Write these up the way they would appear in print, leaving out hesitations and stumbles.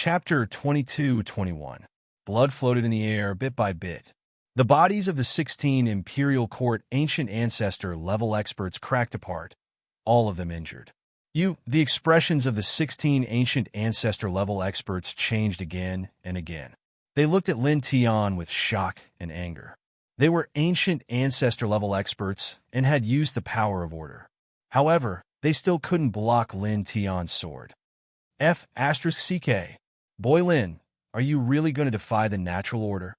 Chapter 22-21. Blood floated in the air bit by bit. The bodies of the 16 Imperial Court ancient ancestor-level experts cracked apart, all of them injured. The expressions of the 16 ancient ancestor-level experts changed again and again. They looked at Lin Tian with shock and anger. They were ancient ancestor-level experts and had used the power of order. However, they still couldn't block Lin Tian's sword. F***CK. Boy Lin, are you really going to defy the natural order?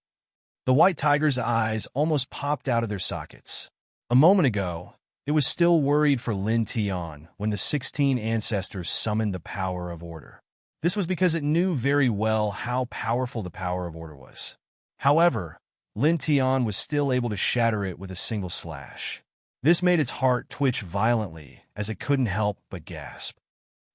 The white tiger's eyes almost popped out of their sockets. A moment ago, it was still worried for Lin Tian when the 16 ancestors summoned the power of order. This was because it knew very well how powerful the power of order was. However, Lin Tian was still able to shatter it with a single slash. This made its heart twitch violently as it couldn't help but gasp.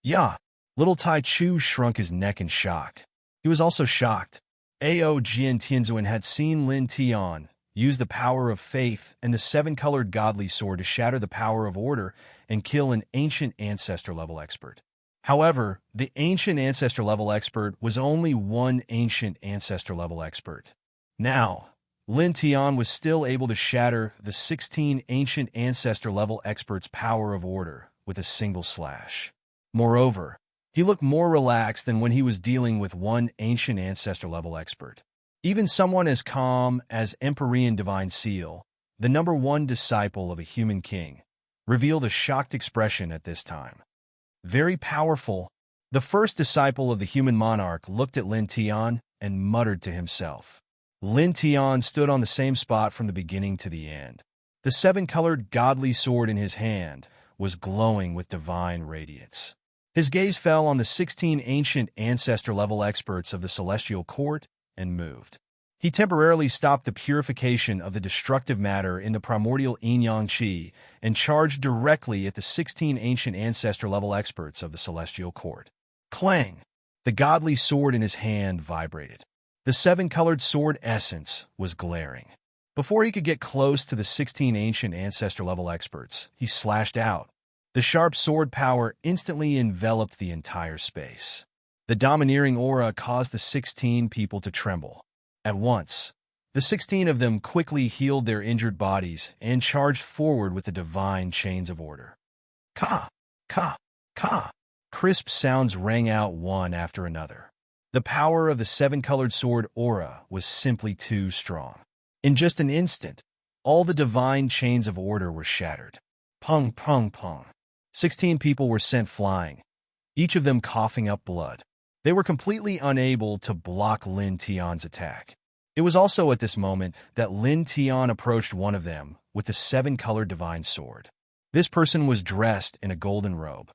Yeah, little Tai Chu shrunk his neck in shock. He was also shocked. Ao Jian Tianzuan had seen Lin Tian use the power of faith and the seven-colored godly sword to shatter the power of order and kill an ancient ancestor-level expert. However, the ancient ancestor-level expert was only one ancient ancestor-level expert. Now, Lin Tian was still able to shatter the 16 ancient ancestor-level experts' power of order with a single slash. Moreover, he looked more relaxed than when he was dealing with one ancient ancestor-level expert. Even someone as calm as Empyrean Divine Seal, the number one disciple of a human king, revealed a shocked expression at this time. Very powerful, the first disciple of the human monarch looked at Lin Tian and muttered to himself. Lin Tian stood on the same spot from the beginning to the end. The seven-colored godly sword in his hand was glowing with divine radiance. His gaze fell on the 16 ancient ancestor-level experts of the Celestial Court and moved. He temporarily stopped the purification of the destructive matter in the primordial yin-yang qi and charged directly at the 16 ancient ancestor-level experts of the Celestial Court. Clang! The godly sword in his hand vibrated. The seven-colored sword essence was glaring. Before he could get close to the 16 ancient ancestor-level experts, he slashed out. The sharp sword power instantly enveloped the entire space. The domineering aura caused the 16 people to tremble. At once, the 16 of them quickly healed their injured bodies and charged forward with the divine chains of order. Ka! Ka! Ka! Crisp sounds rang out one after another. The power of the seven-colored sword aura was simply too strong. In just an instant, all the divine chains of order were shattered. Pung, pung, pung. 16 people were sent flying, each of them coughing up blood. They were completely unable to block Lin Tian's attack. It was also at this moment that Lin Tian approached one of them with the seven-colored divine sword. This person was dressed in a golden robe.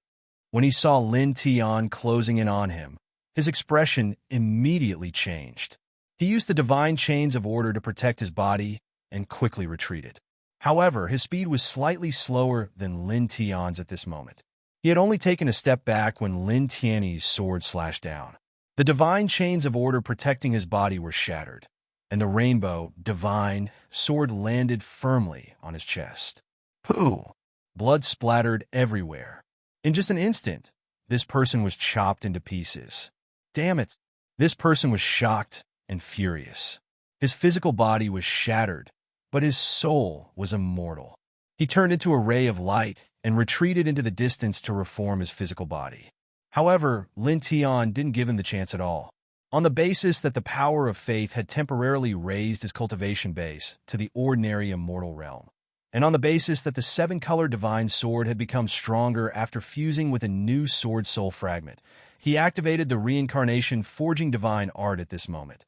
When he saw Lin Tian closing in on him, his expression immediately changed. He used the divine chains of order to protect his body and quickly retreated. However, his speed was slightly slower than Lin Tian's at this moment. He had only taken a step back when Lin Tian's sword slashed down. The divine chains of order protecting his body were shattered, and the rainbow, divine, sword landed firmly on his chest. Pooh! Blood splattered everywhere. In just an instant, this person was chopped into pieces. Damn it! This person was shocked and furious. His physical body was shattered, but his soul was immortal. He turned into a ray of light and retreated into the distance to reform his physical body. However, Lin Tian didn't give him the chance at all. On the basis that the power of faith had temporarily raised his cultivation base to the ordinary immortal realm, and on the basis that the seven-colored divine sword had become stronger after fusing with a new sword soul fragment, he activated the reincarnation forging divine art at this moment,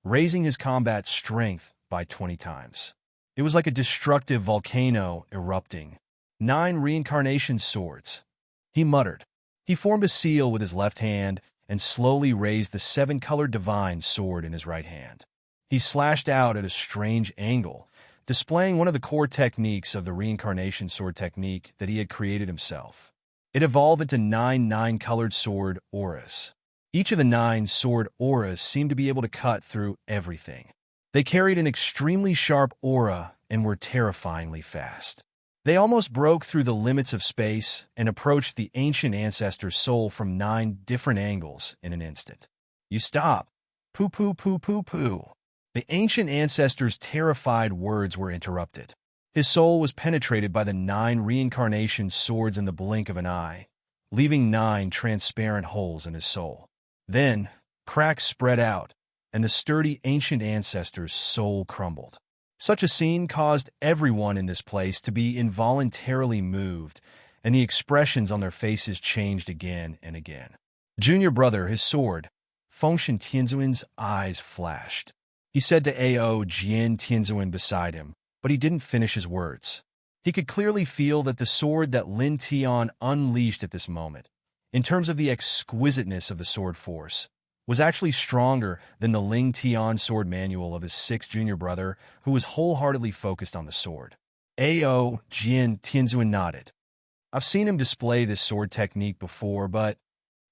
raising his combat strength by 20 times. It was like a destructive volcano erupting. 9 reincarnation swords. He muttered. He formed a seal with his left hand and slowly raised the seven-colored divine sword in his right hand. He slashed out at a strange angle, displaying one of the core techniques of the reincarnation sword technique that he had created himself. It evolved into 9 nine-colored sword auras. Each of the 9 sword auras seemed to be able to cut through everything. They carried an extremely sharp aura and were terrifyingly fast. They almost broke through the limits of space and approached the ancient ancestor's soul from 9 different angles in an instant. You stop. Poo poo poo poo poo. The ancient ancestor's terrified words were interrupted. His soul was penetrated by the 9 reincarnation swords in the blink of an eye, leaving 9 transparent holes in his soul. Then, cracks spread out, and the sturdy ancient ancestor's soul crumbled. Such a scene caused everyone in this place to be involuntarily moved, and the expressions on their faces changed again and again. Junior brother, his sword, Fengshen Tianzuan's eyes flashed. He said to Ao Jian Tianzuan beside him, but he didn't finish his words. He could clearly feel that the sword that Lin Tian unleashed at this moment, in terms of the exquisiteness of the sword force, was actually stronger than the Ling Tian sword manual of his 6th junior brother, who was wholeheartedly focused on the sword. Ao Jian Tianzuan nodded. I've seen him display this sword technique before, but...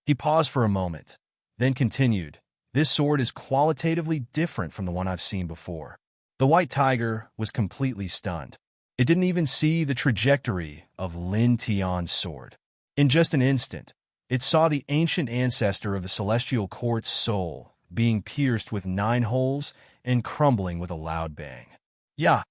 He paused for a moment, then continued, this sword is qualitatively different from the one I've seen before. The white tiger was completely stunned. It didn't even see the trajectory of Lin Tian's sword. In just an instant, it saw the ancient ancestor of the celestial court's soul being pierced with 9 holes and crumbling with a loud bang. Yeah,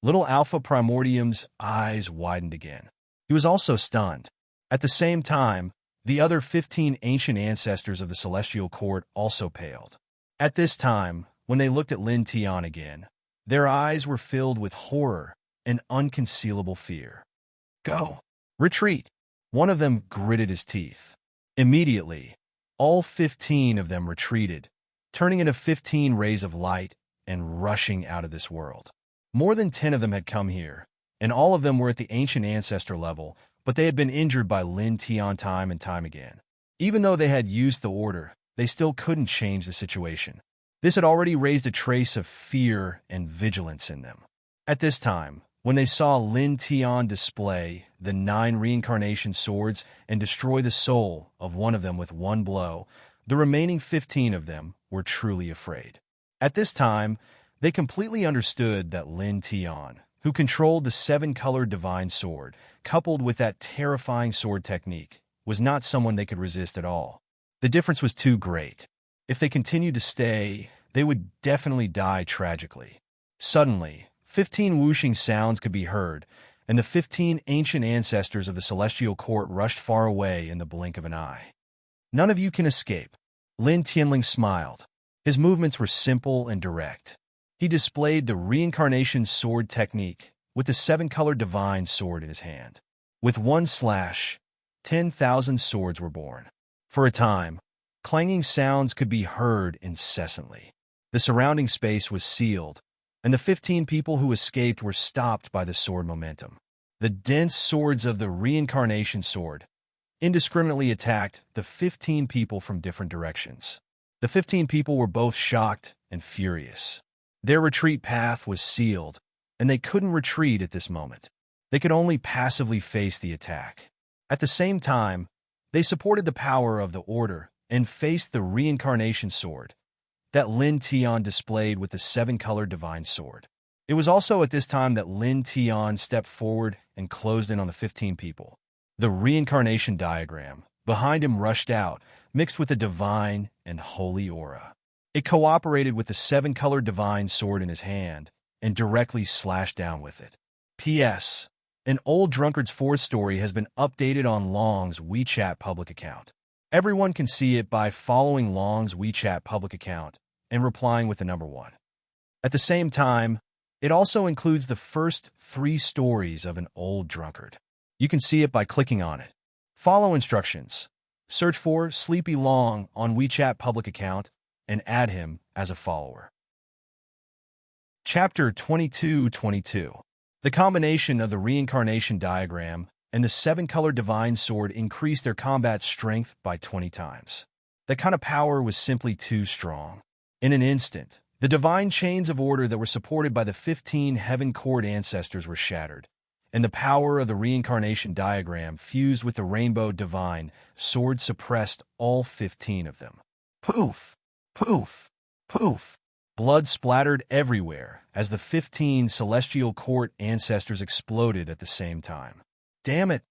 little Alpha Primordium's eyes widened again. He was also stunned. At the same time, the other 15 ancient ancestors of the celestial court also paled. At this time, when they looked at Lin Tian again, their eyes were filled with horror and unconcealable fear. Go! Retreat! One of them gritted his teeth. Immediately, all 15 of them retreated, turning into 15 rays of light and rushing out of this world. More than 10 of them had come here, and all of them were at the ancient ancestor level, but they had been injured by Lin Tian time and time again. Even though they had used the order, they still couldn't change the situation. This had already raised a trace of fear and vigilance in them. At this time, when they saw Lin Tian display the 9 reincarnation swords and destroy the soul of one of them with one blow, the remaining 15 of them were truly afraid. At this time, they completely understood that Lin Tian, who controlled the 7-colored divine sword, coupled with that terrifying sword technique, was not someone they could resist at all. The difference was too great. If they continued to stay, they would definitely die tragically. Suddenly, 15 whooshing sounds could be heard, and the 15 ancient ancestors of the celestial court rushed far away in the blink of an eye. None of you can escape. Lin Tianling smiled. His movements were simple and direct. He displayed the reincarnation sword technique with the 7-colored divine sword in his hand. With one slash, 10,000 swords were born. For a time, clanging sounds could be heard incessantly. The surrounding space was sealed, and the 15 people who escaped were stopped by the sword momentum. The dense swords of the reincarnation sword indiscriminately attacked the 15 people from different directions. The 15 people were both shocked and furious. Their retreat path was sealed, and they couldn't retreat at this moment. They could only passively face the attack. At the same time, they supported the power of the order and faced the reincarnation sword that Lin Tian displayed with the 7-colored divine sword. It was also at this time that Lin Tian stepped forward and closed in on the 15 people. The reincarnation diagram behind him rushed out, mixed with a divine and holy aura. It cooperated with the 7-colored divine sword in his hand and directly slashed down with it. P.S. An old drunkard's 4th story has been updated on Long's WeChat public account. Everyone can see it by following Long's WeChat public account and replying with the number 1. At the same time, it also includes the first 3 stories of an old drunkard. You can see it by clicking on it. Follow instructions. Search for Sleepy Long on WeChat public account and add him as a follower. Chapter 22:22. The combination of the reincarnation diagram and the 7-colored divine sword increased their combat strength by 20 times. That kind of power was simply too strong. In an instant, the divine chains of order that were supported by the 15 heaven court ancestors were shattered, and the power of the reincarnation diagram fused with the rainbow divine sword suppressed all 15 of them. Poof! Poof! Poof! Blood splattered everywhere as the 15 celestial court ancestors exploded at the same time. Damn it!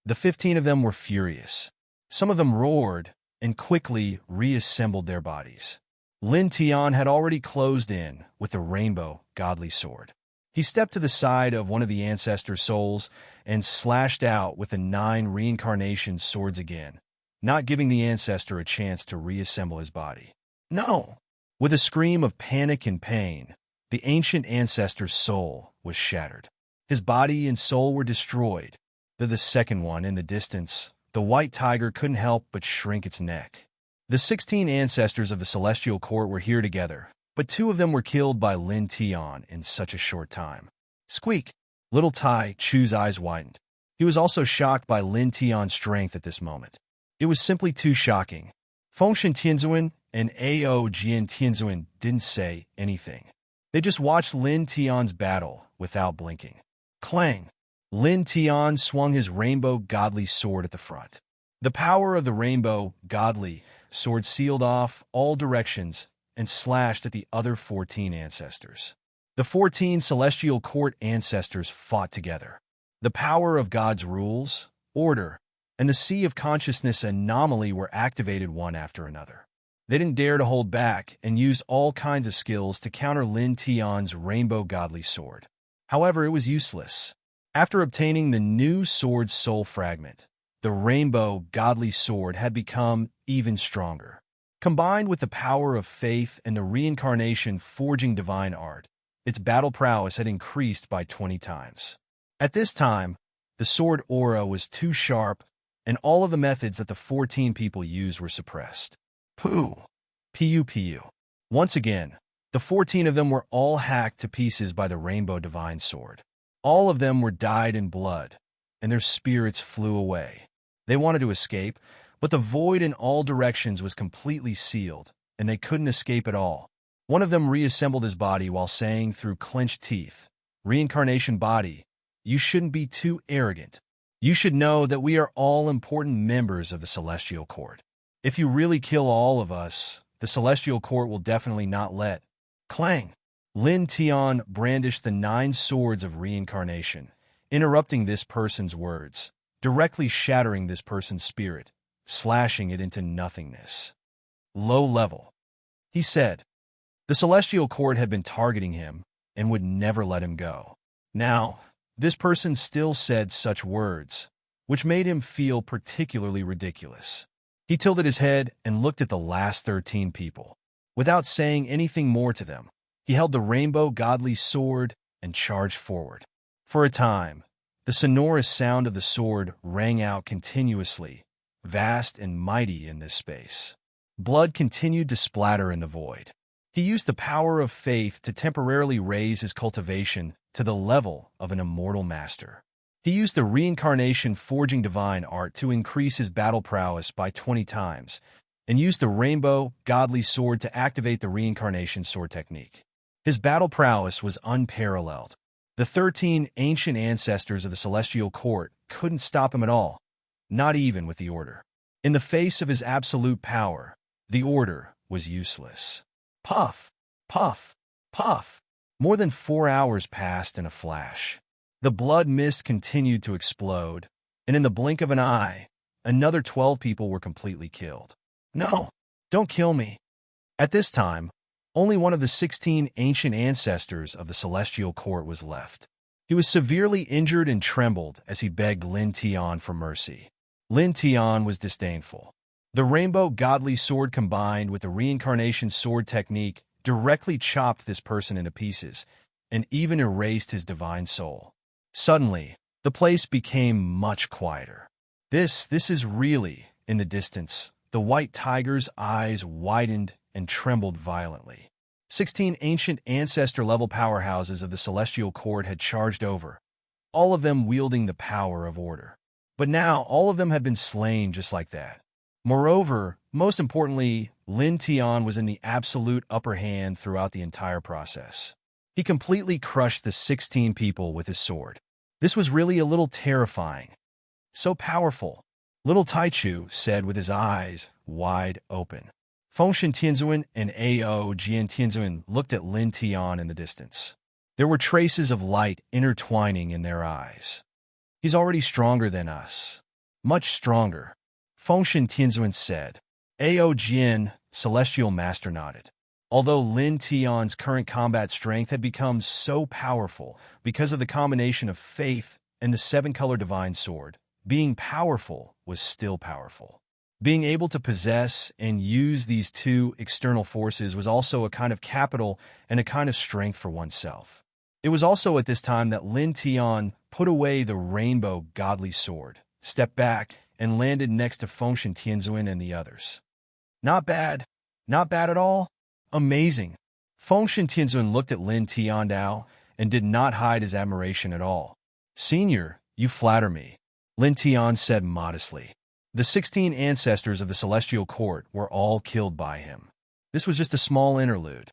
The 15 of them were furious. Some of them roared, and quickly reassembled their bodies. Lin Tian had already closed in with the rainbow godly sword. He stepped to the side of one of the ancestor souls and slashed out with the 9 reincarnation swords again, not giving the ancestor a chance to reassemble his body. No! With a scream of panic and pain, the ancient ancestor's soul was shattered. His body and soul were destroyed. The second one in the distance, the white tiger couldn't help but shrink its neck. The 16 ancestors of the celestial court were here together, but 2 of them were killed by Lin Tian in such a short time. Squeak! Little Tai Chu's eyes widened. He was also shocked by Lin Tian's strength at this moment. It was simply too shocking. Fengshen Tianzuan and Ao Jian Tianzuan didn't say anything. They just watched Lin Tian's battle without blinking. Clang! Lin Tian swung his rainbow godly sword at the front. The power of the rainbow godly sword sealed off all directions and slashed at the other 14 ancestors. The 14 celestial court ancestors fought together. The power of God's rules, order, and the sea of consciousness anomaly were activated one after another. They didn't dare to hold back and used all kinds of skills to counter Lin Tian's rainbow godly sword. However, it was useless. After obtaining the new sword's soul fragment, the rainbow godly sword had become even stronger. Combined with the power of faith and the reincarnation forging divine art, its battle prowess had increased by 20 times. At this time, the sword aura was too sharp, and all of the methods that the 14 people used were suppressed. Pooh! Pu. Once again, the 14 of them were all hacked to pieces by the rainbow divine sword. All of them were dyed in blood, and their spirits flew away. They wanted to escape, but the void in all directions was completely sealed, and they couldn't escape at all. One of them reassembled his body while saying through clenched teeth, "Reincarnation body, you shouldn't be too arrogant. You should know that we are all important members of the Celestial Court. If you really kill all of us, the Celestial Court will definitely not let." Clang! Lin Tian brandished the 9 swords of reincarnation, interrupting this person's words, directly shattering this person's spirit, slashing it into nothingness. Low level, he said. The Celestial Court had been targeting him and would never let him go. Now, this person still said such words, which made him feel particularly ridiculous. He tilted his head and looked at the last 13 people. Without saying anything more to them, he held the rainbow godly sword and charged forward. For a time, the sonorous sound of the sword rang out continuously, vast and mighty in this space. Blood continued to splatter in the void. He used the power of faith to temporarily raise his cultivation to the level of an immortal master. He used the reincarnation forging divine art to increase his battle prowess by 20 times, and used the rainbow godly sword to activate the reincarnation sword technique. His battle prowess was unparalleled. The 13 ancient ancestors of the Celestial Court couldn't stop him at all, not even with the order. In the face of his absolute power, the order was useless. Puff, puff, puff. More than 4 hours passed in a flash. The blood mist continued to explode, and in the blink of an eye, another 12 people were completely killed. No, don't kill me. At this time, only one of the 16 ancient ancestors of the Celestial Court was left. He was severely injured and trembled as he begged Lin Tian for mercy. Lin Tian was disdainful. The rainbow godly sword combined with the reincarnation sword technique directly chopped this person into pieces and even erased his divine soul. Suddenly, the place became much quieter. This is really, in the distance, the white tiger's eyes widened and trembled violently. 16 ancient ancestor-level powerhouses of the Celestial Court had charged over, all of them wielding the power of order. But now, all of them had been slain just like that. Moreover, most importantly, Lin Tian was in the absolute upper hand throughout the entire process. He completely crushed the 16 people with his sword. This was really a little terrifying. So powerful. Little Taichu said with his eyes wide open. Fengshen Tianzuan and Ao Jian Tianzuan looked at Lin Tian in the distance. There were traces of light intertwining in their eyes. He's already stronger than us. Much stronger, Fengshen Tianzuan said. Ao Jian, Celestial Master, nodded. Although Lin Tian's current combat strength had become so powerful because of the combination of faith and the seven-color divine sword, being powerful was still powerful. Being able to possess and use these two external forces was also a kind of capital and a kind of strength for oneself. It was also at this time that Lin Tian put away the rainbow godly sword, stepped back, and landed next to Fengshen Tianzuan and the others. Not bad. Not bad at all. Amazing. Fengshen Tianzuan looked at Lin Tian now and did not hide his admiration at all. Senior, you flatter me, Lin Tian said modestly. The 16 ancestors of the Celestial Court were all killed by him. This was just a small interlude.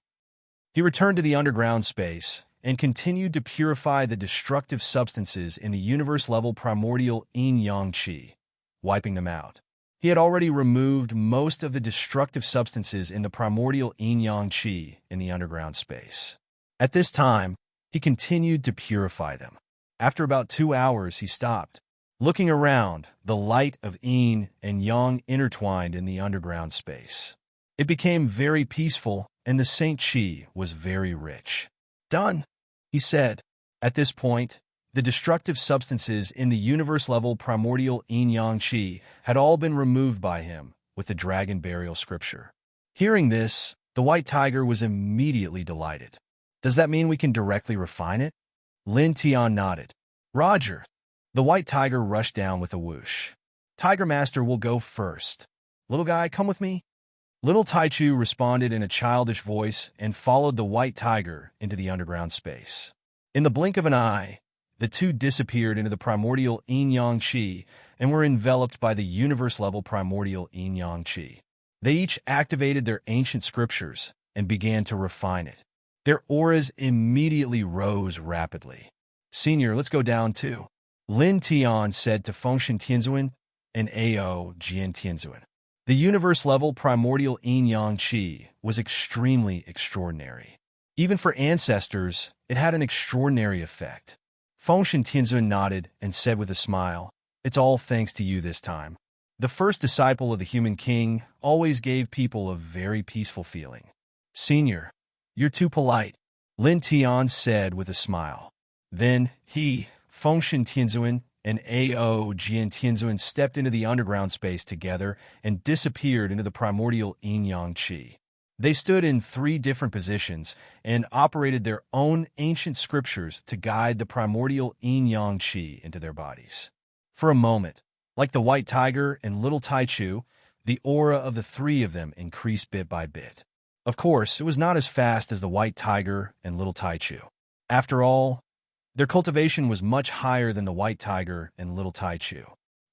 He returned to the underground space and continued to purify the destructive substances in the universe-level primordial yin-yang qi, wiping them out. He had already removed most of the destructive substances in the primordial yin-yang qi in the underground space. At this time, he continued to purify them. After about 2 hours, he stopped. Looking around, the light of yin and yang intertwined in the underground space. It became very peaceful, and the Saint Qi was very rich. Done, he said. At this point, the destructive substances in the universe-level primordial yin-yang qi had all been removed by him with the dragon burial scripture. Hearing this, the white tiger was immediately delighted. Does that mean we can directly refine it? Lin Tian nodded. Roger. The white tiger rushed down with a whoosh. Tiger Master will go first. Little guy, come with me. Little Taichu responded in a childish voice and followed the white tiger into the underground space. In the blink of an eye, the two disappeared into the primordial yin-yang qi and were enveloped by the universe-level primordial yin-yang qi. They each activated their ancient scriptures and began to refine it. Their auras immediately rose rapidly. Senior, let's go down too, Lin Tian said to Fengshen Tianzuan and Ao Jian Tianzuan. The universe-level primordial yin-yang qi was extremely extraordinary. Even for ancestors, it had an extraordinary effect. Fengshen Tianzuan nodded and said with a smile, "It's all thanks to you this time." The first disciple of the human king always gave people a very peaceful feeling. Senior, you're too polite, Lin Tian said with a smile. Then he, Fengshen Tianzuan, and Ao Jian Tianzuan stepped into the underground space together and disappeared into the primordial yin-yang qi. They stood in 3 different positions and operated their own ancient scriptures to guide the primordial yin-yang qi into their bodies. For a moment, like the white tiger and little Taichu, the aura of the 3 of them increased bit by bit. Of course, it was not as fast as the white tiger and little Taichu. After all, their cultivation was much higher than the white tiger and little Taichu.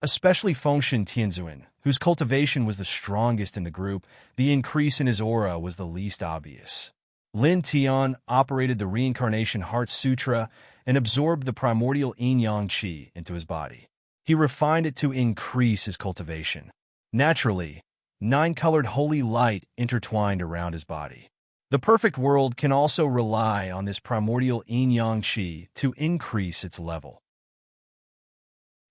Especially Fengshen Tianzuan, whose cultivation was the strongest in the group, the increase in his aura was the least obvious. Lin Tian operated the Reincarnation Heart Sutra and absorbed the primordial yin-yang qi into his body. He refined it to increase his cultivation. Naturally, 9-colored holy light intertwined around his body. The perfect world can also rely on this primordial yin-yang qi to increase its level.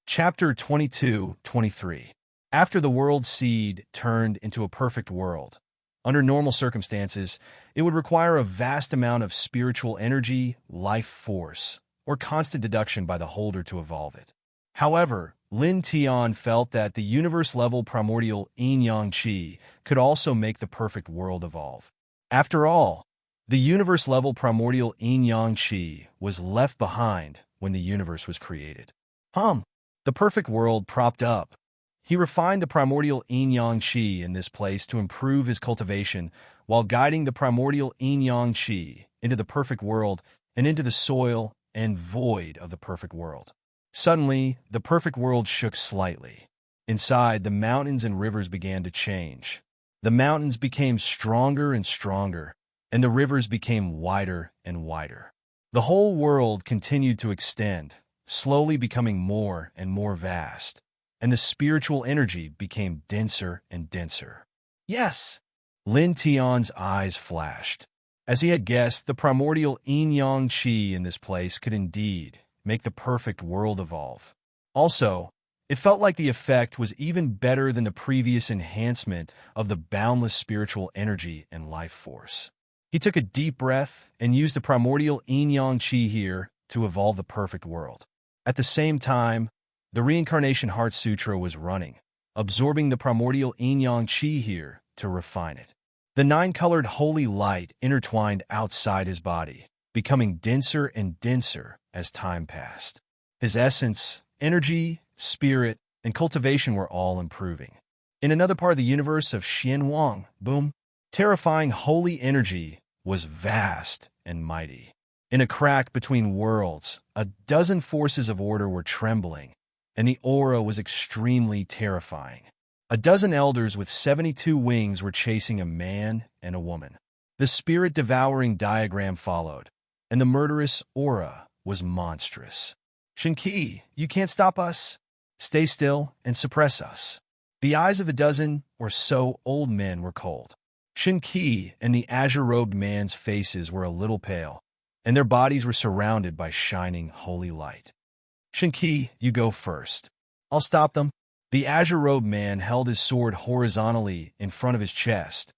Chapter 22-23. After the world seed turned into a perfect world, under normal circumstances, it would require a vast amount of spiritual energy, life force, or constant deduction by the holder to evolve it. However, Lin Tian felt that the universe-level primordial yin-yang qi could also make the perfect world evolve. After all, the universe-level primordial yin-yang qi was left behind when the universe was created. The perfect world propped up. He refined the primordial yin-yang qi in this place to improve his cultivation while guiding the primordial yin-yang qi into the perfect world and into the soil and void of the perfect world. Suddenly, the perfect world shook slightly. Inside, the mountains and rivers began to change. The mountains became stronger and stronger, and the rivers became wider and wider. The whole world continued to extend, slowly becoming more and more vast, and the spiritual energy became denser and denser. Yes! Lin Tian's eyes flashed. As he had guessed, the primordial yin-yang qi in this place could indeed make the perfect world evolve. Also, It felt like the effect was even better than the previous enhancement of the boundless spiritual energy and life force. He took a deep breath and used the primordial yin-yang qi here to evolve the perfect world. At the same time, the Reincarnation Heart Sutra was running, absorbing the primordial yin-yang qi here to refine it. The nine-colored holy light intertwined outside his body, becoming denser and denser as time passed. His essence, energy, spirit, and cultivation were all improving. In another part of the universe of Xian Wang, boom, terrifying holy energy was vast and mighty. In a crack between worlds, a dozen forces of order were trembling, and the aura was extremely terrifying. A dozen elders with 72 wings were chasing a man and a woman. The spirit-devouring diagram followed, and the murderous aura was monstrous. Shinki, you can't stop us. Stay still and suppress us. The eyes of the dozen or so old men were cold. Shinki and the azure-robed man's faces were a little pale, and their bodies were surrounded by shining holy light. Shinki, you go first. I'll stop them. The azure-robed man held his sword horizontally in front of his chest,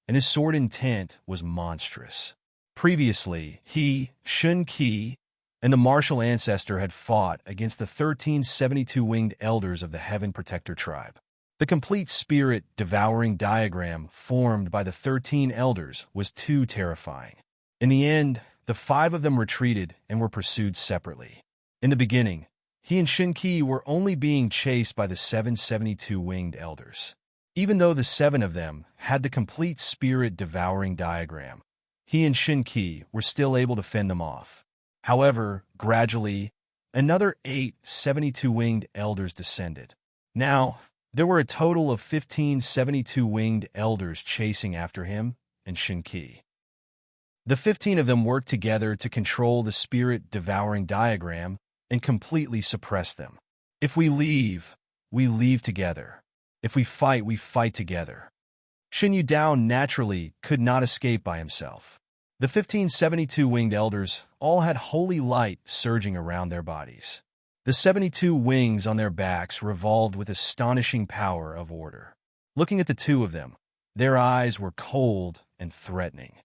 and his sword intent was monstrous. Previously, he, Shinki, and the martial ancestor had fought against the 13 72-winged elders of the Heaven Protector tribe. The complete spirit-devouring diagram formed by the 13 elders was too terrifying. In the end, the 5 of them retreated and were pursued separately. In the beginning, he and Shinki were only being chased by the 7 72-winged elders. Even though the 7 of them had the complete spirit-devouring diagram, he and Shinki were still able to fend them off. However, gradually, another 8 72-winged elders descended. Now, there were a total of 15 72-winged elders chasing after him and Shinki. The 15 of them worked together to control the spirit-devouring diagram and completely suppress them. If we leave together. If we fight together. Shin Yu Dao naturally could not escape by himself. The 15 72-winged elders all had holy light surging around their bodies. The 72 wings on their backs revolved with astonishing power of order. Looking at the 2 of them, their eyes were cold and threatening.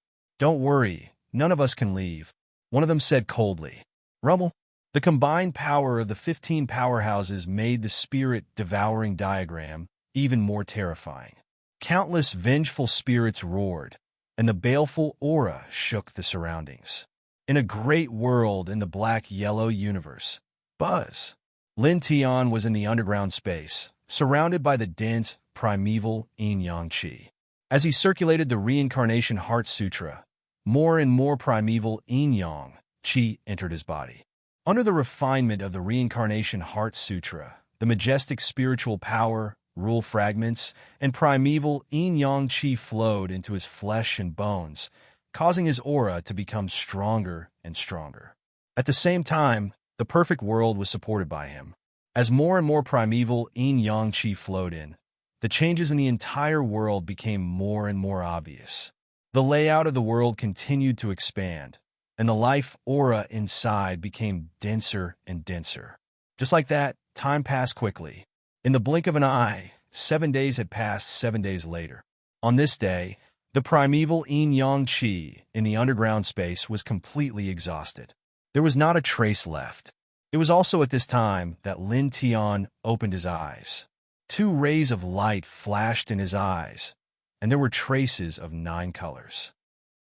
Don't worry, none of us can leave, one of them said coldly. Rumble. The combined power of the 15 powerhouses made the spirit-devouring diagram even more terrifying. Countless vengeful spirits roared, and the baleful aura shook the surroundings. In a great world in the black-yellow universe, Buzz. Lin Tian was in the underground space, surrounded by the dense, primeval yin-yang qi. As he circulated the Reincarnation Heart Sutra, more and more primeval yin-yang qi entered his body. Under the refinement of the Reincarnation Heart Sutra, the majestic spiritual power, rule fragments, and primeval yin-yang qi flowed into his flesh and bones, causing his aura to become stronger and stronger. At the same time, the perfect world was supported by him. As more and more primeval yin-yang qi flowed in, the changes in the entire world became more and more obvious. The layout of the world continued to expand, and the life aura inside became denser and denser. Just like that, time passed quickly. In the blink of an eye, 7 days had passed 7 days later. On this day, the primeval yin-yang qi in the underground space was completely exhausted. There was not a trace left. It was also at this time that Lin Tian opened his eyes. 2 rays of light flashed in his eyes, and there were traces of 9 colors.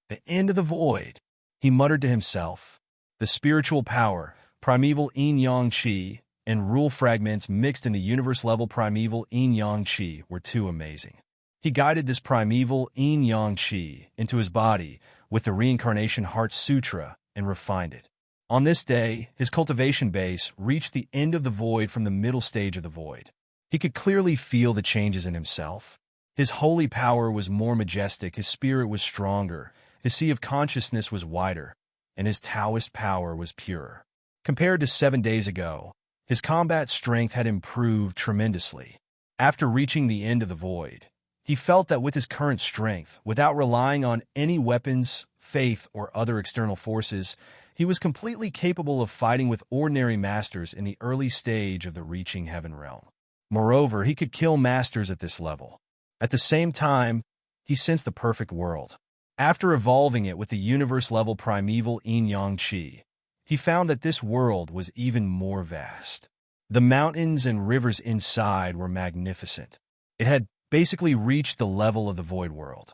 The end of the void, he muttered to himself. The spiritual power, primeval yin-yang qi, and rule fragments mixed in the universe-level primeval yin-yang qi were too amazing. He guided this primeval yin-yang qi into his body with the Reincarnation Heart Sutra and refined it. On this day, his cultivation base reached the end of the void from the middle stage of the void. He could clearly feel the changes in himself. His holy power was more majestic, his spirit was stronger, his sea of consciousness was wider, and his Taoist power was purer. Compared to 7 days ago, his combat strength had improved tremendously. After reaching the end of the void, he felt that with his current strength, without relying on any weapons, faith, or other external forces, He was completely capable of fighting with ordinary masters in the early stage of the reaching heaven realm. Moreover, he could kill masters at this level. At the same time, he sensed the perfect world. After evolving it with the universe-level primeval yin-yang qi, he found that this world was even more vast. The mountains and rivers inside were magnificent. It had basically reached the level of the void world.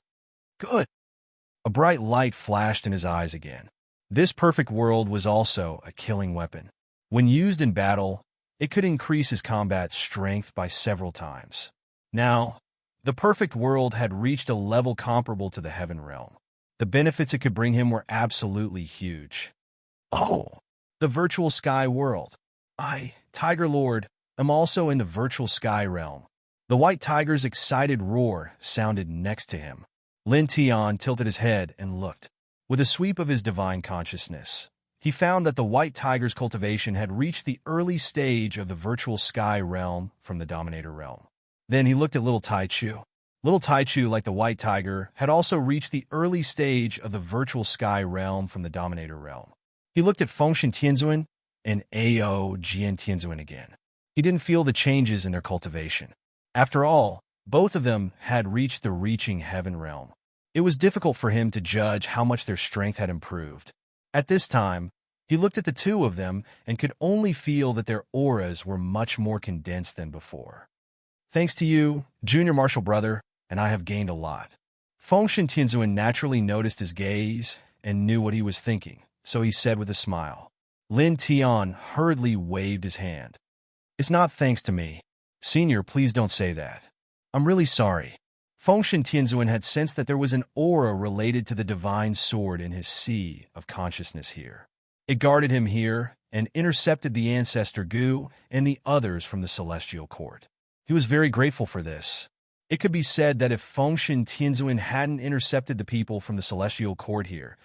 Good. A bright light flashed in his eyes again. This perfect world was also a killing weapon. When used in battle, it could increase his combat strength by several times. Now, the perfect world had reached a level comparable to the heaven realm. The benefits it could bring him were absolutely huge. Oh, the virtual sky world. I, Tiger Lord, am also in the virtual sky realm. The white tiger's excited roar sounded next to him. Lin Tian tilted his head and looked. With a sweep of his divine consciousness, he found that the white tiger's cultivation had reached the early stage of the virtual sky realm from the dominator realm. Then he looked at little Taichu. Little Taichu, like the white tiger, had also reached the early stage of the virtual sky realm from the dominator realm. He looked at Fengshen Tianzuan and Ao Jian Tianzuan again. He didn't feel the changes in their cultivation. After all, both of them had reached the reaching heaven realm. It was difficult for him to judge how much their strength had improved. At this time, he looked at the two of them and could only feel that their auras were much more condensed than before. Thanks to you, junior martial brother, and I have gained a lot. Fengshen Tianzuan naturally noticed his gaze and knew what he was thinking, so he said with a smile. Lin Tian hurriedly waved his hand. It's not thanks to me. Senior, please don't say that. I'm really sorry. Fengshen Tianzuan had sensed that there was an aura related to the divine sword in his sea of consciousness here. It guarded him here and intercepted the ancestor Gu and the others from the celestial court. He was very grateful for this. It could be said that if Fengshen Tianzuan hadn't intercepted the people from the celestial court here,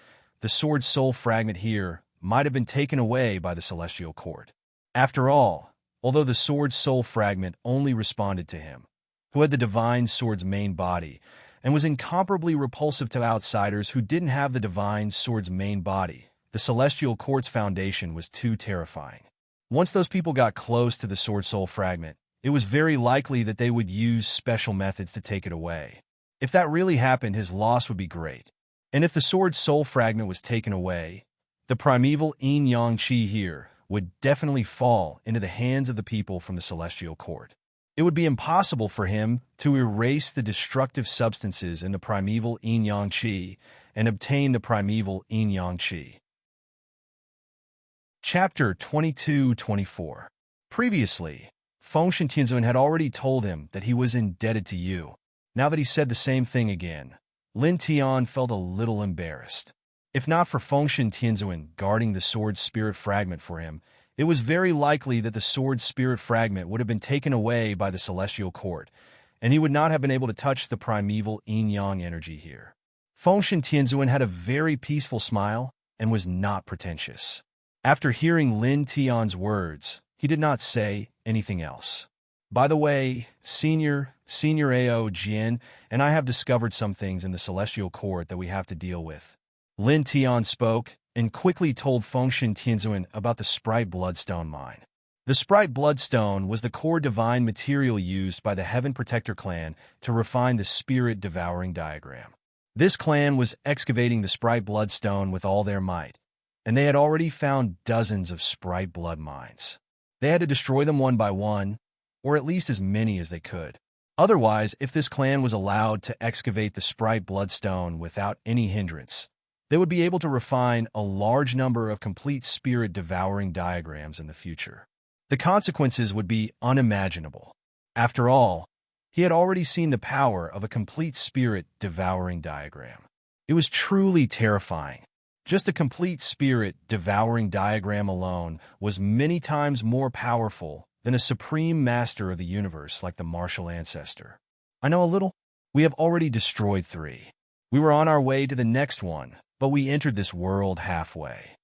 the sword's soul fragment here might have been taken away by the celestial court. After all, although the sword's soul fragment only responded to him, who had the divine sword's main body, and was incomparably repulsive to outsiders who didn't have the divine sword's main body, the celestial court's foundation was too terrifying. Once those people got close to the sword soul fragment, it was very likely that they would use special methods to take it away. If that really happened, his loss would be great. And if the sword's soul fragment was taken away, the primeval yin-yang qi here would definitely fall into the hands of the people from the celestial court. It would be impossible for him to erase the destructive substances in the primeval yin-yang qi and obtain the primeval yin-yang qi. Chapter 22-24. Previously, Fengshen Tianzuan had already told him that he was indebted to you. Now that he said the same thing again, Lin Tian felt a little embarrassed. If not for Fengshen Tianzuan guarding the sword's spirit fragment for him, it was very likely that the sword's spirit fragment would have been taken away by the celestial court, and he would not have been able to touch the primeval yin-yang energy here. Fengshen Tianzuan had a very peaceful smile and was not pretentious. After hearing Lin Tian's words, he did not say anything else. By the way, Senior Ao Jian and I have discovered some things in the celestial court that we have to deal with. Lin Tian spoke and quickly told Fengshen Tianzuan about the Sprite Bloodstone mine. The Sprite Bloodstone was the core divine material used by the Heaven Protector clan to refine the Spirit Devouring diagram. This clan was excavating the Sprite Bloodstone with all their might, and they had already found dozens of Sprite Blood mines. They had to destroy them one by one, or at least as many as they could. Otherwise, if this clan was allowed to excavate the Sprite Bloodstone without any hindrance, they would be able to refine a large number of complete spirit-devouring diagrams in the future. The consequences would be unimaginable. After all, he had already seen the power of a complete spirit-devouring diagram. It was truly terrifying. Just a complete spirit-devouring diagram alone was many times more powerful than a supreme master of the universe like the martial ancestor. I know a little. We have already destroyed 3. We were on our way to the next one, but we entered this world halfway.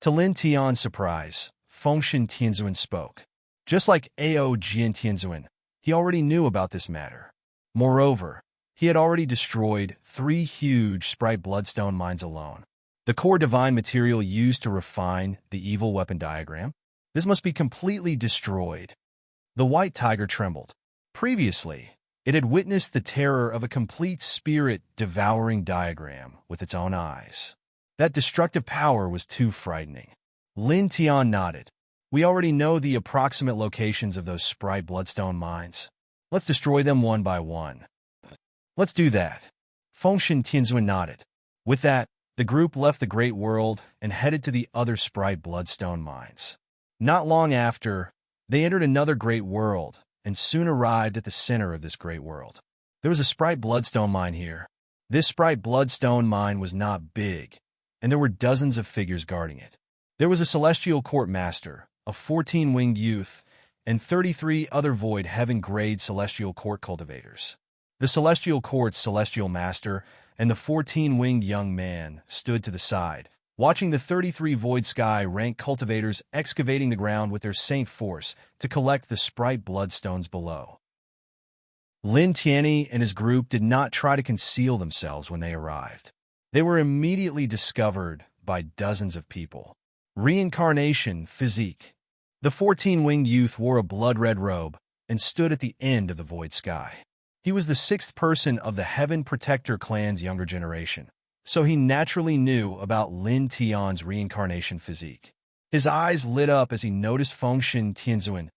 To Lin Tian's surprise, Fengshen Tianzuan spoke. Just like Ao Jian Tianzuan, he already knew about this matter. Moreover, he had already destroyed 3 huge Sprite Bloodstone mines alone. The core divine material used to refine the evil weapon diagram. This must be completely destroyed. The white tiger trembled. Previously, it had witnessed the terror of a complete spirit-devouring diagram with its own eyes. That destructive power was too frightening. Lin Tian nodded. We already know the approximate locations of those Sprite Bloodstone mines. Let's destroy them one by one. Let's do that. Fengshen Tianzuan nodded. With that, the group left the Great World and headed to the other Sprite Bloodstone mines. Not long after, they entered another Great World and soon arrived at the center of this Great World. There was a Sprite Bloodstone mine here. This Sprite Bloodstone mine was not big, and there were dozens of figures guarding it. There was a Celestial Court Master, a 14-winged youth, and 33 other Void Heaven-grade Celestial Court cultivators. The Celestial Court's Celestial Master and the 14-winged young man stood to the side, watching the 33 Void Sky rank cultivators excavating the ground with their Saint Force to collect the Sprite Bloodstones below. Lin Tianyi and his group did not try to conceal themselves when they arrived. They were immediately discovered by dozens of people. Reincarnation Physique. The 14-winged youth wore a blood-red robe and stood at the end of the Void Sky. He was the 6th person of the Heaven Protector clan's younger generation, so he naturally knew about Lin Tian's reincarnation physique. His eyes lit up as he noticed Fengshen Tianzuan,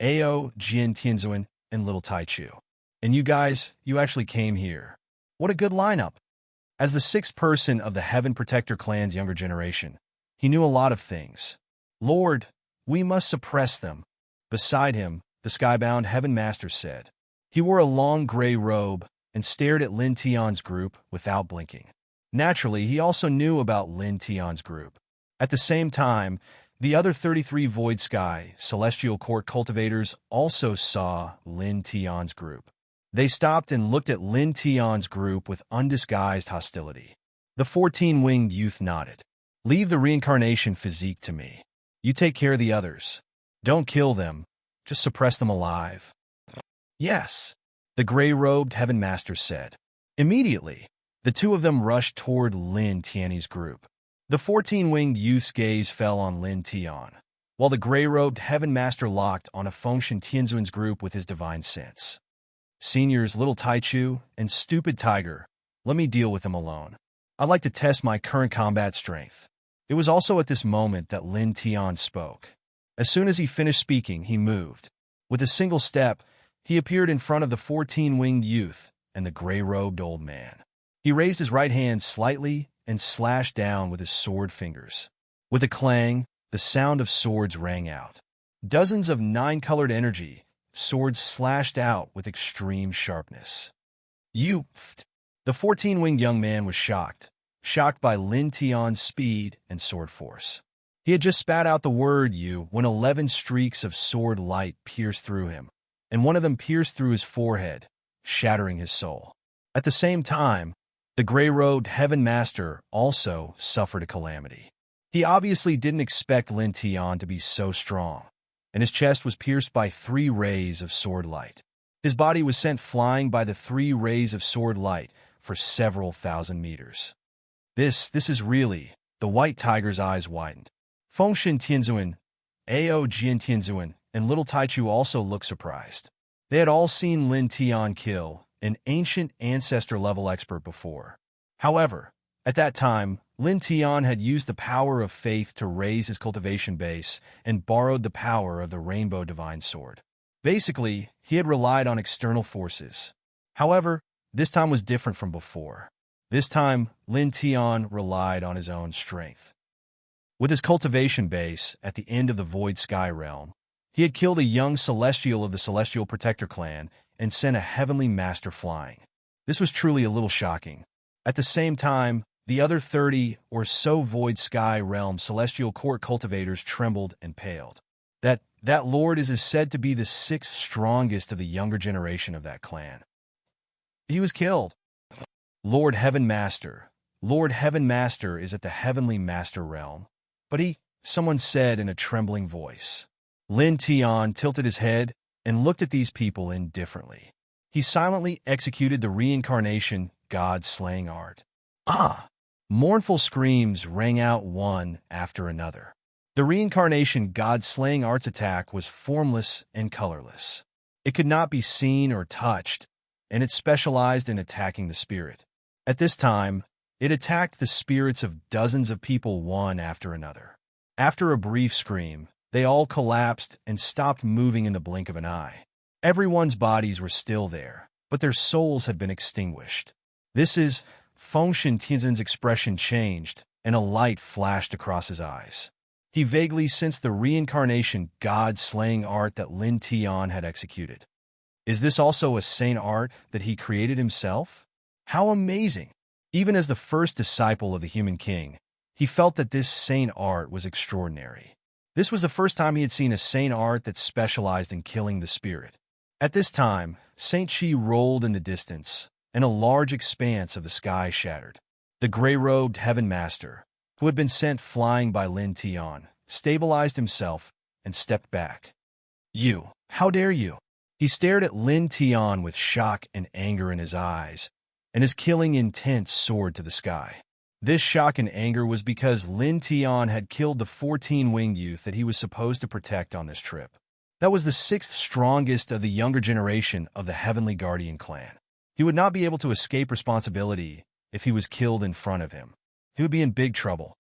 Ao Jin Tianzuan, and Little Taichu. And you guys, you actually came here. What a good lineup. As the 6th person of the Heaven Protector clan's younger generation, he knew a lot of things. Lord, we must suppress them. Beside him, the skybound Heaven Master said. He wore a long gray robe and stared at Lin Tian's group without blinking. Naturally, he also knew about Lin Tian's group. At the same time, the other 33 Void Sky Celestial Court cultivators also saw Lin Tian's group. They stopped and looked at Lin Tian's group with undisguised hostility. The 14-winged youth nodded. Leave the reincarnation physique to me. You take care of the others. Don't kill them, just suppress them alive. Yes, the gray-robed Heaven Master said. Immediately, the two of them rushed toward Lin Tianyi's group. The 14-winged youth's gaze fell on Lin Tian, while the gray-robed Heaven Master locked on a Fengshen Tianzuan's group with his divine sense. Seniors Little Taichu and Stupid Tiger, let me deal with them alone. I'd like to test my current combat strength. It was also at this moment that Lin Tian spoke. As soon as he finished speaking, he moved. With a single step, he appeared in front of the 14-winged youth and the gray-robed old man. He raised his right hand slightly and slashed down with his sword fingers. With a clang, the sound of swords rang out. Dozens of 9-colored energy swords slashed out with extreme sharpness. You! The 14-winged young man was shocked by Lin Tian's speed and sword force. He had just spat out the word you when 11 streaks of sword light pierced through him, and one of them pierced through his forehead, shattering his soul. At the same time, the gray-robed Heaven Master also suffered a calamity. He obviously didn't expect Lin Tian to be so strong, and his chest was pierced by 3 rays of sword light. His body was sent flying by the 3 rays of sword light for several thousand meters. This is really... The white tiger's eyes widened. Fengshen Tianzuan, Ao Jin Tianzuan, and Little Taichu also looked surprised. They had all seen Lin Tian kill an ancient ancestor-level expert before. However, at that time, Lin Tian had used the power of faith to raise his cultivation base and borrowed the power of the Rainbow Divine Sword. Basically, he had relied on external forces. However, this time was different from before. This time, Lin Tian relied on his own strength. With his cultivation base at the end of the Void Sky realm, he had killed a young Celestial of the Celestial Protector clan and sent a Heavenly Master flying. This was truly a little shocking. At the same time, the other 30 or so Void Sky realm Celestial Court cultivators trembled and paled. That lord is said to be the 6th strongest of the younger generation of that clan. He was killed. Lord Heaven Master is at the Heavenly Master realm. But someone said in a trembling voice. Lin Tian tilted his head and looked at these people indifferently. He silently executed the reincarnation god-slaying art. Ah! Mournful screams rang out one after another. The reincarnation god-slaying art's attack was formless and colorless. It could not be seen or touched, and it specialized in attacking the spirit. At this time, it attacked the spirits of dozens of people one after another. After a brief scream, they all collapsed and stopped moving in the blink of an eye. Everyone's bodies were still there, but their souls had been extinguished. This is Fengshen Tianzin's expression changed, and a light flashed across his eyes. He vaguely sensed the reincarnation god-slaying art that Lin Tian had executed. Is this also a sane art that he created himself? How amazing! Even as the first disciple of the human king, he felt that this sane art was extraordinary. This was the first time he had seen a sane art that specialized in killing the spirit. At this time, Saint Chi rolled in the distance, and a large expanse of the sky shattered. The gray-robed heaven master, who had been sent flying by Lin Tian, stabilized himself and stepped back. "You, how dare you?" He stared at Lin Tian with shock and anger in his eyes, and his killing intent soared to the sky. This shock and anger was because Lin Tian had killed the 14-winged youth that he was supposed to protect on this trip. That was the 6th strongest of the younger generation of the Heavenly Guardian clan. He would not be able to escape responsibility if he was killed in front of him. He would be in big trouble.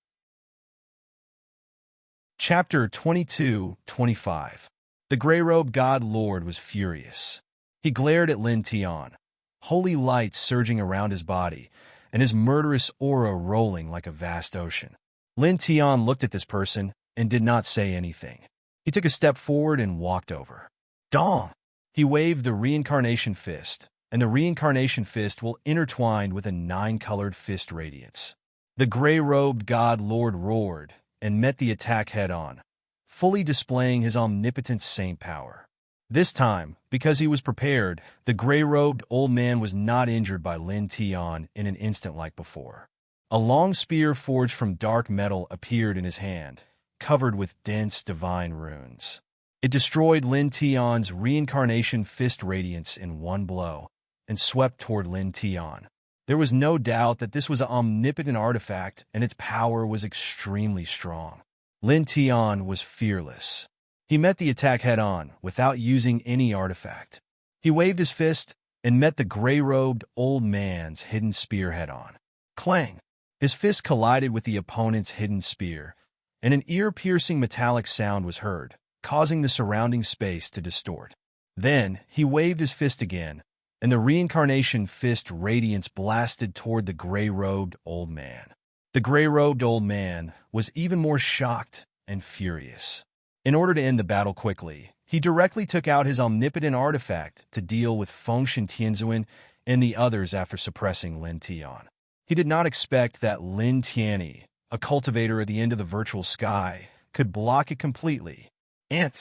Chapter 22-25. The gray-robed god lord was furious. He glared at Lin Tian, holy light surging around his body, and his murderous aura rolling like a vast ocean. Lin Tian looked at this person and did not say anything. He took a step forward and walked over. Dong! He waved the reincarnation fist, and the reincarnation fist will intertwined with a 9-colored fist radiance. The gray-robed god lord roared and met the attack head-on, fully displaying his omnipotent saint power. This time, because he was prepared, the gray-robed old man was not injured by Lin Tian in an instant like before. A long spear forged from dark metal appeared in his hand, covered with dense divine runes. It destroyed Lin Tian's reincarnation fist radiance in one blow and swept toward Lin Tian. There was no doubt that this was an omnipotent artifact and its power was extremely strong. Lin Tian was fearless. He met the attack head-on without using any artifact. He waved his fist and met the gray-robed old man's hidden spear head-on. Clang! His fist collided with the opponent's hidden spear, and an ear-piercing metallic sound was heard, causing the surrounding space to distort. Then, he waved his fist again, and the reincarnation fist radiance blasted toward the gray-robed old man. The gray-robed old man was even more shocked and furious. In order to end the battle quickly, he directly took out his omnipotent artifact to deal with Fengshen Tianzuan and the others after suppressing Lin Tian. He did not expect that Lin Tianyi, a cultivator at the end of the virtual sky, could block it completely. And,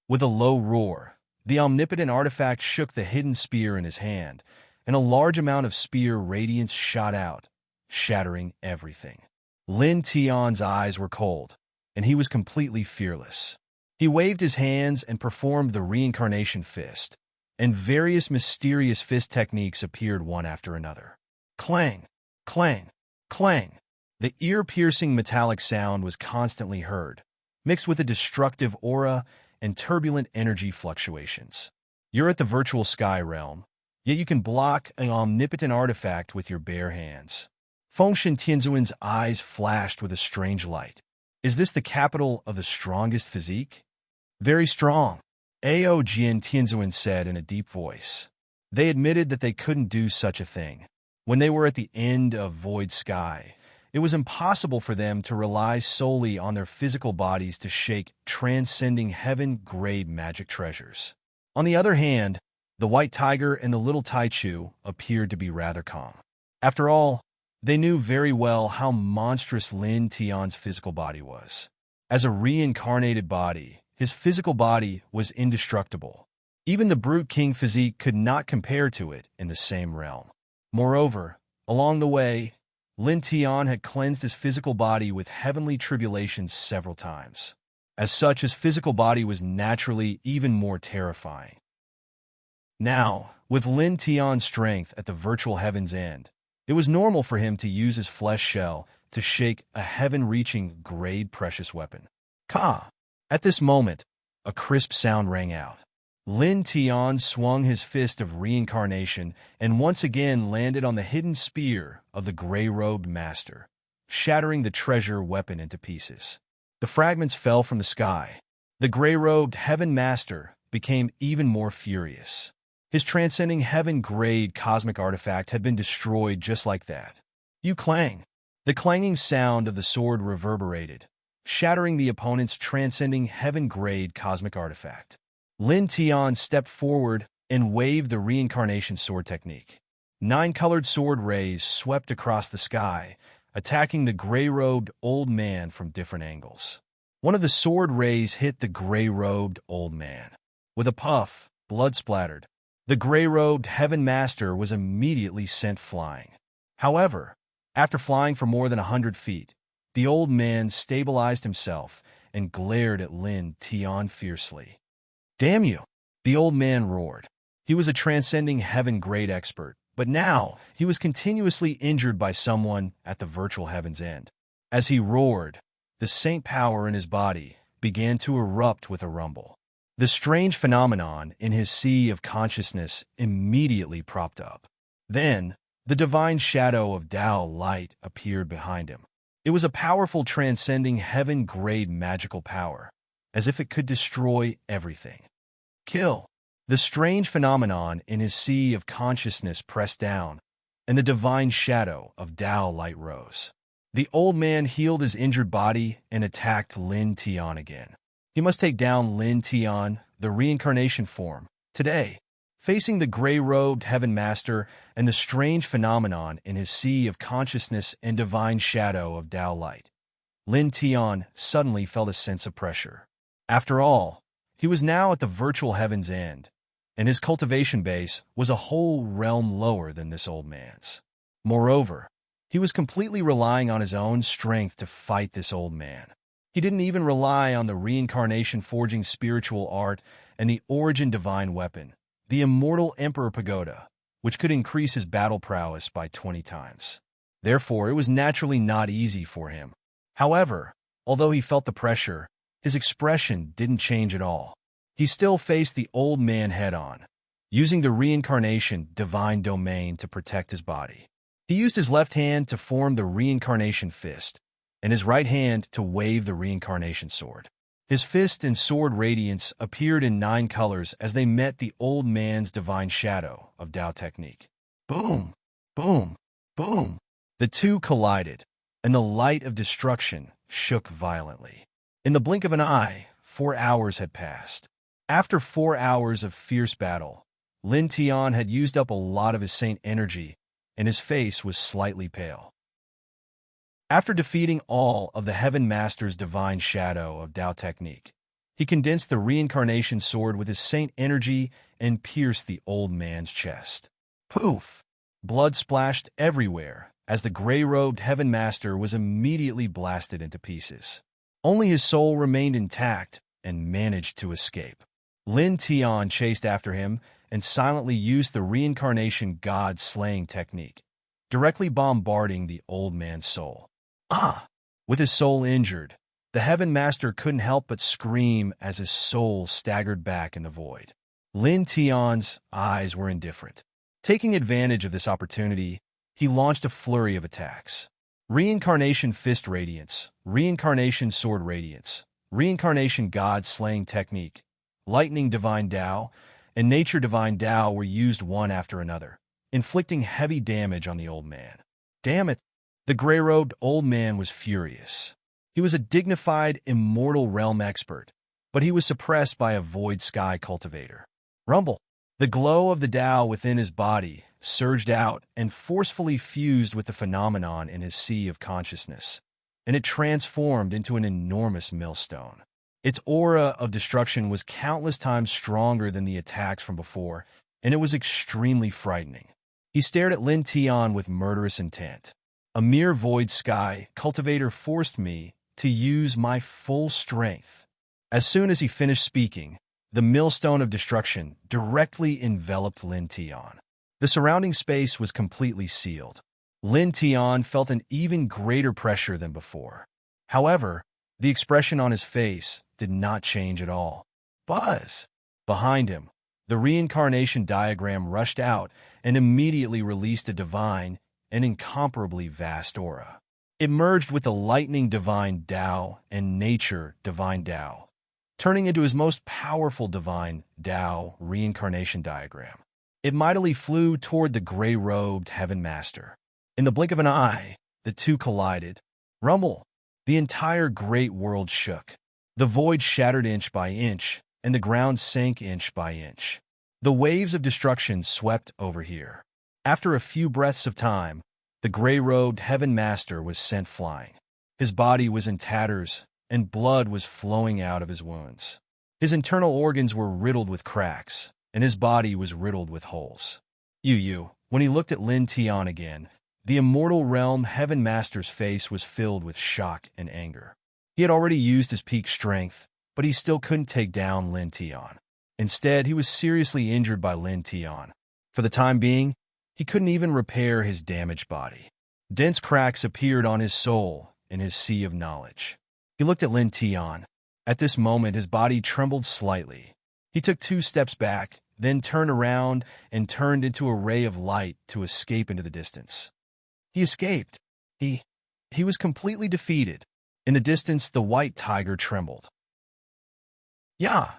with a low roar, the omnipotent artifact shook the hidden spear in his hand, and a large amount of spear radiance shot out, shattering everything. Lin Tian's eyes were cold, and he was completely fearless. He waved his hands and performed the reincarnation fist, and various mysterious fist techniques appeared one after another. Clang! Clang! Clang! The ear-piercing metallic sound was constantly heard, mixed with a destructive aura and turbulent energy fluctuations. You're at the virtual sky realm, yet you can block an omnipotent artifact with your bare hands. Fengshen Tianzuan's eyes flashed with a strange light. Is this the capital of the strongest physique? Very strong, Ao Jian Tianzuan said in a deep voice. They admitted that they couldn't do such a thing. When they were at the end of Void Sky, it was impossible for them to rely solely on their physical bodies to shake transcending heaven-grade magic treasures. On the other hand, the White Tiger and the Little Taichu appeared to be rather calm. After all, they knew very well how monstrous Lin Tian's physical body was. As a reincarnated body, his physical body was indestructible. Even the brute king physique could not compare to it in the same realm. Moreover, along the way, Lin Tian had cleansed his physical body with heavenly tribulations several times. As such, his physical body was naturally even more terrifying. Now, with Lin Tian's strength at the virtual heaven's end, it was normal for him to use his flesh shell to shake a heaven-reaching grade precious weapon. Ka! At this moment, a crisp sound rang out. Lin Tian swung his fist of reincarnation and once again landed on the hidden spear of the gray-robed master, shattering the treasure weapon into pieces. The fragments fell from the sky. The gray-robed heaven master became even more furious. His transcending heaven-grade cosmic artifact had been destroyed just like that. You clang! The clanging sound of the sword reverberated, shattering the opponent's transcending heaven-grade cosmic artifact. Lin Tian stepped forward and waved the reincarnation sword technique. 9 colored sword rays swept across the sky, attacking the gray-robed old man from different angles. One of the sword rays hit the gray-robed old man. With a puff, blood splattered. The gray-robed heaven master was immediately sent flying. However, after flying for more than 100 feet, the old man stabilized himself and glared at Lin Tian fiercely. "Damn you!" the old man roared. He was a transcending heaven-grade expert, but now he was continuously injured by someone at the virtual heaven's end. As he roared, the saint power in his body began to erupt with a rumble. The strange phenomenon in his sea of consciousness immediately propped up. Then, the divine shadow of Tao light appeared behind him. It was a powerful transcending heaven-grade magical power, as if it could destroy everything. Kill! The strange phenomenon in his sea of consciousness pressed down, and the divine shadow of Tao light rose. The old man healed his injured body and attacked Lin Tian again. He must take down Lin Tian, the reincarnation form, today. Facing the gray-robed heaven master and the strange phenomenon in his sea of consciousness and divine shadow of Tao light, Lin Tian suddenly felt a sense of pressure. After all, he was now at the virtual heaven's end, and his cultivation base was a whole realm lower than this old man's. Moreover, he was completely relying on his own strength to fight this old man. He didn't even rely on the reincarnation forging spiritual art and the origin divine weapon, the immortal Emperor Pagoda, which could increase his battle prowess by 20 times. Therefore, it was naturally not easy for him. However, although he felt the pressure, his expression didn't change at all. He still faced the old man head-on, using the reincarnation divine domain to protect his body. He used his left hand to form the reincarnation fist, and his right hand to wave the reincarnation sword. His fist and sword radiance appeared in 9 colors as they met the old man's divine shadow of Tao technique. Boom! Boom! Boom! The two collided, and the light of destruction shook violently. In the blink of an eye, 4 hours had passed. After 4 hours of fierce battle, Lin Tian had used up a lot of his saint energy, and his face was slightly pale. After defeating all of the Heaven Master's divine shadow of Tao technique, he condensed the reincarnation sword with his saint energy and pierced the old man's chest. Poof! Blood splashed everywhere as the gray-robed Heaven Master was immediately blasted into pieces. Only his soul remained intact and managed to escape. Lin Tian chased after him and silently used the reincarnation god slaying technique, directly bombarding the old man's soul. Ah! With his soul injured, the Heaven Master couldn't help but scream as his soul staggered back in the void. Lin Tian's eyes were indifferent. Taking advantage of this opportunity, he launched a flurry of attacks. Reincarnation Fist Radiance, Reincarnation Sword Radiance, Reincarnation God Slaying Technique, Lightning Divine Tao, and Nature Divine Tao were used one after another, inflicting heavy damage on the old man. Damn it! The gray-robed old man was furious. He was a dignified, immortal realm expert, but he was suppressed by a void sky cultivator. Rumble! The glow of the Tao within his body surged out and forcefully fused with the phenomenon in his sea of consciousness, and it transformed into an enormous millstone. Its aura of destruction was countless times stronger than the attacks from before, and it was extremely frightening. He stared at Lin Tian with murderous intent. A mere void sky cultivator forced me to use my full strength. As soon as he finished speaking, the millstone of destruction directly enveloped Lin Tian. The surrounding space was completely sealed. Lin Tian felt an even greater pressure than before. However, the expression on his face did not change at all. Buzz! Behind him, the reincarnation diagram rushed out and immediately released a divine and incomparably vast aura. It merged with the lightning divine Tao and nature divine Tao, turning into his most powerful divine Tao reincarnation diagram. It mightily flew toward the gray-robed Heaven Master. In the blink of an eye, the two collided. Rumble! The entire great world shook. The void shattered inch by inch, and the ground sank inch by inch. The waves of destruction swept over here. After a few breaths of time, the gray-robed Heaven Master was sent flying. His body was in tatters, and blood was flowing out of his wounds. His internal organs were riddled with cracks, and his body was riddled with holes. When he looked at Lin Tian again, the immortal realm Heaven Master's face was filled with shock and anger. He had already used his peak strength, but he still couldn't take down Lin Tian. Instead, he was seriously injured by Lin Tian. For the time being, he couldn't even repair his damaged body. Dense cracks appeared on his soul in his sea of knowledge. He looked at Lin Tian. At this moment, his body trembled slightly. He took 2 steps back, then turned around and turned into a ray of light to escape into the distance. He escaped. He was completely defeated. In the distance, the white tiger trembled. Yeah,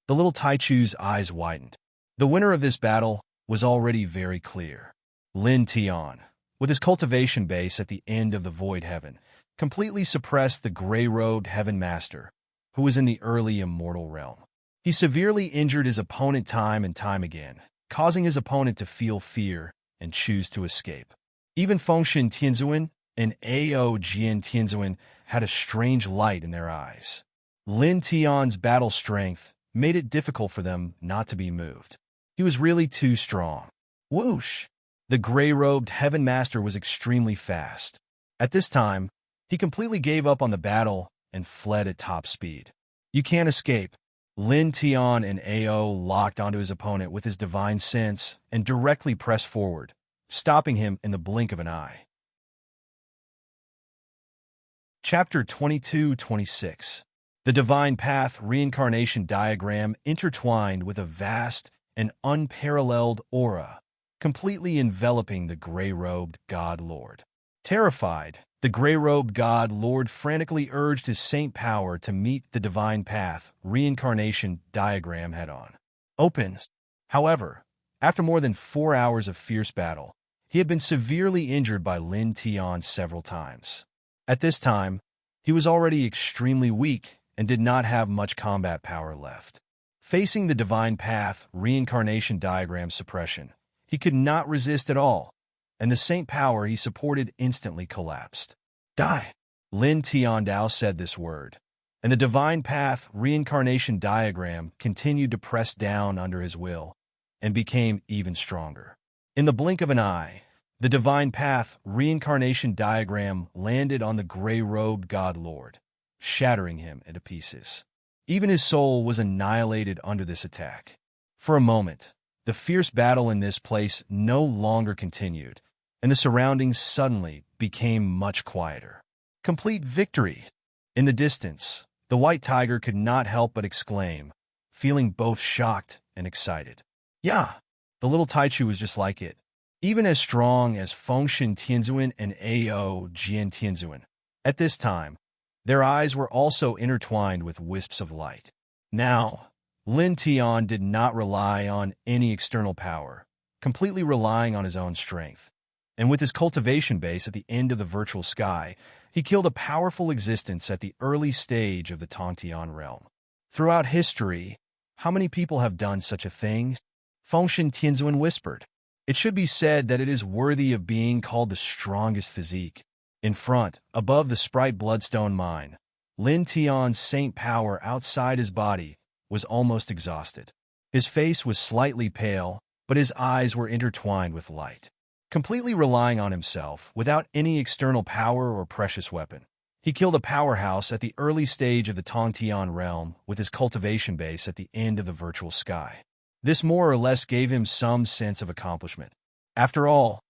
the little Taichu's eyes widened. The winner of this battle was already very clear. Lin Tian, with his cultivation base at the end of the void heaven, completely suppressed the gray-robed Heaven Master, who was in the early immortal realm. He severely injured his opponent time and time again, causing his opponent to feel fear and choose to escape. Even Fengshen Tianzuan and Ao Jian Tianzuan had a strange light in their eyes. Lin Tian's battle strength made it difficult for them not to be moved. He was really too strong. Whoosh! The gray-robed Heaven Master was extremely fast. At this time, he completely gave up on the battle and fled at top speed. You can't escape. Lin Tian and Ao locked onto his opponent with his divine sense and directly pressed forward, stopping him in the blink of an eye. Chapter 22-26. The Divine Path Reincarnation Diagram intertwined with a vast and unparalleled aura, completely enveloping the gray-robed God Lord. Terrified, the gray-robed God Lord frantically urged his saint power to meet the Divine Path Reincarnation Diagram head-on. Open. However, after more than 4 hours of fierce battle, he had been severely injured by Lin Tian several times. At this time, he was already extremely weak and did not have much combat power left. Facing the Divine Path Reincarnation Diagram suppression, he could not resist at all, and the saint power he supported instantly collapsed. Die! Lin Tiandao said this word, and the Divine Path Reincarnation Diagram continued to press down under his will and became even stronger. In the blink of an eye, the Divine Path Reincarnation Diagram landed on the gray-robed God Lord, shattering him into pieces. Even his soul was annihilated under this attack. For a moment, the fierce battle in this place no longer continued, and the surroundings suddenly became much quieter. Complete victory! In the distance, the white tiger could not help but exclaim, feeling both shocked and excited. Yeah, the little Taichu was just like it, even as strong as Fengshen Tianzuan and Ao Jian Tianzuan. At this time, their eyes were also intertwined with wisps of light. Now, Lin Tian did not rely on any external power, completely relying on his own strength. And with his cultivation base at the end of the virtual sky, he killed a powerful existence at the early stage of the Tongtian realm. Throughout history, how many people have done such a thing? Fengshen Tianzuan whispered. It should be said that it is worthy of being called the strongest physique. In front, above the Sprite Bloodstone mine, Lin Tian's saint power outside his body was almost exhausted. His face was slightly pale, but his eyes were intertwined with light. Completely relying on himself, without any external power or precious weapon, he killed a powerhouse at the early stage of the Tongtian realm with his cultivation base at the end of the virtual sky. This more or less gave him some sense of accomplishment. After all,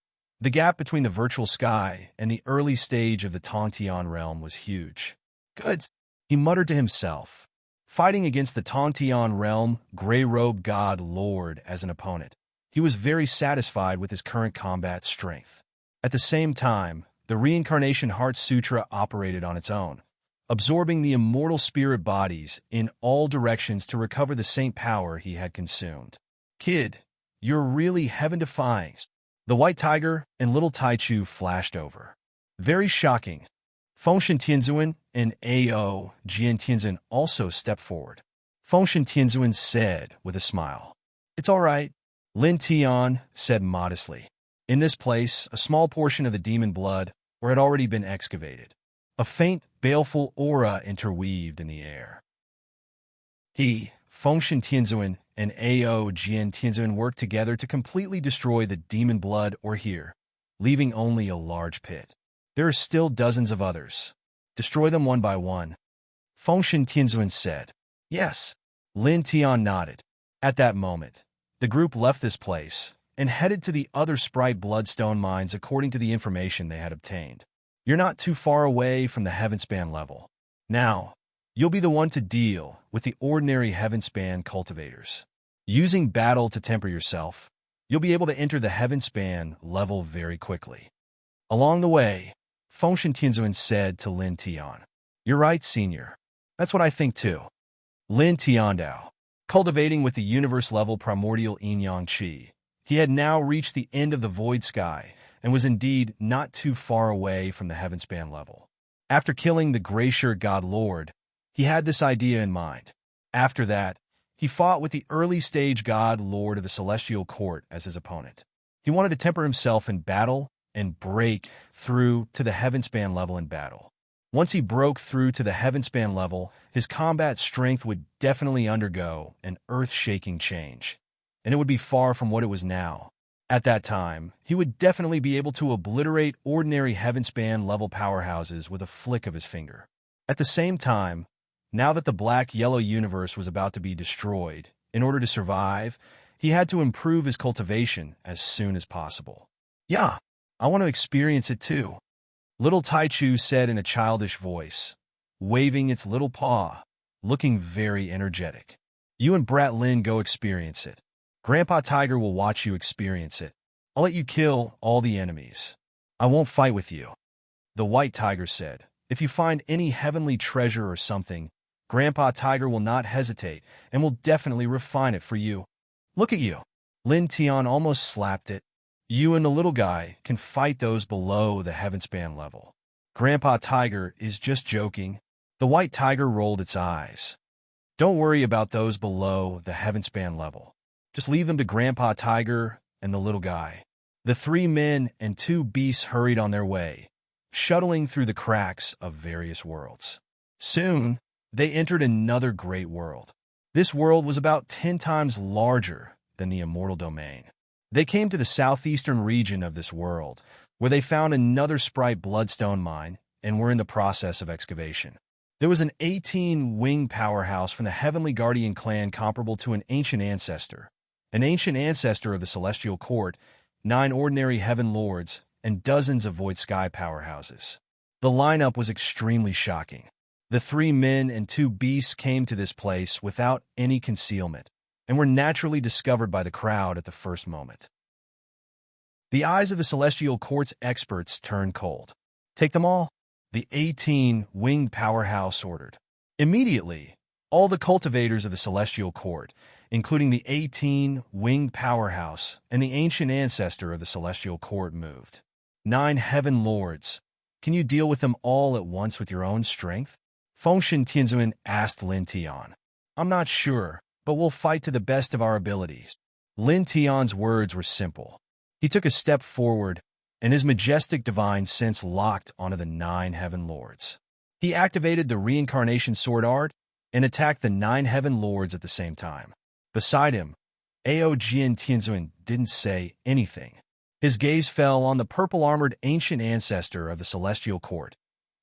The gap between the virtual sky and the early stage of the Tongtian realm was huge. Good, he muttered to himself, fighting against the Tongtian realm gray-robed god lord as an opponent. He was very satisfied with his current combat strength. At the same time, the Reincarnation Heart Sutra operated on its own, absorbing the immortal spirit bodies in all directions to recover the saint power he had consumed. Kid, you're really heaven-defying. The white tiger and little Taichu flashed over. Very shocking. Fengshen Tianzuan and Ao Jian Tianzun also stepped forward. Fengshen Tianzuan said with a smile. It's all right, Lin Tian said modestly. In this place, a small portion of the demon blood had already been excavated. A faint, baleful aura interweaved in the air. He, Fengshen Tianzuan, and Ao Jian Tianzun worked together to completely destroy the demon blood here, leaving only a large pit. There are still dozens of others. Destroy them one by one. Fengshen Tianzun said. Yes. Lin Tian nodded. At that moment, the group left this place and headed to the other Sprite Bloodstone mines according to the information they had obtained. You're not too far away from the Heavenspan level. Now, you'll be the one to deal with the ordinary Heavenspan cultivators. Using battle to temper yourself, you'll be able to enter the Heavenspan level very quickly. Along the way, Fengshen Tianzuan said to Lin Tian, You're right, senior. That's what I think too. Lin Tiandao, cultivating with the universe-level primordial yin-yang qi, he had now reached the end of the void sky and was indeed not too far away from the Heavenspan level. After killing the gray-shirt god lord, he had this idea in mind. After that, he fought with the early-stage god lord of the Celestial Court as his opponent. He wanted to temper himself in battle and break through to the Heavenspan level in battle. Once he broke through to the Heavenspan level, his combat strength would definitely undergo an earth-shaking change, and it would be far from what it was now. At that time, he would definitely be able to obliterate ordinary Heavenspan level powerhouses with a flick of his finger. At the same time, now that the black-yellow universe was about to be destroyed, in order to survive, he had to improve his cultivation as soon as possible. Yeah, I want to experience it too. Little Taichu said in a childish voice, waving its little paw, looking very energetic. You and Brat Lin go experience it. Grandpa Tiger will watch you experience it. I'll let you kill all the enemies. I won't fight with you. The white tiger said, If you find any heavenly treasure or something, Grandpa Tiger will not hesitate and will definitely refine it for you. Look at you. Lin Tian almost slapped it. You and the little guy can fight those below the Heavenspan level. Grandpa Tiger is just joking. The white tiger rolled its eyes. Don't worry about those below the Heavenspan level. Just leave them to Grandpa Tiger and the little guy. The 3 men and 2 beasts hurried on their way, shuttling through the cracks of various worlds. Soon, they entered another great world. This world was about 10 times larger than the immortal domain. They came to the southeastern region of this world, where they found another Sprite Bloodstone mine and were in the process of excavation. There was an 18-wing powerhouse from the Heavenly Guardian clan comparable to an ancient ancestor of the Celestial Court, 9 ordinary Heaven Lords, and dozens of Void Sky powerhouses. The lineup was extremely shocking. The 3 men and 2 beasts came to this place without any concealment, and were naturally discovered by the crowd at the first moment. The eyes of the Celestial Court's experts turned cold. Take them all, the 18-winged powerhouse ordered. Immediately, all the cultivators of the Celestial Court, including the 18-winged powerhouse and the ancient ancestor of the Celestial Court, moved. 9 Heaven Lords. Can you deal with them all at once with your own strength? Fengshen Tianzuan asked Lin Tian. I'm not sure, but we'll fight to the best of our abilities. Lin Tian's words were simple. He took a step forward, and his majestic divine sense locked onto the 9 Heaven Lords. He activated the Reincarnation Sword Art and attacked the 9 Heaven Lords at the same time. Beside him, Ao Jian Tianzun didn't say anything. His gaze fell on the purple-armored ancient ancestor of the Celestial Court,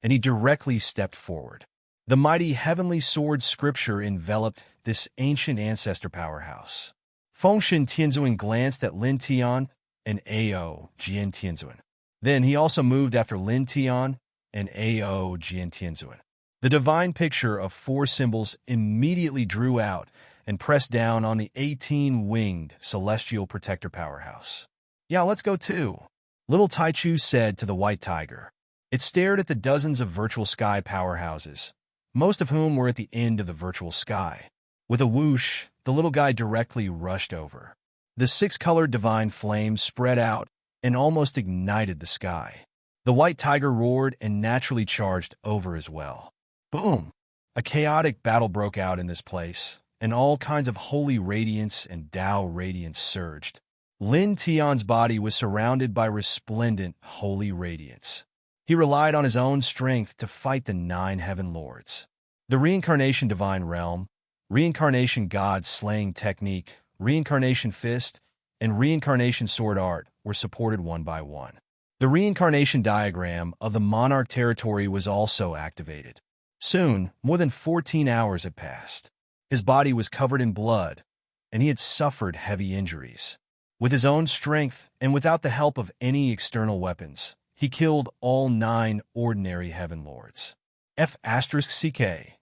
and he directly stepped forward. The mighty heavenly sword scripture enveloped this ancient ancestor powerhouse. Fengshen Tianzuan glanced at Lin Tian and Ao Jian Tianzuan. Then he also moved after Lin Tian and Ao Jian Tianzuan. The divine picture of four symbols immediately drew out and pressed down on the 18-winged celestial protector powerhouse. "Yeah, let's go too," little Taichu said to the white tiger. It stared at the dozens of virtual sky powerhouses, most of whom were at the end of the virtual sky. With a whoosh, the little guy directly rushed over. The six-colored divine flame spread out and almost ignited the sky. The white tiger roared and naturally charged over as well. Boom! A chaotic battle broke out in this place, and all kinds of holy radiance and Tao radiance surged. Lin Tian's body was surrounded by resplendent holy radiance. He relied on his own strength to fight the 9 heaven lords. The reincarnation divine realm, reincarnation god slaying technique, reincarnation fist, and reincarnation sword art were supported one by one. The reincarnation diagram of the monarch territory was also activated. Soon, more than 14 hours had passed. His body was covered in blood, and he had suffered heavy injuries. With his own strength and without the help of any external weapons, he killed all 9 ordinary heaven lords. F*CK.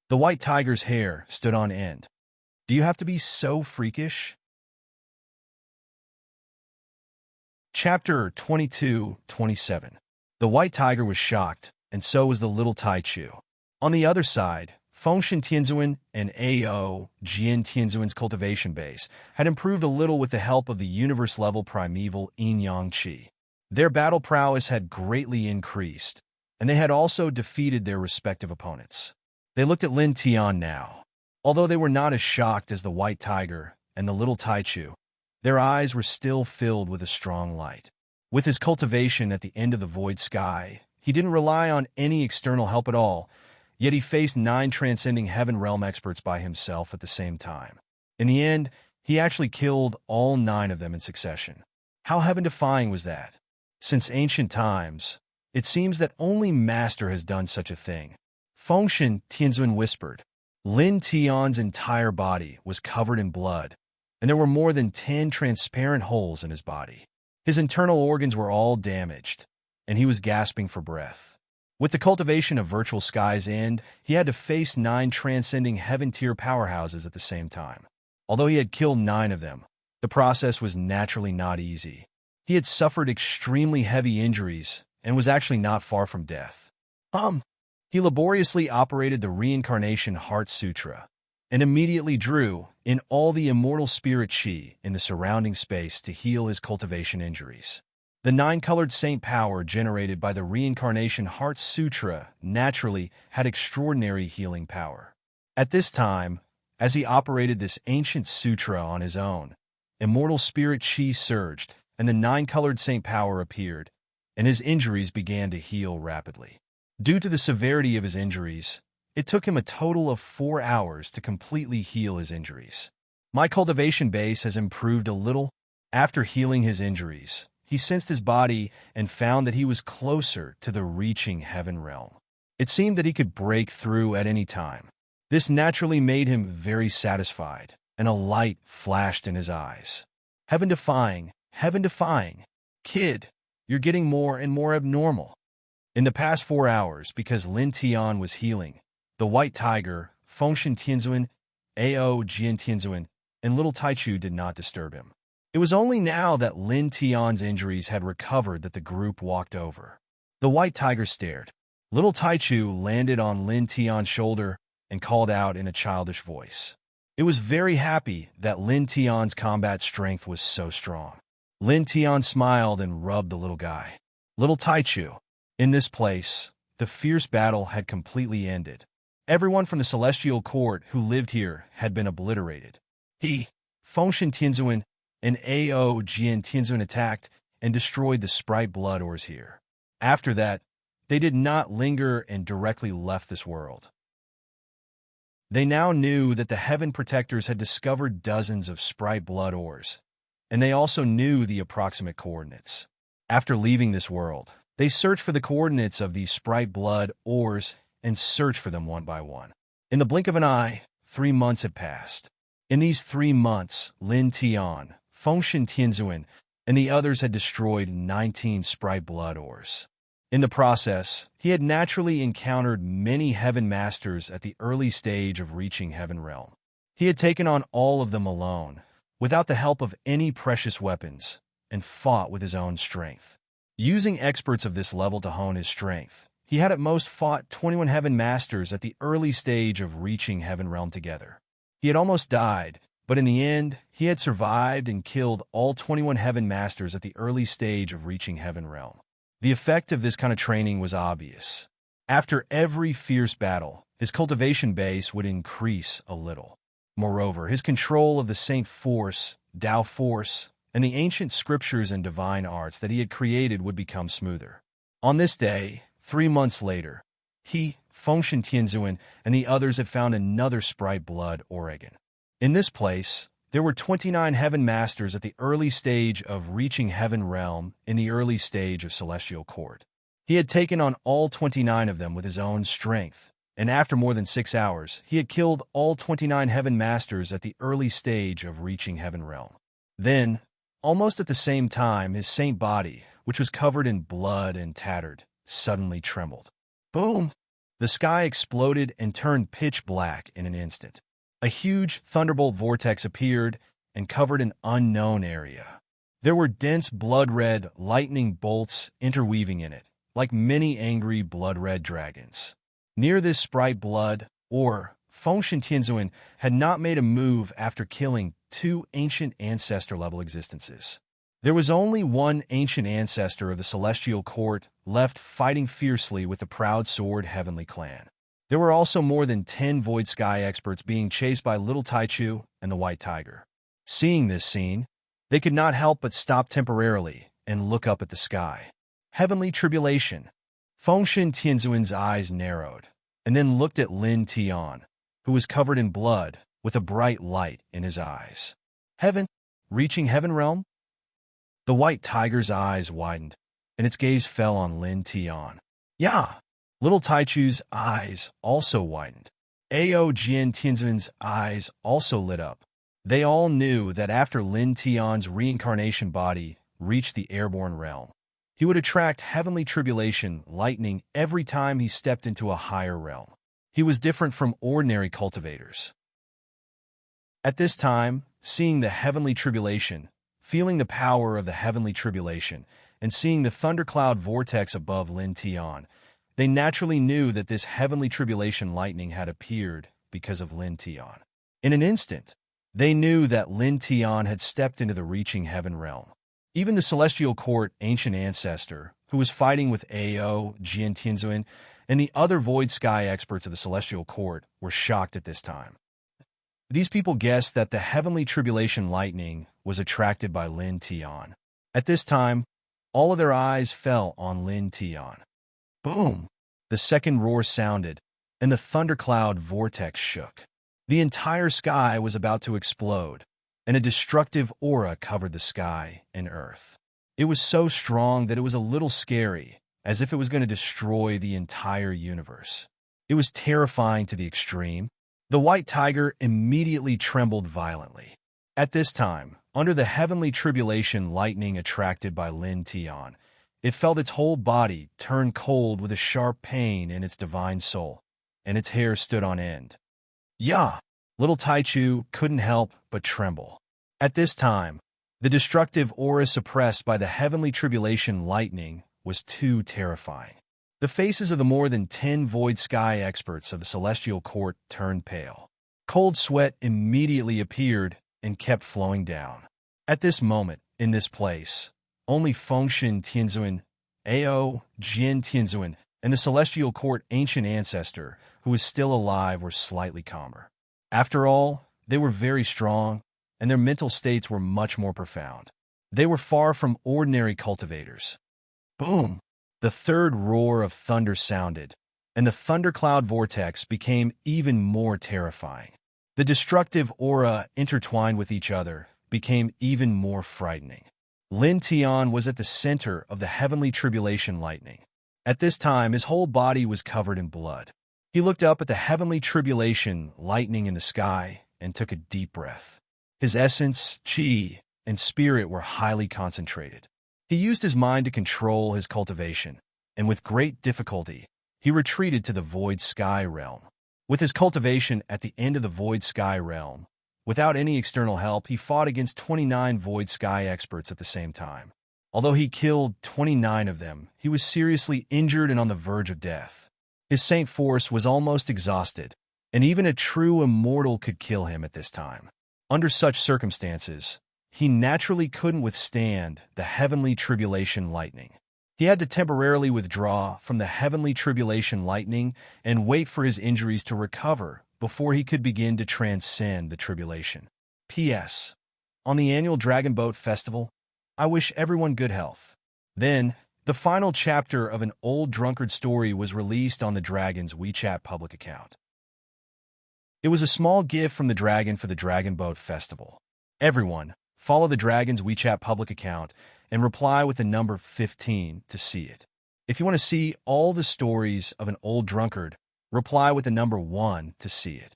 The white tiger's hair stood on end. Do you have to be so freakish? Chapter 22-27. The white tiger was shocked, and so was the little Taichu. On the other side, Fengshen Tianzuan and Ao Jian Tianzuan's cultivation base had improved a little with the help of the universe-level primeval yin-yang qi. Their battle prowess had greatly increased, and they had also defeated their respective opponents. They looked at Lin Tian now. Although they were not as shocked as the white tiger and the little Taichu, their eyes were still filled with a strong light. With his cultivation at the end of the void sky, he didn't rely on any external help at all, yet he faced 9 transcending heaven realm experts by himself at the same time. In the end, he actually killed all 9 of them in succession. How heaven-defying was that? Since ancient times, it seems that only Master has done such a thing. Fengshen Tianzuan whispered. Lin Tian's entire body was covered in blood, and there were more than 10 transparent holes in his body. His internal organs were all damaged, and he was gasping for breath. With the cultivation of virtual sky's end, he had to face 9 transcending heaven-tier powerhouses at the same time. Although he had killed 9 of them, the process was naturally not easy. He had suffered extremely heavy injuries and was actually not far from death. He laboriously operated the Reincarnation Heart Sutra and immediately drew in all the immortal spirit chi in the surrounding space to heal his cultivation injuries. The 9-colored saint power generated by the Reincarnation Heart Sutra naturally had extraordinary healing power. At this time, as he operated this ancient sutra on his own, immortal spirit chi surged, and the 9-colored saint power appeared, and his injuries began to heal rapidly. Due to the severity of his injuries, it took him a total of 4 hours to completely heal his injuries. My cultivation base has improved a little. After healing his injuries, he sensed his body and found that he was closer to the reaching heaven realm. It seemed that he could break through at any time. This naturally made him very satisfied, and a light flashed in his eyes. Heaven-defying, heaven-defying. Kid, you're getting more and more abnormal. In the past 4 hours, because Lin Tian was healing, the white tiger, Fengshen Tianzuan, Ao Jian Tianzuan, and little Taichu did not disturb him. It was only now that Lin Tian's injuries had recovered that the group walked over. The white tiger stared. Little Taichu landed on Lin Tian's shoulder and called out in a childish voice. It was very happy that Lin Tian's combat strength was so strong. Lin Tian smiled and rubbed the little guy. Little Taichu. In this place, the fierce battle had completely ended. Everyone from the celestial court who lived here had been obliterated. He, Fengshen Tianzuan, and Ao Jian Tianzuan attacked and destroyed the sprite blood ores here. After that, they did not linger and directly left this world. They now knew that the heaven protectors had discovered dozens of sprite blood ores, and they also knew the approximate coordinates. After leaving this world, they searched for the coordinates of these sprite blood ores and searched for them one by one. In the blink of an eye, 3 months had passed. In these 3 months, Lin Tian, Fengshen Tianzuan, and the others had destroyed 19 sprite blood ores. In the process, he had naturally encountered many heaven masters at the early stage of reaching heaven realm. He had taken on all of them alone, without the help of any precious weapons, and fought with his own strength. Using experts of this level to hone his strength, he had at most fought 21 heaven masters at the early stage of reaching heaven realm together. He had almost died, but in the end, he had survived and killed all 21 heaven masters at the early stage of reaching heaven realm. The effect of this kind of training was obvious. After every fierce battle, his cultivation base would increase a little. Moreover, his control of the Saint Force, Tao Force, and the ancient scriptures and divine arts that he had created would become smoother. On this day, 3 months later, he, Fengshen Tianzuan, and the others had found another sprite blood Oregon. In this place, there were 29 heaven masters at the early stage of reaching heaven realm in the early stage of celestial court. He had taken on all 29 of them with his own strength, and after more than 6 hours, he had killed all 29 heaven masters at the early stage of reaching heaven realm. Then, almost at the same time, his saint body, which was covered in blood and tattered, suddenly trembled. Boom! The sky exploded and turned pitch black in an instant. A huge thunderbolt vortex appeared and covered an unknown area. There were dense blood-red lightning bolts interweaving in it, like many angry blood-red dragons. Near this sprite blood, or Fengshen Tianzuan, had not made a move after killing 2 ancient ancestor-level existences. There was only one ancient ancestor of the celestial court left fighting fiercely with the proud sword heavenly clan. There were also more than 10 Void Sky experts being chased by Little Taichu and the White Tiger. Seeing this scene, they could not help but stop temporarily and look up at the sky. Heavenly tribulation. Fengshen Tianzuan's eyes narrowed, and then looked at Lin Tian, who was covered in blood, with a bright light in his eyes. Heaven? Reaching heaven realm? The White Tiger's eyes widened, and its gaze fell on Lin Tian. Yeah! Little Taichu's eyes also widened. Ao Jian Tianzuan's eyes also lit up. They all knew that after Lin Tian's reincarnation body reached the airborne realm, he would attract heavenly tribulation lightning every time he stepped into a higher realm. He was different from ordinary cultivators. At this time, seeing the heavenly tribulation, feeling the power of the heavenly tribulation, and seeing the thundercloud vortex above Lin Tian, they naturally knew that this heavenly tribulation lightning had appeared because of Lin Tian. In an instant, they knew that Lin Tian had stepped into the reaching heaven realm. Even the celestial court ancient ancestor, who was fighting with Ao Jian Tianzuan, and the other Void Sky experts of the celestial court were shocked at this time. These people guessed that the heavenly tribulation lightning was attracted by Lin Tian. At this time, all of their eyes fell on Lin Tian. Boom! The second roar sounded, and the thundercloud vortex shook. The entire sky was about to explode, and a destructive aura covered the sky and earth. It was so strong that it was a little scary, as if it was going to destroy the entire universe. It was terrifying to the extreme. The White Tiger immediately trembled violently. At this time, under the heavenly tribulation lightning attracted by Lin Tian, it felt its whole body turn cold with a sharp pain in its divine soul, and its hair stood on end. Yeah! Little Taichu couldn't help but tremble. At this time, the destructive aura suppressed by the heavenly tribulation lightning was too terrifying. The faces of the more than 10 Void Sky experts of the celestial court turned pale. Cold sweat immediately appeared and kept flowing down. At this moment, in this place, only Fengshen Tianzuan, Ao Jian Tianzuan, and the celestial court ancient ancestor, who was still alive, were slightly calmer. After all, they were very strong, and their mental states were much more profound. They were far from ordinary cultivators. Boom! The third roar of thunder sounded, and the thundercloud vortex became even more terrifying. The destructive aura intertwined with each other became even more frightening. Lin Tian was at the center of the heavenly tribulation lightning. At this time, his whole body was covered in blood. He looked up at the heavenly tribulation lightning in the sky and took a deep breath. His essence, qi, and spirit were highly concentrated. He used his mind to control his cultivation, and with great difficulty, he retreated to the void sky realm. With his cultivation at the end of the void sky realm, without any external help, he fought against 29 void sky experts at the same time. Although he killed 29 of them, he was seriously injured and on the verge of death. His saint force was almost exhausted, and even a true immortal could kill him at this time. Under such circumstances, he naturally couldn't withstand the heavenly tribulation lightning. He had to temporarily withdraw from the heavenly tribulation lightning and wait for his injuries to recover before he could begin to transcend the tribulation. P.S. On the annual Dragon Boat Festival, I wish everyone good health. Then, the final chapter of an old drunkard story was released on the Dragon's WeChat public account. It was a small gift from the Dragon for the Dragon Boat Festival. Everyone, follow the Dragon's WeChat public account and reply with the number 15 to see it. If you want to see all the stories of an old drunkard, reply with the number 1 to see it.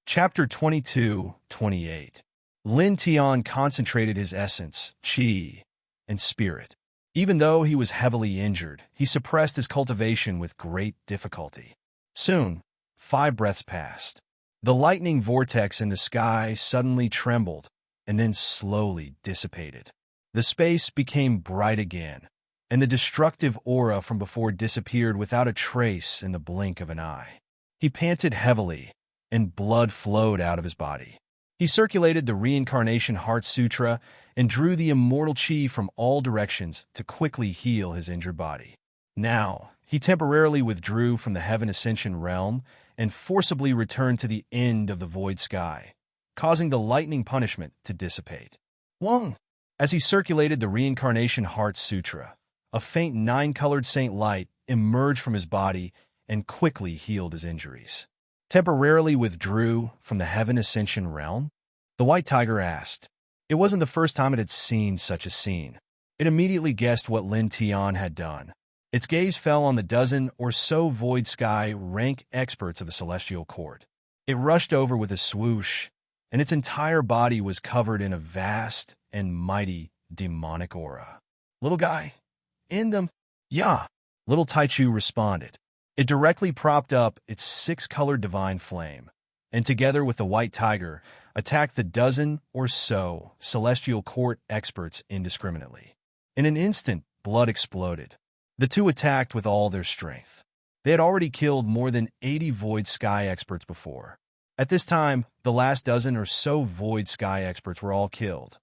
Chapter 22-28. Lin Tian concentrated his essence, qi, and spirit. Even though he was heavily injured, he suppressed his cultivation with great difficulty. Soon, 5 breaths passed. The lightning vortex in the sky suddenly trembled and then slowly dissipated. The space became bright again, and the destructive aura from before disappeared without a trace in the blink of an eye. He panted heavily, and blood flowed out of his body. He circulated the Reincarnation Heart Sutra and drew the immortal chi from all directions to quickly heal his injured body. Now, he temporarily withdrew from the Heaven Ascension realm and forcibly returned to the end of the void sky, causing the lightning punishment to dissipate. Wong! As he circulated the Reincarnation Heart Sutra, a faint 9-colored saint light emerged from his body and quickly healed his injuries. Temporarily withdrew from the Heaven Ascension realm? The white tiger asked. It wasn't the first time it had seen such a scene. It immediately guessed what Lin Tian had done. Its gaze fell on the dozen or so void sky rank experts of the celestial court. It rushed over with a swoosh, and its entire body was covered in a vast and mighty demonic aura. Little guy, in them? Yeah, little Taichu responded. It directly propped up its 6-colored divine flame, and together with the white tiger, attacked the dozen or so celestial court experts indiscriminately. In an instant, blood exploded. The two attacked with all their strength. They had already killed more than 80 void sky experts before. At this time, the last dozen or so void sky experts were all killed.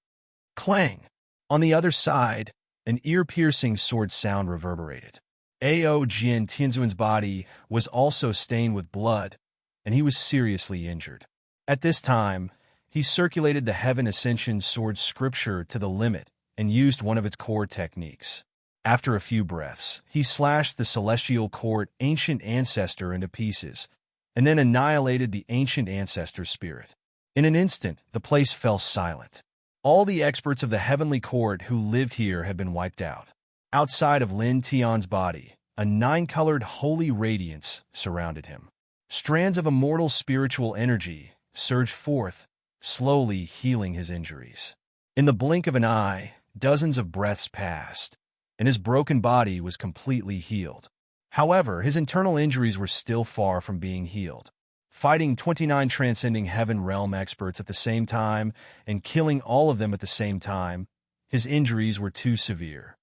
Clang! On the other side, an ear-piercing sword sound reverberated. Ao Jian Tianzuan's body was also stained with blood, and he was seriously injured. At this time, he circulated the Heaven Ascension sword scripture to the limit and used one of its core techniques. After a few breaths, he slashed the celestial court ancient ancestor into pieces, and then annihilated the ancient ancestor's spirit. In an instant, the place fell silent. All the experts of the heavenly court who lived here had been wiped out. Outside of Lin Tian's body, a 9-colored holy radiance surrounded him. Strands of immortal spiritual energy surged forth, slowly healing his injuries. In the blink of an eye, dozens of breaths passed, and his broken body was completely healed. However, his internal injuries were still far from being healed. Fighting 29 transcending heaven realm experts at the same time and killing all of them at the same time, his injuries were too severe.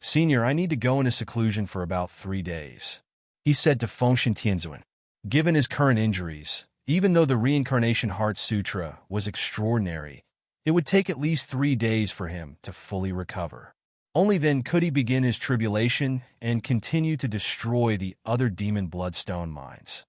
Senior, I need to go into seclusion for about 3 days, he said to Fengshen Tianzuan. Given his current injuries, even though the Reincarnation Heart Sutra was extraordinary, it would take at least 3 days for him to fully recover. Only then could he begin his tribulation and continue to destroy the other demon bloodstone mines.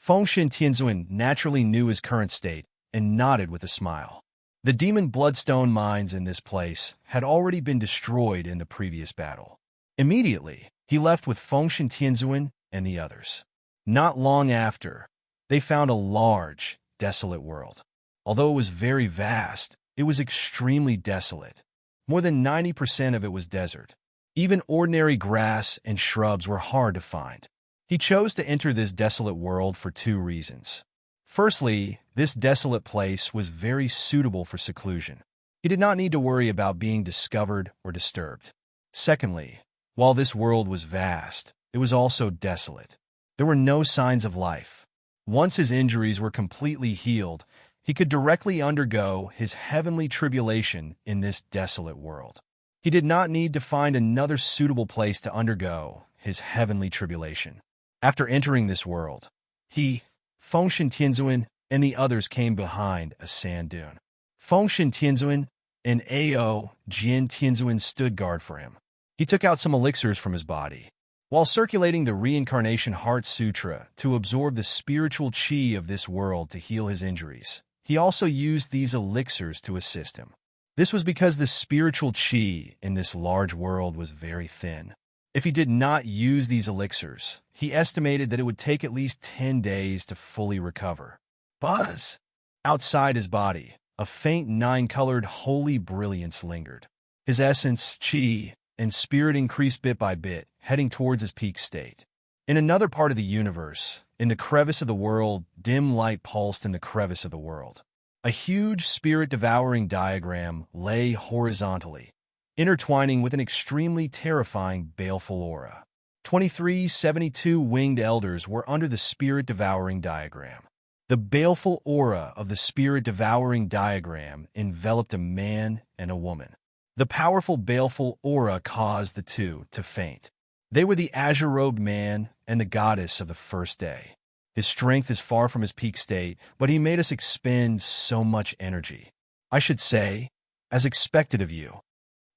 Fengshen Tianzuan naturally knew his current state and nodded with a smile. The demon bloodstone mines in this place had already been destroyed in the previous battle. Immediately, he left with Fengshen Tianzuan and the others. Not long after, they found a large, desolate world. Although it was very vast, it was extremely desolate. More than 90% of it was desert. Even ordinary grass and shrubs were hard to find. He chose to enter this desolate world for 2 reasons. Firstly, This desolate place was very suitable for seclusion. He did not need to worry about being discovered or disturbed. Secondly, while this world was vast, it was also desolate. There were no signs of life. Once his injuries were completely healed, he could directly undergo his heavenly tribulation in this desolate world. He did not need to find another suitable place to undergo his heavenly tribulation. After entering this world, he, Fengshen Tianzuan, and the others came behind a sand dune. Fengshen Tianzuan and Ao Jian Tianzuan stood guard for him. He took out some elixirs from his body. While circulating the Reincarnation Heart Sutra to absorb the spiritual qi of this world to heal his injuries, he also used these elixirs to assist him. This was because the spiritual qi in this large world was very thin. If he did not use these elixirs, he estimated that it would take at least 10 days to fully recover. Buzz! Outside his body, a faint nine-colored holy brilliance lingered. His essence, qi, and spirit increased bit by bit, heading towards his peak state. In another part of the universe, in the crevice of the world, dim light pulsed in the crevice of the world. A huge spirit-devouring diagram lay horizontally, intertwining with an extremely terrifying, baleful aura. 2372 winged elders were under the spirit-devouring diagram. The baleful aura of the spirit-devouring diagram enveloped a man and a woman. The powerful baleful aura caused the two to faint. They were the azure-robed man and the goddess of the first day. His strength is far from his peak state, but he made us expend so much energy. I should say, as expected of you.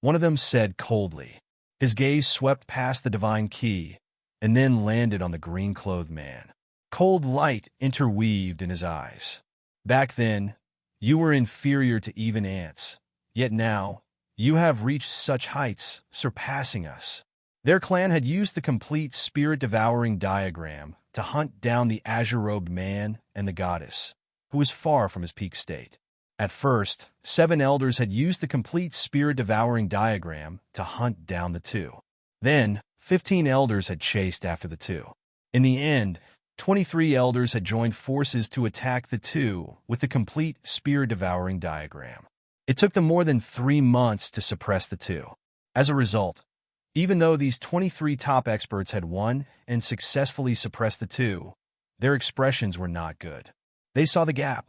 One of them said coldly. His gaze swept past the divine key and then landed on the green-clothed man. Cold light interweaved in his eyes. Back then, you were inferior to even ants, yet now, you have reached such heights, surpassing us. Their clan had used the complete spirit-devouring diagram to hunt down the azure-robed man and the goddess, who was far from his peak state. At first, 7 elders had used the complete spirit-devouring diagram to hunt down the two. Then, 15 elders had chased after the two. In the end, 23 elders had joined forces to attack the two with the complete spirit-devouring diagram. It took them more than 3 months to suppress the two. As a result, even though these 23 top experts had won and successfully suppressed the two, their expressions were not good. They saw the gap.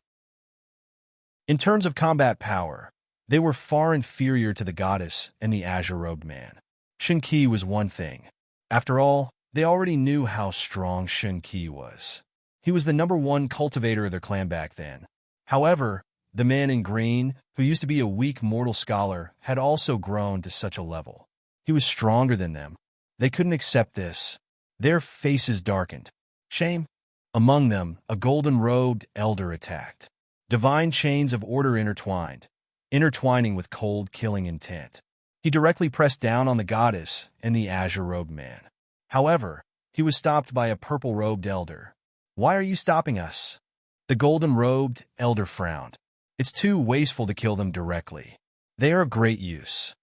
In terms of combat power, they were far inferior to the goddess and the azure-robed man. Shen Qi was one thing. After all, they already knew how strong Shen Qi was. He was the #1 cultivator of their clan back then. However, the man in green, who used to be a weak mortal scholar, had also grown to such a level. He was stronger than them. They couldn't accept this. Their faces darkened. Shame. Among them, a golden-robed elder attacked. Divine chains of order intertwining with cold, killing intent. He directly pressed down on the goddess and the azure-robed man. However, he was stopped by a purple-robed elder. "Why are you stopping us?" The golden-robed elder frowned. "It's too wasteful to kill them directly. They are of great use."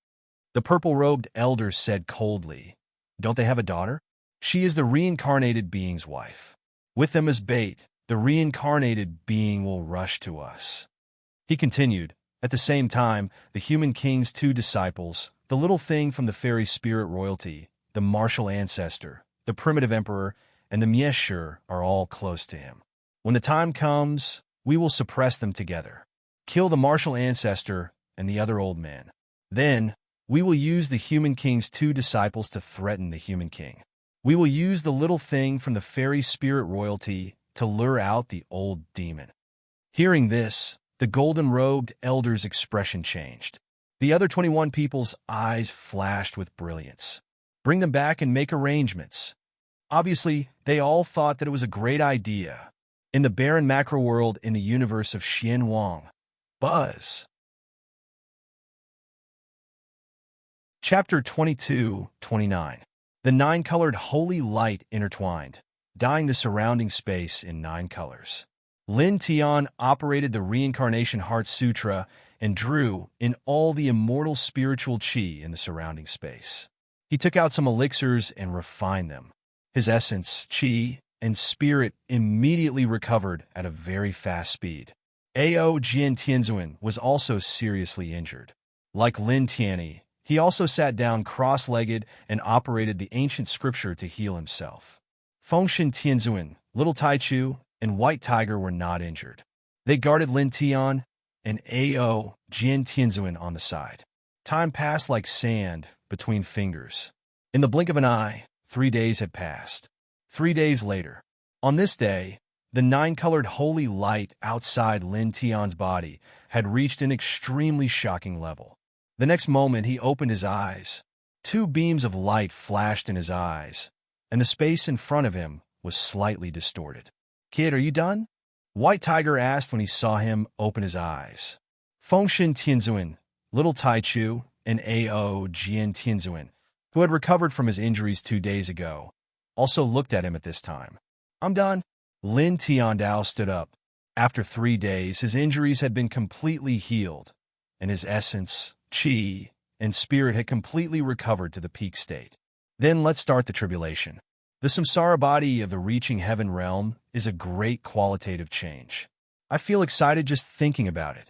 The purple-robed elder said coldly, "Don't they have a daughter? She is the reincarnated being's wife. With them as bait, the reincarnated being will rush to us." He continued, "At the same time, the human king's 2 disciples, the little thing from the fairy spirit royalty, the martial ancestor, the primitive emperor, and the Mieshur are all close to him. When the time comes, we will suppress them together. Kill the martial ancestor and the other old man. Then, we will use the human king's 2 disciples to threaten the human king. We will use the little thing from the fairy spirit royalty to lure out the old demon." Hearing this, the golden-robed elder's expression changed. The other 21 people's eyes flashed with brilliance. "Bring them back and make arrangements." Obviously, they all thought that it was a great idea. In the barren macro world in the universe of Xian Wang. Buzz. Chapter 22-29. The 9-colored holy light intertwined, dyeing the surrounding space in 9 colors. Lin Tian operated the Reincarnation Heart Sutra and drew in all the immortal spiritual qi in the surrounding space. He took out some elixirs and refined them. His essence, qi, and spirit immediately recovered at a very fast speed. Ao Jian Tianzuan was also seriously injured. Like Lin Tianyi, he also sat down cross-legged and operated the ancient scripture to heal himself. Fengshen Tianzuan, Little Taichu, and White Tiger were not injured. They guarded Lin Tian and Ao Jian Tianzuan on the side. Time passed like sand between fingers. In the blink of an eye, 3 days had passed. 3 days later, on this day, the 9-colored holy light outside Lin Tian's body had reached an extremely shocking level. The next moment, he opened his eyes. 2 beams of light flashed in his eyes, and the space in front of him was slightly distorted. "Kid, are you done?" White Tiger asked when he saw him open his eyes. Fengshen Tianzuan, Little Taichu, and Ao Jian Tianzuan, who had recovered from his injuries 2 days ago, also looked at him at this time. "I'm done." Lin Tiandao stood up. After 3 days, his injuries had been completely healed, and his essence, qi, and spirit had completely recovered to the peak state. Then let's start the tribulation. The samsara body of the reaching heaven realm is a great qualitative change. I feel excited just thinking about it.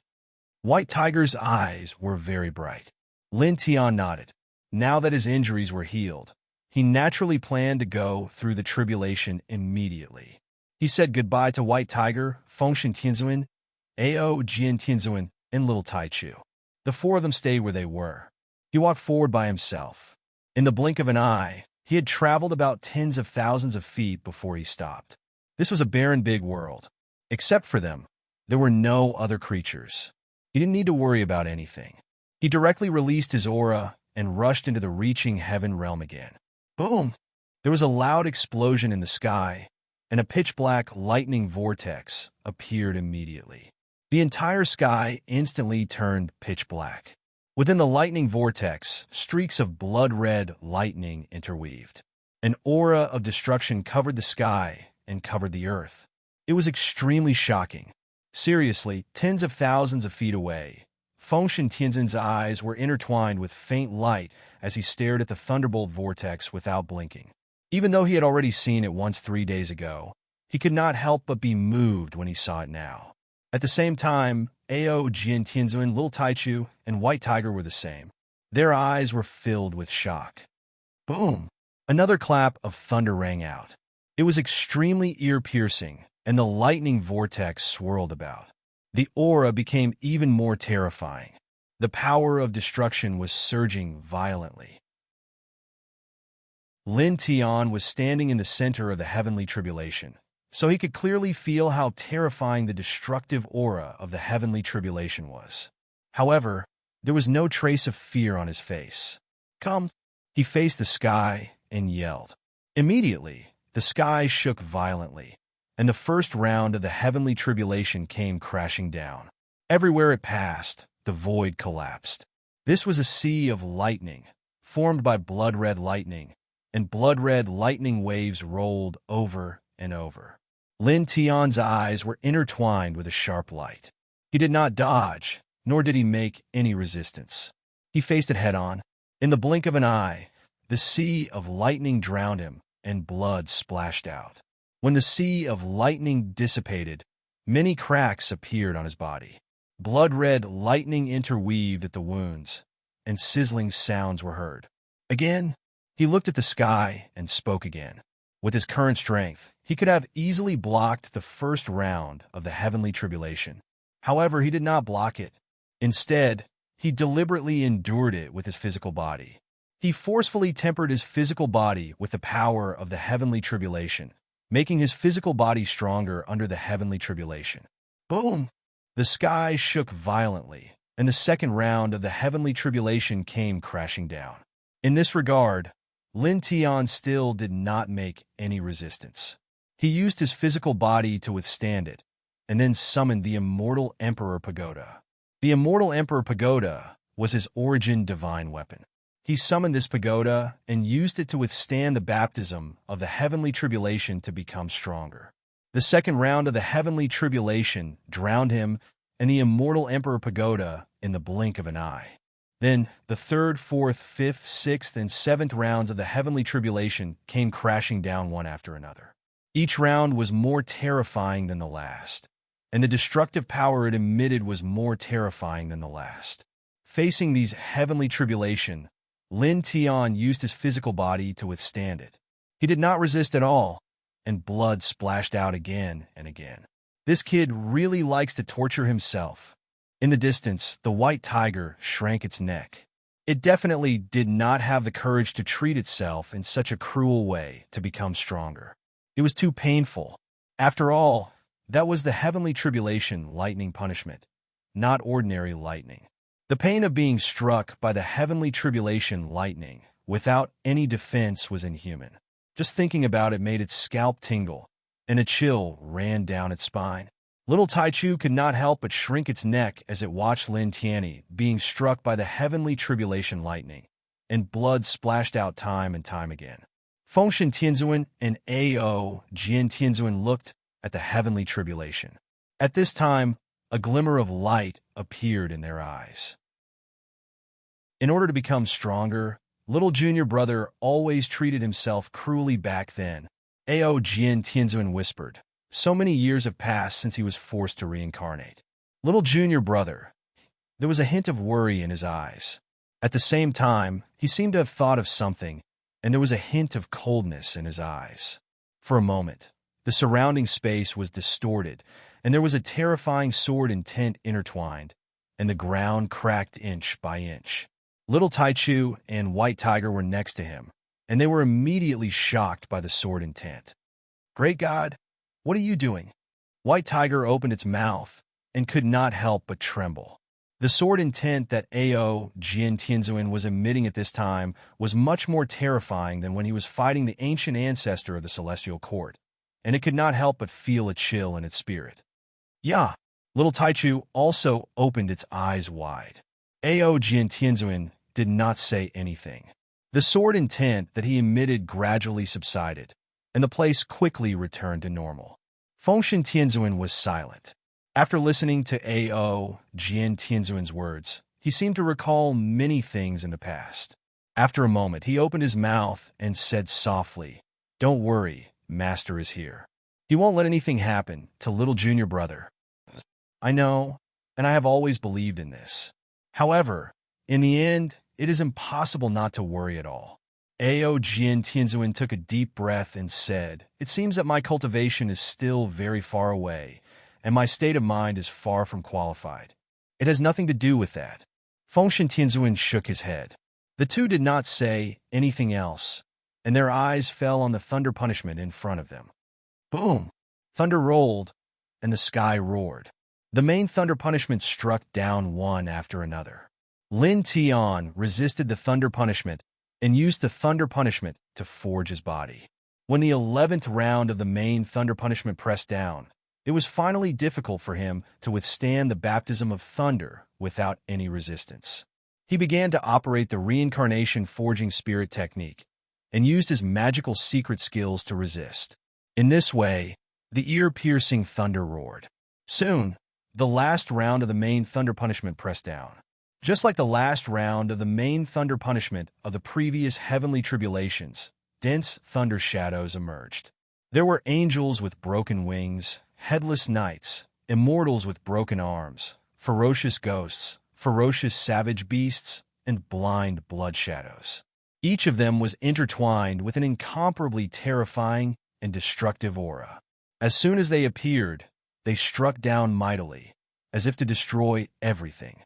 White Tiger's eyes were very bright. Lin Tian nodded. Now that his injuries were healed, he naturally planned to go through the tribulation immediately. He said goodbye to White Tiger, Fengshen Tianzuan, Ao Jian Tianzuan, and Little Taichu. The 4 of them stayed where they were. He walked forward by himself. In the blink of an eye, he had traveled about tens of thousands of feet before he stopped. This was a barren big world. Except for them, there were no other creatures. He didn't need to worry about anything. He directly released his aura and rushed into the reaching heaven realm again. Boom! There was a loud explosion in the sky, and a pitch-black lightning vortex appeared immediately. The entire sky instantly turned pitch black. Within the lightning vortex, streaks of blood-red lightning interweaved. An aura of destruction covered the sky and covered the earth. It was extremely shocking. Seriously, tens of thousands of feet away, Fengshen Tianzuan's eyes were intertwined with faint light as he stared at the thunderbolt vortex without blinking. Even though he had already seen it once 3 days ago, he could not help but be moved when he saw it now. At the same time, Ao Jian Tianzuan, Little Taichu, and White Tiger were the same. Their eyes were filled with shock. Boom! Another clap of thunder rang out. It was extremely ear-piercing, and the lightning vortex swirled about. The aura became even more terrifying. The power of destruction was surging violently. Lin Tian was standing in the center of the heavenly tribulation, so he could clearly feel how terrifying the destructive aura of the heavenly tribulation was. However, there was no trace of fear on his face. "Come!" He faced the sky and yelled. Immediately, the sky shook violently, and the first round of the heavenly tribulation came crashing down. Everywhere it passed, the void collapsed. This was a sea of lightning, formed by blood-red lightning, and blood-red lightning waves rolled over and over. Lin Tian's eyes were intertwined with a sharp light. He did not dodge, nor did he make any resistance. He faced it head-on. In the blink of an eye, the sea of lightning drowned him, and blood splashed out. When the sea of lightning dissipated, many cracks appeared on his body. Blood-red lightning interweaved at the wounds, and sizzling sounds were heard. Again, he looked at the sky and spoke again. With his current strength, he could have easily blocked the first round of the heavenly tribulation. However, he did not block it. Instead, he deliberately endured it with his physical body. He forcefully tempered his physical body with the power of the heavenly tribulation, making his physical body stronger under the heavenly tribulation. Boom! The sky shook violently, and the second round of the heavenly tribulation came crashing down. In this regard, Lin Tian still did not make any resistance. He used his physical body to withstand it, and then summoned the Immortal Emperor Pagoda. The Immortal Emperor Pagoda was his origin divine weapon. He summoned this pagoda and used it to withstand the baptism of the heavenly tribulation to become stronger. The second round of the heavenly tribulation drowned him and the Immortal Emperor Pagoda in the blink of an eye. Then the third, fourth, fifth, sixth, and seventh rounds of the heavenly tribulation came crashing down one after another. Each round was more terrifying than the last, and the destructive power it emitted was more terrifying than the last. Facing these heavenly tribulation, Lin Tian used his physical body to withstand it. He did not resist at all, and blood splashed out again and again. This kid really likes to torture himself. In the distance, the white tiger shrank its neck. It definitely did not have the courage to treat itself in such a cruel way to become stronger. It was too painful. After all, that was the heavenly tribulation lightning punishment, not ordinary lightning. The pain of being struck by the heavenly tribulation lightning without any defense was inhuman. Just thinking about it made its scalp tingle, and a chill ran down its spine. Little Taichu could not help but shrink its neck as it watched Lin Tianyi being struck by the heavenly tribulation lightning, and blood splashed out time and time again. Fengshen Tianzuan and Ao Jian Tianzuan looked at the heavenly tribulation. At this time, a glimmer of light appeared in their eyes. In order to become stronger, little junior brother always treated himself cruelly back then, Ao Jian Tianzuan whispered. So many years have passed since he was forced to reincarnate. Little junior brother. There was a hint of worry in his eyes. At the same time, he seemed to have thought of something, and there was a hint of coldness in his eyes. For a moment, the surrounding space was distorted, and there was a terrifying sword intent intertwined, and the ground cracked inch by inch. Little Taichu and White Tiger were next to him, and they were immediately shocked by the sword intent. Great God! What are you doing? White Tiger opened its mouth and could not help but tremble. The sword intent that Ao Jian Tianzuan was emitting at this time was much more terrifying than when he was fighting the ancient ancestor of the celestial court, and it could not help but feel a chill in its spirit. Yeah, little Taichu also opened its eyes wide. Ao Jian Tianzuan did not say anything. The sword intent that he emitted gradually subsided, and the place quickly returned to normal. Fengshen Tianzuan was silent. After listening to Ao Jian Tianzuan's words, he seemed to recall many things in the past. After a moment, he opened his mouth and said softly, "Don't worry, Master is here. He won't let anything happen to little junior brother." I know, and I have always believed in this. However, in the end, it is impossible not to worry at all. Ao Jian Tianzuan took a deep breath and said, "It seems that my cultivation is still very far away, and my state of mind is far from qualified. It has nothing to do with that." Fengshen Tianzuan shook his head. The two did not say anything else, and their eyes fell on the thunder punishment in front of them. Boom! Thunder rolled, and the sky roared. The main thunder punishment struck down one after another. Lin Tian resisted the thunder punishment and used the thunder punishment to forge his body. When the 11th round of the main thunder punishment pressed down, it was finally difficult for him to withstand the baptism of thunder without any resistance. He began to operate the reincarnation forging spirit technique and used his magical secret skills to resist. In this way, the ear-piercing thunder roared. Soon, the last round of the main thunder punishment pressed down. Just like the last round of the main thunder punishment of the previous heavenly tribulations, dense thunder shadows emerged. There were angels with broken wings, headless knights, immortals with broken arms, ferocious ghosts, ferocious savage beasts, and blind blood shadows. Each of them was intertwined with an incomparably terrifying and destructive aura. As soon as they appeared, they struck down mightily, as if to destroy everything.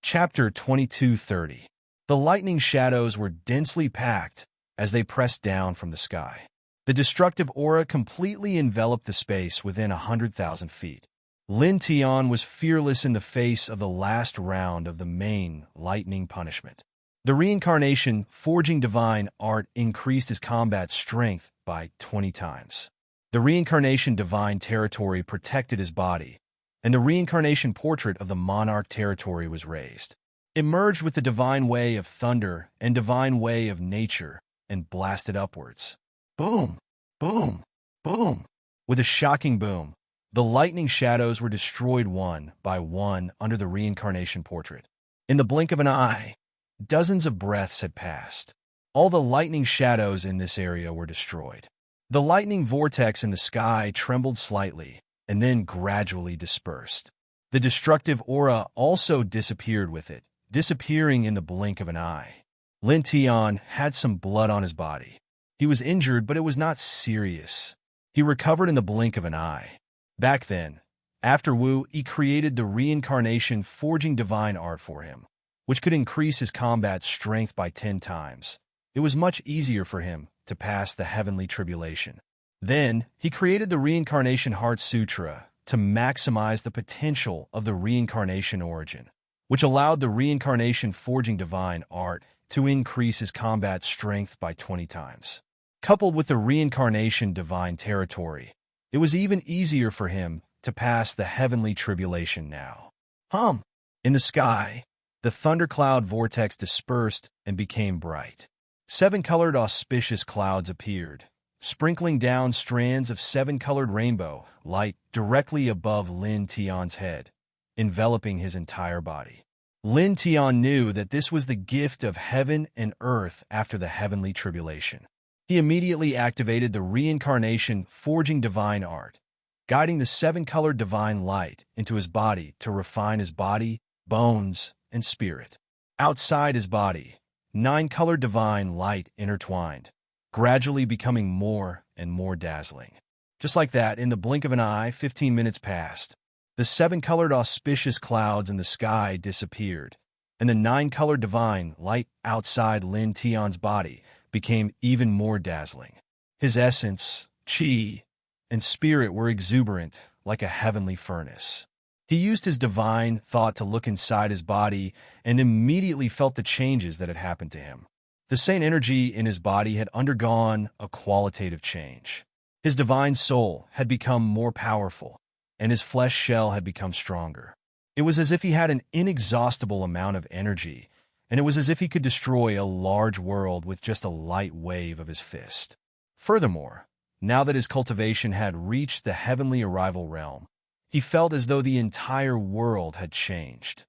Chapter 22:30. The lightning shadows were densely packed as they pressed down from the sky. The destructive aura completely enveloped the space within 100,000 feet. Lin Tian was fearless in the face of the last round of the main lightning punishment. The reincarnation forging divine art increased his combat strength by 20 times. The reincarnation divine territory protected his body, and the reincarnation portrait of the monarch territory was raised. It merged with the divine way of thunder and divine way of nature and blasted upwards. Boom! Boom! Boom! With a shocking boom, the lightning shadows were destroyed one by one under the reincarnation portrait. In the blink of an eye, dozens of breaths had passed. All the lightning shadows in this area were destroyed. The lightning vortex in the sky trembled slightly and then gradually dispersed. The destructive aura also disappeared with it, disappearing in the blink of an eye. Lin Tian had some blood on his body. He was injured, but it was not serious. He recovered in the blink of an eye. Back then, after Wu, he created the reincarnation forging divine art for him, which could increase his combat strength by 10 times. It was much easier for him to pass the heavenly tribulation. Then, he created the Reincarnation Heart Sutra to maximize the potential of the reincarnation origin, which allowed the reincarnation forging divine art to increase his combat strength by 20 times. Coupled with the reincarnation divine territory, it was even easier for him to pass the heavenly tribulation now. In the sky, the thundercloud vortex dispersed and became bright. 7-colored auspicious clouds appeared, sprinkling down strands of 7-colored rainbow light directly above Lin Tian's head, enveloping his entire body. Lin Tian knew that this was the gift of heaven and earth after the heavenly tribulation. He immediately activated the reincarnation forging divine art, guiding the 7-colored divine light into his body to refine his body, bones, and spirit. Outside his body, 9-colored divine light intertwined, gradually becoming more and more dazzling. Just like that, in the blink of an eye, 15 minutes passed. The 7-colored auspicious clouds in the sky disappeared, and the 9-colored divine light outside Lin Tian's body became even more dazzling. His essence, qi, and spirit were exuberant like a heavenly furnace. He used his divine thought to look inside his body and immediately felt the changes that had happened to him. The same energy in his body had undergone a qualitative change. His divine soul had become more powerful, and his flesh shell had become stronger. It was as if he had an inexhaustible amount of energy, and it was as if he could destroy a large world with just a light wave of his fist. Furthermore, now that his cultivation had reached the heavenly arrival realm, he felt as though the entire world had changed.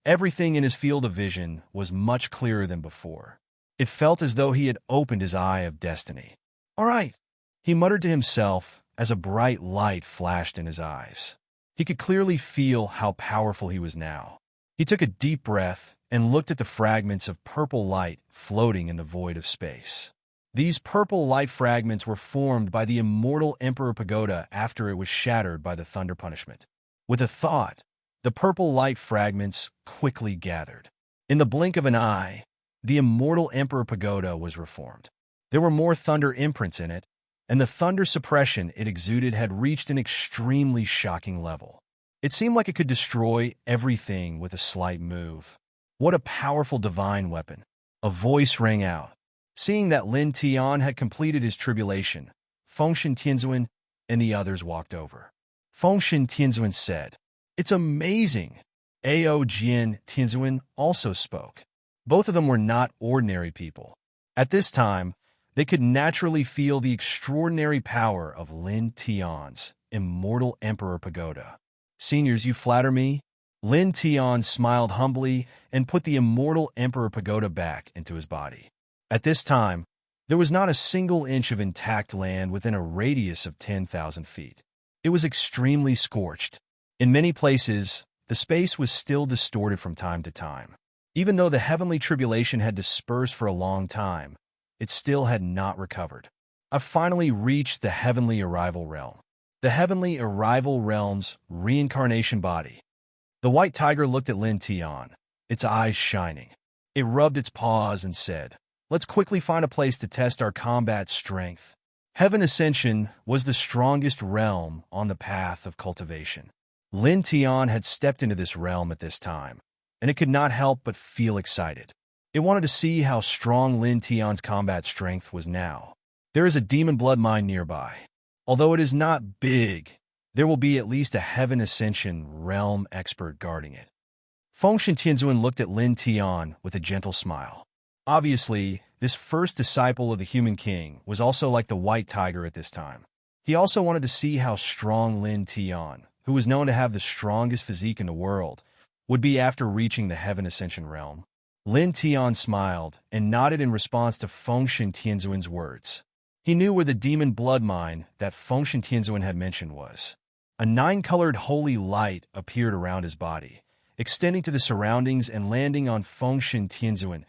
Everything in his field of vision was much clearer than before. It felt as though he had opened his eye of destiny. "All right," he muttered to himself as a bright light flashed in his eyes. He could clearly feel how powerful he was now. He took a deep breath and looked at the fragments of purple light floating in the void of space. These purple light fragments were formed by the immortal Emperor Pagoda after it was shattered by the thunder punishment. With a thought, the purple light fragments quickly gathered. In the blink of an eye, the immortal Emperor Pagoda was reformed. There were more thunder imprints in it, and the thunder suppression it exuded had reached an extremely shocking level. It seemed like it could destroy everything with a slight move. What a powerful divine weapon! A voice rang out. Seeing that Lin Tian had completed his tribulation, Fengshen Tianzuan and the others walked over. Fengshen Tianzuan said, "It's amazing." Ao Jian Tianzuan also spoke. Both of them were not ordinary people. At this time, they could naturally feel the extraordinary power of Lin Tian's immortal Emperor Pagoda. "Seniors, you flatter me?" Lin Tian smiled humbly and put the immortal Emperor Pagoda back into his body. At this time, there was not a single inch of intact land within a radius of 10,000 feet. It was extremely scorched. In many places, the space was still distorted from time to time. Even though the heavenly tribulation had dispersed for a long time, it still had not recovered. I finally reached the heavenly arrival realm. The heavenly arrival realm's reincarnation body. The white tiger looked at Lin Tian, its eyes shining. It rubbed its paws and said, "Let's quickly find a place to test our combat strength." Heaven Ascension was the strongest realm on the path of cultivation. Lin Tian had stepped into this realm at this time, and it could not help but feel excited. It wanted to see how strong Lin Tian's combat strength was now. There is a demon blood mine nearby. Although it is not big, there will be at least a Heaven Ascension realm expert guarding it. Fengshen Tianzuan looked at Lin Tian with a gentle smile. Obviously, this first disciple of the Human King was also like the white tiger at this time. He also wanted to see how strong Lin Tian, who was known to have the strongest physique in the world, would be after reaching the Heaven Ascension realm. Lin Tian smiled and nodded in response to Fengshen Tianzuan's words. He knew where the demon blood mine that Fengshen Tianzuan had mentioned was. A nine-colored holy light appeared around his body, extending to the surroundings and landing on Fengshen Tianzuan,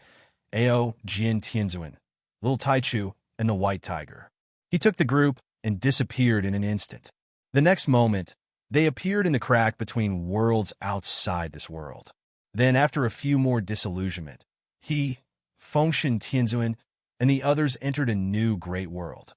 Ao Jian Tianzuan, Little Taichu, and the White Tiger. He took the group and disappeared in an instant. The next moment, they appeared in the crack between worlds outside this world. Then, after a few more disillusionment, he, Fengshen Tianzuan, and the others entered a new great world.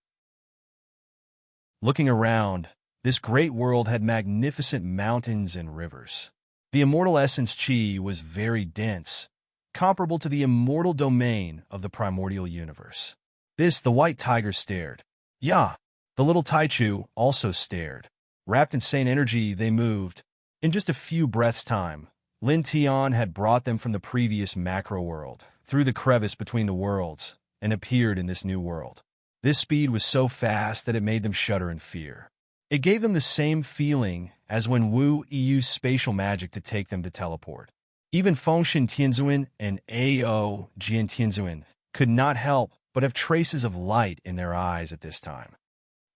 Looking around, this great world had magnificent mountains and rivers. The immortal essence Qi was very dense, comparable to the immortal domain of the primordial universe. The White Tiger stared. Yeah, the Little Taichu also stared. Wrapped in sane energy, they moved. In just a few breaths' time, Lin Tian had brought them from the previous macro world, through the crevice between the worlds, and appeared in this new world. This speed was so fast that it made them shudder in fear. It gave them the same feeling as when Wu Yi used spatial magic to take them to teleport. Even Fengshen Tianzuan and Ao Jian Tianzuan could not help but have traces of light in their eyes at this time.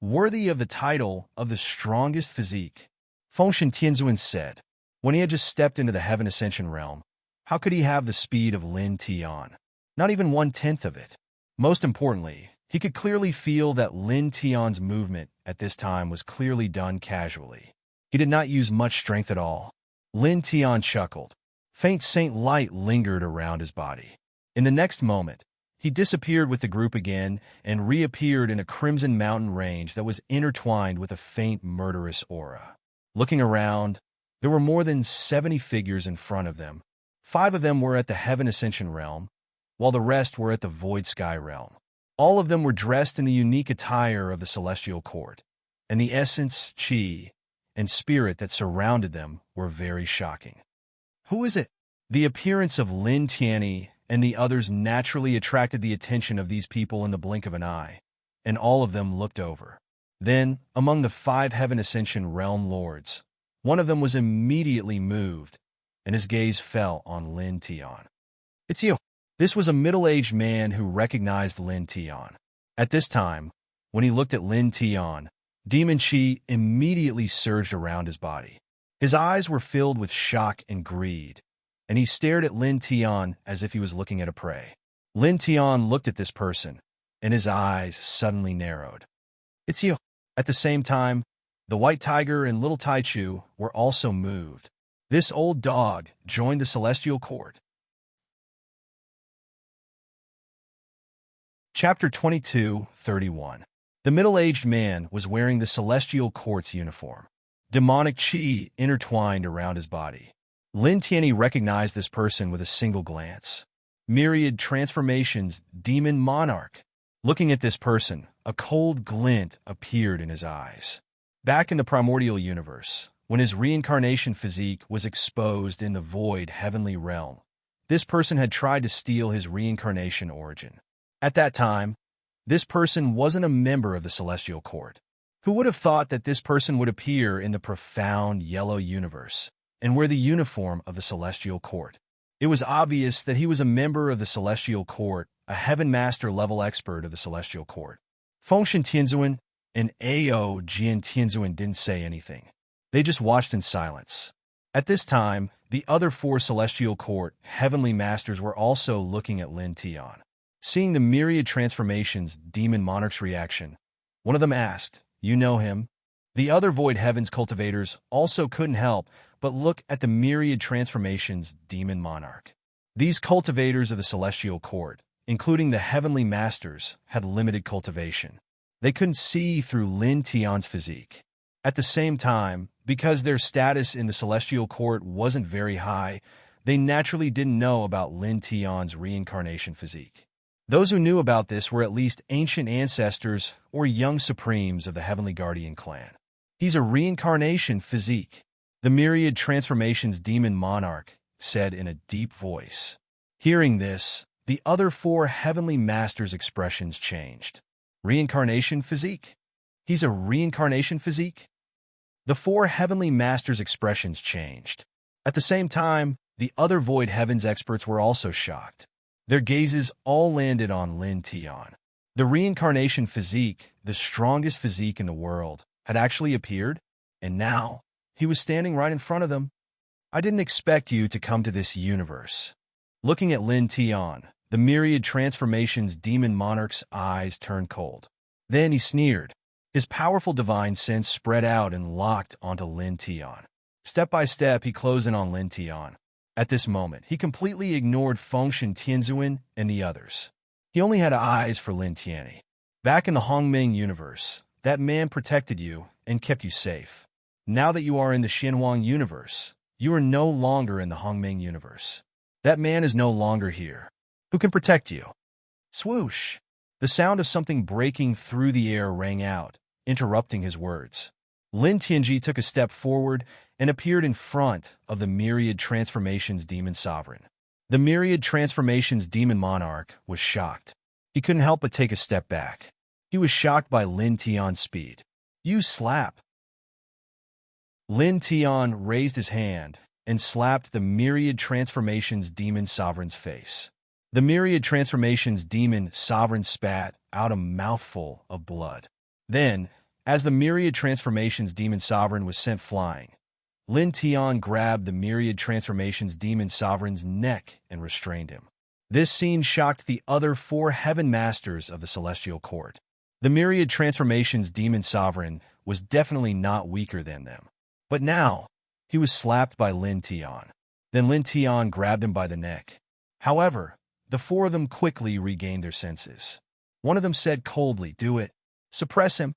Worthy of the title of the strongest physique, Fengshen Tianzuan said, when he had just stepped into the Heaven Ascension realm, how could he have the speed of Lin Tian? Not even 1/10 of it. Most importantly, he could clearly feel that Lin Tian's movement at this time was clearly done casually. He did not use much strength at all. Lin Tian chuckled. Faint saint light lingered around his body. In the next moment, he disappeared with the group again and reappeared in a crimson mountain range that was intertwined with a faint murderous aura. Looking around, there were more than 70 figures in front of them. 5 of them were at the Heaven Ascension realm, while the rest were at the Void Sky realm. All of them were dressed in the unique attire of the Celestial Court, and the essence, Qi, and spirit that surrounded them were very shocking. Who is it? The appearance of Lin Tianyi and the others naturally attracted the attention of these people in the blink of an eye, and all of them looked over. Then, among the 5 Heaven Ascension realm lords, one of them was immediately moved, and his gaze fell on Lin Tian. It's you. This was a middle-aged man who recognized Lin Tian. At this time, when he looked at Lin Tian, demon Qi immediately surged around his body. His eyes were filled with shock and greed, and he stared at Lin Tian as if he was looking at a prey. Lin Tian looked at this person, and his eyes suddenly narrowed. It's you. At the same time, the White Tiger and Little Taichu were also moved. This old dog joined the Celestial Court. Chapter 22:31. The middle-aged man was wearing the Celestial Court's uniform. Demonic Qi intertwined around his body. Lin Tianyi recognized this person with a single glance. Myriad transformations, demon monarch. Looking at this person, a cold glint appeared in his eyes. Back in the primordial universe, when his reincarnation physique was exposed in the void heavenly realm, this person had tried to steal his reincarnation origin. At that time, this person wasn't a member of the Celestial Court. Who would have thought that this person would appear in the profound yellow universe and wear the uniform of the Celestial Court? It was obvious that he was a member of the Celestial Court, a Heaven Master level expert of the Celestial Court. Fengshen Tianzuan and Ao Jian Tianzuan didn't say anything. They just watched in silence. At this time, the other 4 Celestial Court Heavenly Masters were also looking at Lin Tian. Seeing the myriad transformations, Demon Monarch's reaction, one of them asked, "You know him?" The other Void Heavens cultivators also couldn't help but look at the myriad transformations, Demon Monarch. These cultivators of the Celestial Court, including the Heavenly Masters, had limited cultivation. They couldn't see through Lin Tian's physique. At the same time, because their status in the Celestial Court wasn't very high, they naturally didn't know about Lin Tian's reincarnation physique. Those who knew about this were at least ancient ancestors or young supremes of the Heavenly Guardian clan. He's a reincarnation physique. The myriad transformations demon monarch said in a deep voice. Hearing this, the other 4 Heavenly Masters' expressions changed. Reincarnation physique? He's a reincarnation physique? The 4 Heavenly Masters' expressions changed. At the same time, The other Void Heavens experts were also shocked. Their gazes all landed on Lin Tian. The reincarnation physique, the strongest physique in the world, had actually appeared, and now he was standing right in front of them. I didn't expect you to come to this universe. Looking at Lin Tian, the myriad transformations demon monarch's eyes turned cold. Then he sneered. His powerful divine sense spread out and locked onto Lin Tian. Step by step, he closed in on Lin Tian. At this moment, he completely ignored Fengshen Tianzuan and the others. He only had eyes for Lin Tianyi. Back in the Hongming universe, that man protected you and kept you safe. Now that you are in the Xinhuang universe, you are no longer in the Hongming universe. That man is no longer here. Who can protect you? Swoosh! The sound of something breaking through the air rang out, interrupting his words. Lin Tianji took a step forward and appeared in front of the Myriad Transformations Demon Sovereign. The Myriad Transformations Demon Monarch was shocked. He couldn't help but take a step back. He was shocked by Lin Tian's speed. You slap! Lin Tian raised his hand and slapped the Myriad Transformations Demon Sovereign's face. The Myriad Transformations Demon Sovereign spat out a mouthful of blood. Then, as the Myriad Transformations Demon Sovereign was sent flying, Lin Tian grabbed the Myriad Transformations Demon Sovereign's neck and restrained him. This scene shocked the other 4 Heaven Masters of the Celestial Court. The Myriad Transformations Demon Sovereign was definitely not weaker than them. But now, he was slapped by Lin Tian. Then Lin Tian grabbed him by the neck. However, the 4 of them quickly regained their senses. One of them said coldly, "Do it. Suppress him."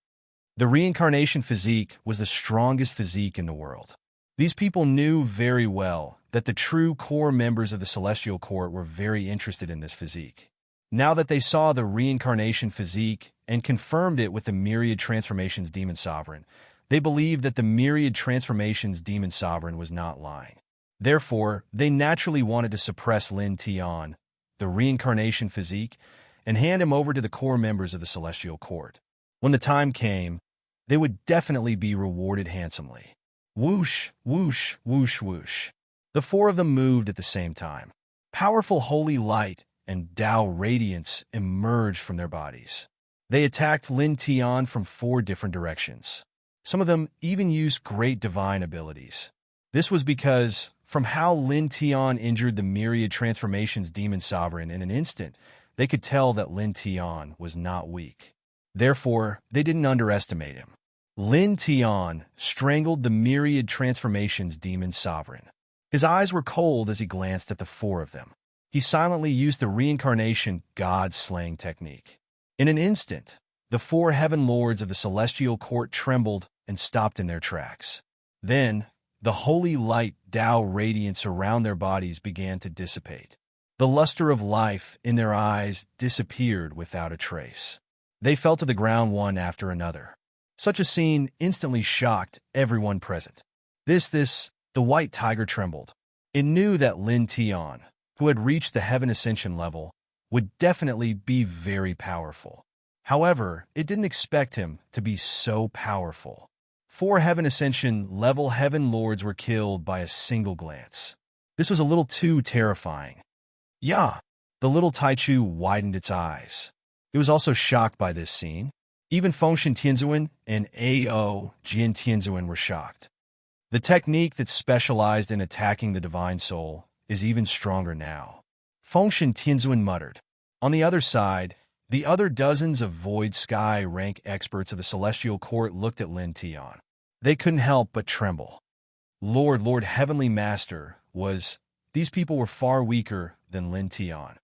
The reincarnation physique was the strongest physique in the world. These people knew very well that the true core members of the Celestial Court were very interested in this physique. Now that they saw the reincarnation physique and confirmed it with the Myriad Transformations Demon Sovereign, they believed that the Myriad Transformations Demon Sovereign was not lying. Therefore, they naturally wanted to suppress Lin Tian, the reincarnation physique, and hand him over to the core members of the Celestial Court. When the time came, they would definitely be rewarded handsomely. Whoosh, whoosh, whoosh, whoosh. The 4 of them moved at the same time. Powerful holy light and Tao radiance emerged from their bodies. They attacked Lin Tian from 4 different directions. Some of them even used great divine abilities. This was because, from how Lin Tian injured the Myriad Transformations Demon Sovereign in an instant, they could tell that Lin Tian was not weak. Therefore, they didn't underestimate him. Lin Tian strangled the Myriad Transformations Demon Sovereign. His eyes were cold as he glanced at the 4 of them. He silently used the reincarnation God-slaying technique. In an instant, the 4 Heaven Lords of the Celestial Court trembled and stopped in their tracks. Then, the holy light Tao radiance around their bodies began to dissipate. The luster of life in their eyes disappeared without a trace. They fell to the ground one after another. Such a scene instantly shocked everyone present. The white tiger trembled. It knew that Lin Tian, who had reached the Heaven Ascension level, would definitely be very powerful. However, it didn't expect him to be so powerful. 4 Heaven Ascension level Heaven Lords were killed by a single glance. This was a little too terrifying. Yeah, the little Taichu widened its eyes. It was also shocked by this scene. Even Fengshen Tianzuan and Ao Jin Tianzuan were shocked. The technique that specialized in attacking the divine soul is even stronger now. Fengshen Tianzuan muttered. On the other side, the other dozens of Void Sky rank experts of the Celestial Court looked at Lin Tian. They couldn't help but tremble. Lord Heavenly Master these people were far weaker than Lin Tian.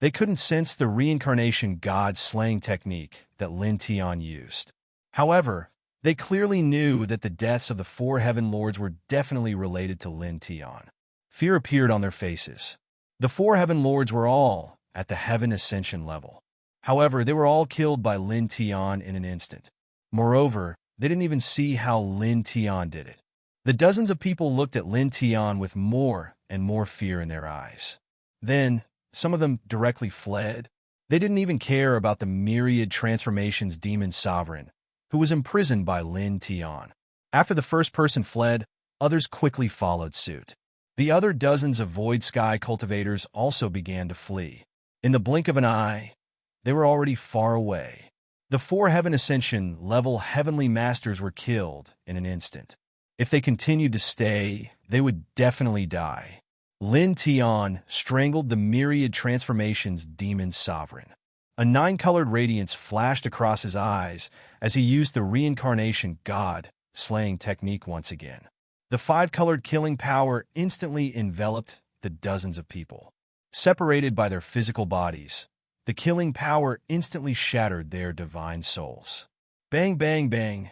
They couldn't sense the reincarnation God-slaying technique that Lin Tian used. However, they clearly knew that the deaths of the 4 Heaven Lords were definitely related to Lin Tian. Fear appeared on their faces. The 4 Heaven Lords were all at the Heaven Ascension level. However, they were all killed by Lin Tian in an instant. Moreover, they didn't even see how Lin Tian did it. The dozens of people looked at Lin Tian with more and more fear in their eyes. Then, some of them directly fled. They didn't even care about the Myriad Transformations Demon Sovereign, who was imprisoned by Lin Tian. After the first person fled, others quickly followed suit. The other dozens of void sky cultivators also began to flee. In the blink of an eye, they were already far away. The 4 Heaven Ascension level heavenly masters were killed in an instant. If they continued to stay, they would definitely die. Lin Tian strangled the myriad transformations demon sovereign. A 9-colored radiance flashed across his eyes as he used the reincarnation god slaying technique once again. The 5-colored killing power instantly enveloped the dozens of people. Separated by their physical bodies, the killing power instantly shattered their divine souls. Bang, bang, bang.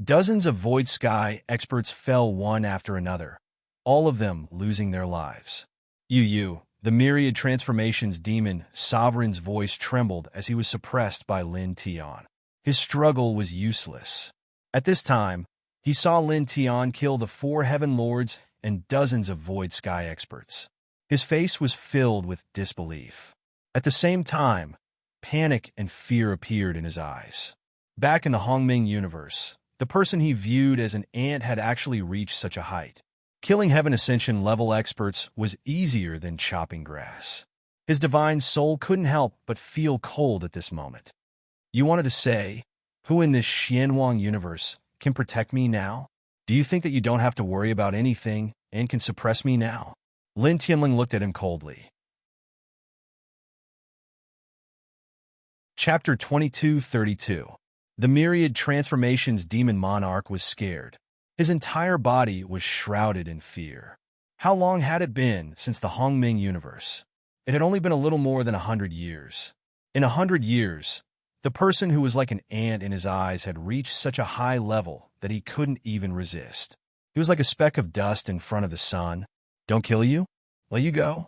Dozens of void sky experts fell one after another, all of them losing their lives. The myriad transformations demon sovereign's voice trembled as he was suppressed by Lin Tian. His struggle was useless. At this time, he saw Lin Tian kill the 4 heaven lords and dozens of void sky experts. His face was filled with disbelief. At the same time, panic and fear appeared in his eyes. Back in the Hongming universe, the person he viewed as an ant had actually reached such a height. Killing Heaven Ascension level experts was easier than chopping grass. His divine soul couldn't help but feel cold at this moment. You wanted to say, who in this Xianwang universe can protect me now? Do you think that you don't have to worry about anything and can suppress me now? Lin Tianling looked at him coldly. Chapter 2232. The myriad transformations demon monarch was scared. His entire body was shrouded in fear. How long had it been since the Hongming universe? It had only been a little more than 100 years. In 100 years, the person who was like an ant in his eyes had reached such a high level that he couldn't even resist. He was like a speck of dust in front of the sun. Don't kill you? Let you go?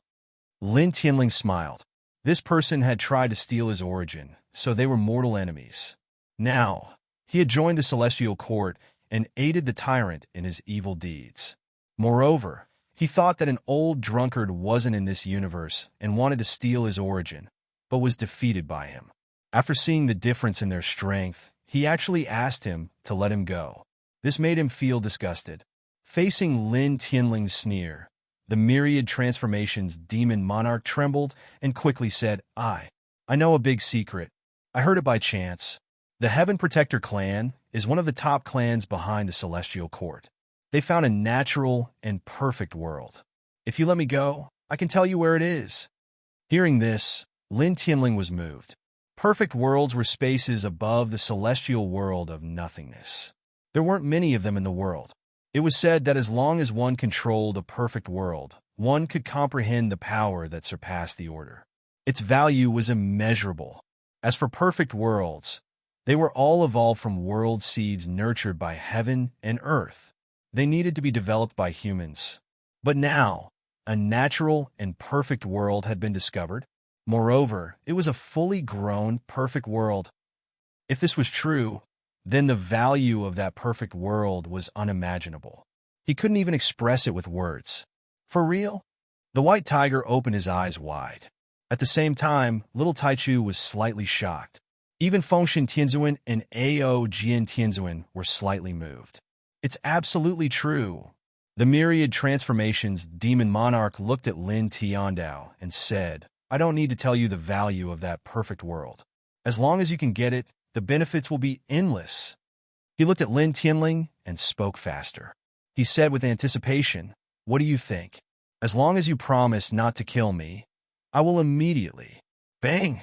Lin Tianling smiled. This person had tried to steal his origin, so they were mortal enemies. Now, he had joined the celestial court and aided the tyrant in his evil deeds. Moreover, he thought that an old drunkard wasn't in this universe and wanted to steal his origin, but was defeated by him. After seeing the difference in their strength, he actually asked him to let him go. This made him feel disgusted. Facing Lin Tianling's sneer, the myriad transformations demon monarch trembled and quickly said, I know a big secret. I heard it by chance. The Heaven Protector clan is one of the top clans behind the Celestial Court. They found a natural and perfect world. If you let me go, I can tell you where it is. Hearing this, Lin Tianling was moved. Perfect worlds were spaces above the celestial world of nothingness. There weren't many of them in the world. It was said that as long as one controlled a perfect world, one could comprehend the power that surpassed the order. Its value was immeasurable. As for perfect worlds, they were all evolved from world seeds nurtured by heaven and earth. They needed to be developed by humans. But now, a natural and perfect world had been discovered. Moreover, it was a fully grown, perfect world. If this was true, then the value of that perfect world was unimaginable. He couldn't even express it with words. For real? The white tiger opened his eyes wide. At the same time, little Taichu was slightly shocked. Even Fengshen Tianzuan and Ao Jian Tianzuan were slightly moved. It's absolutely true. The myriad transformations demon monarch looked at Lin Tiandao and said, I don't need to tell you the value of that perfect world. As long as you can get it, the benefits will be endless. He looked at Lin Tianling and spoke faster. He said with anticipation, what do you think? As long as you promise not to kill me, I will immediately. Bang!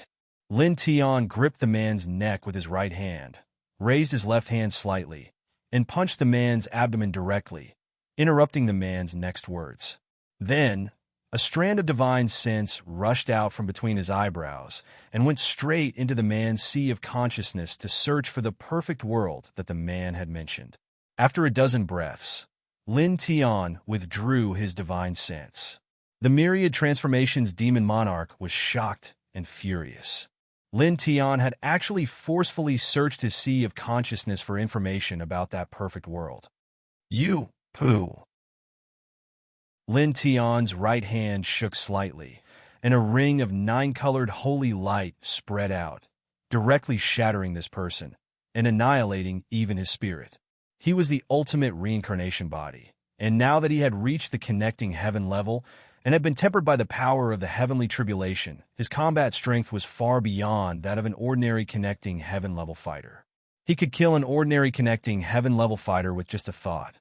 Lin Tian gripped the man's neck with his right hand, raised his left hand slightly, and punched the man's abdomen directly, interrupting the man's next words. Then, a strand of divine sense rushed out from between his eyebrows and went straight into the man's sea of consciousness to search for the perfect world that the man had mentioned. After a dozen breaths, Lin Tian withdrew his divine sense. The myriad transformations demon monarch was shocked and furious. Lin Tian had actually forcefully searched his sea of consciousness for information about that perfect world. You, pooh. Lin Tian's right hand shook slightly, and a ring of 9-colored holy light spread out, directly shattering this person and annihilating even his spirit. He was the ultimate reincarnation body, And now that he had reached the connecting heaven level and had been tempered by the power of the heavenly tribulation, his combat strength was far beyond that of an ordinary connecting heaven-level fighter. He could kill an ordinary connecting heaven-level fighter with just a thought.